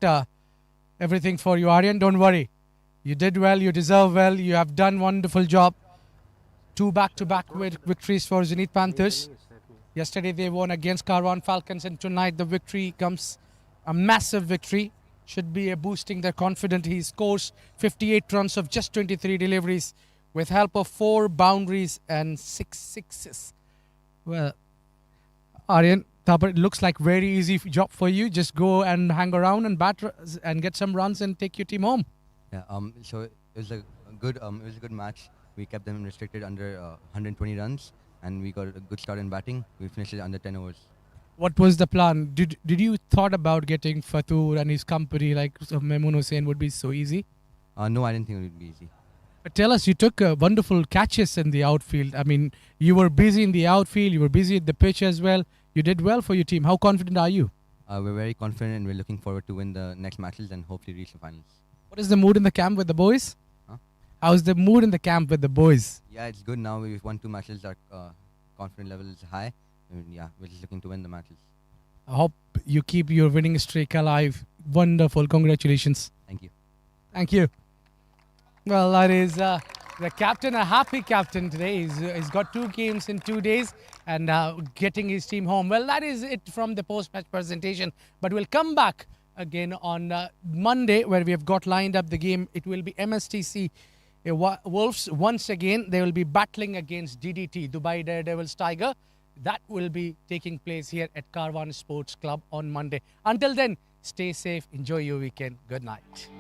everything for you, Aryan. Don't worry. You did well. You deserve well. You have done wonderful job. 2 back-to-back victories for Zenith Panthers. Yesterday they won against Karwan Falcons, and tonight the victory comes, a massive victory should be boosting their confidence. He scores 58 runs of just 23 deliveries with help of 4 boundaries and 6 sixes. Well, Aryan, Thabar, it looks like very easy job for you. Just go and hang around and bat and get some runs and take your team home. Yeah. So it was a good match. We kept them restricted under 120 runs, and we got a good start in batting. We finished it under 10 overs. What was the plan? Did you thought about getting Fatur and his company like Mehmoon Hussain would be so easy? No, I didn't think it would be easy. But tell us, you took wonderful catches in the outfield. I mean, you were busy in the outfield. You were busy at the pitch as well. You did well for your team. How confident are you? We're very confident, and we're looking forward to win the next matches and hopefully reach the finals. What is the mood in the camp with the boys? Huh? How's the mood in the camp with the boys? Yeah, it's good now. We've won 2 matches. Our confidence level is high. And yeah, we're just looking to win the matches. I hope you keep your winning streak alive. Wonderful. Congratulations. Thank you. Thank you. Well, that is the captain, a happy captain today. He's got 2 games in 2 days and getting his team home. Well, that is it from the post-match presentation. But we'll come back again on Monday where we have got lined up the game. It will be MSTC Wolves once again. They will be battling against DDT, Dubai Daredevils Tiger. That will be taking place here at Karwan Sports Club on Monday. Until then, stay safe, enjoy your weekend. Good night.